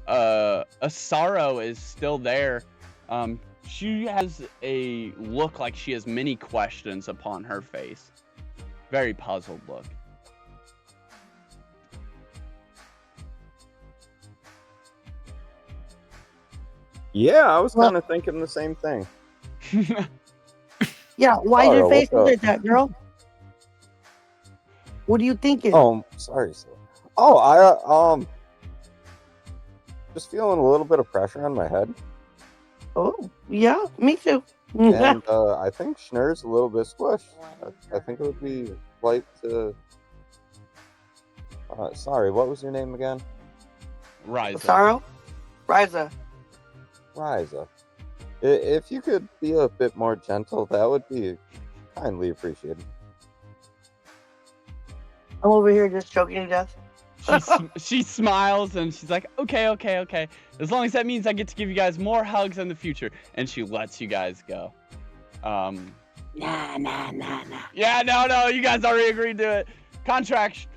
Speaker 3: Asaro is still there. She has a look like she has many questions upon her face. Very puzzled look.
Speaker 2: Yeah, I was
Speaker 1: Well-
Speaker 2: kind of thinking the same thing.
Speaker 1: Yeah, why
Speaker 2: Sarah,
Speaker 1: your face
Speaker 2: what's
Speaker 1: look like that, girl? What are you thinking?
Speaker 2: Oh, sorry, sir. Oh, I just feeling a little bit of pressure on my head,
Speaker 1: Oh, yeah, me too.
Speaker 2: and I think Schnurr's a little bit squished. I think it would be like to. Sorry, what was your name again?
Speaker 3: Riza.
Speaker 1: Sorrow? Riza.
Speaker 2: Riza. If you could be a bit more gentle, that would be kindly appreciated.
Speaker 1: I'm over here just choking to death.
Speaker 3: She smiles and she's like, okay. As long as that means I get to give you guys more hugs in the future. And she lets you guys go.
Speaker 1: Nah.
Speaker 3: Yeah, no, you guys already agreed to it. Contract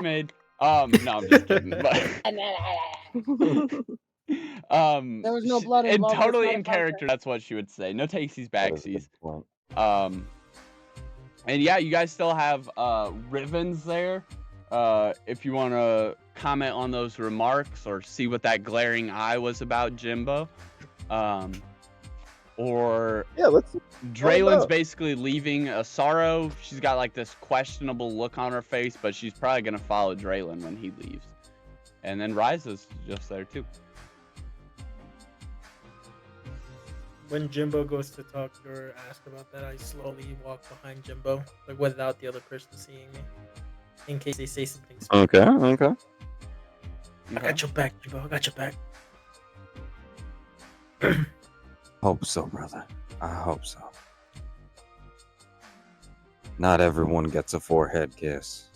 Speaker 3: made. No, I'm just kidding. But,
Speaker 4: There was no blood
Speaker 3: and
Speaker 4: involved,
Speaker 3: totally
Speaker 4: it's not
Speaker 3: in
Speaker 4: a contract.
Speaker 3: character, that's what she would say. No takesies,
Speaker 2: That is a good
Speaker 3: backsies.
Speaker 2: point.
Speaker 3: And yeah, you guys still have Rivens there. If you want to comment on those remarks or see what that glaring eye was about, Jimbo. Or
Speaker 2: Yeah, let's.
Speaker 3: Draylen's
Speaker 2: up.
Speaker 3: basically leaving Asaro. She's got like this questionable look on her face, but she's probably gonna follow Draylen when he leaves. And then Riza's just there too.
Speaker 6: When Jimbo goes to talk to her, ask about that, I slowly walk behind Jimbo, like without the other person seeing me, in case they say something.
Speaker 2: Okay.
Speaker 6: I got your back, Jimbo. I got your back.
Speaker 2: Hope so, brother. I hope so. Not everyone gets a forehead kiss.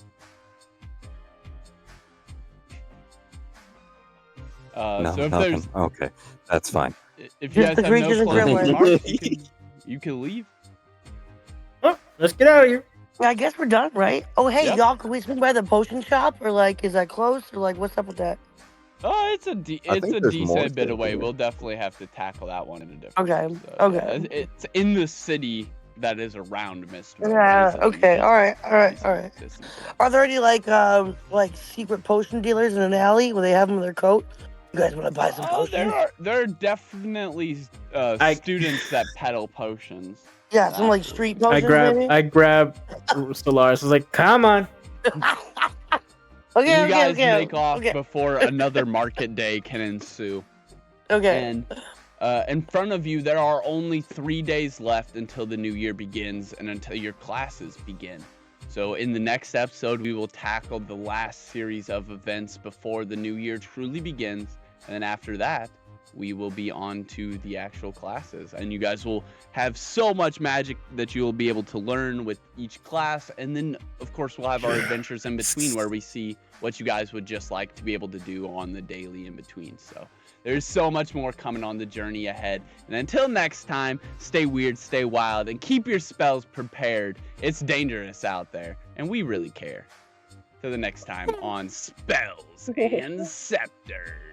Speaker 2: No,
Speaker 3: So if
Speaker 2: nothing.
Speaker 3: there's,
Speaker 2: Okay, that's fine.
Speaker 3: if you guys
Speaker 1: The
Speaker 3: have
Speaker 1: drink
Speaker 3: no
Speaker 1: isn't
Speaker 3: closing
Speaker 1: grilled.
Speaker 3: remarks, you can leave.
Speaker 6: Oh, let's get out of here.
Speaker 1: Yeah, I guess we're done, right? Oh, hey,
Speaker 3: Yep.
Speaker 1: y'all, can we swing by the potion shop? Or, like, is that close? Or, like, what's up with that?
Speaker 3: Oh, it's a
Speaker 2: I think there's more
Speaker 3: decent bit
Speaker 2: to
Speaker 3: away.
Speaker 2: do.
Speaker 3: We'll definitely have to tackle that one in a different.
Speaker 1: Okay,
Speaker 3: episode.
Speaker 1: okay.
Speaker 3: Yeah, it's in the city that is around Mystery.
Speaker 1: Yeah, okay, alright. Are there any, like secret potion dealers in an alley where they have them in their coat? You guys want to buy some potions?
Speaker 3: There are definitely students that peddle potions.
Speaker 1: Yeah, some, like, street potions,
Speaker 6: I grab Stellaris. I was like, come on.
Speaker 1: Okay,
Speaker 3: You guys
Speaker 1: okay.
Speaker 3: make off before another market day can ensue.
Speaker 1: Okay.
Speaker 3: And in front of you, there are only 3 days left until the new year begins and until your classes begin. So in the next episode, we will tackle the last series of events before the new year truly begins. And then after that, we will be on to the actual classes. And you guys will have so much magic that you will be able to learn with each class. And then, of course, we'll have our adventures in between where we see what you guys would just like to be able to do on the daily in between. So there's so much more coming on the journey ahead. And until next time, stay weird, stay wild, and keep your spells prepared. It's dangerous out there, and we really care. Till the next time on Spells and Scepters.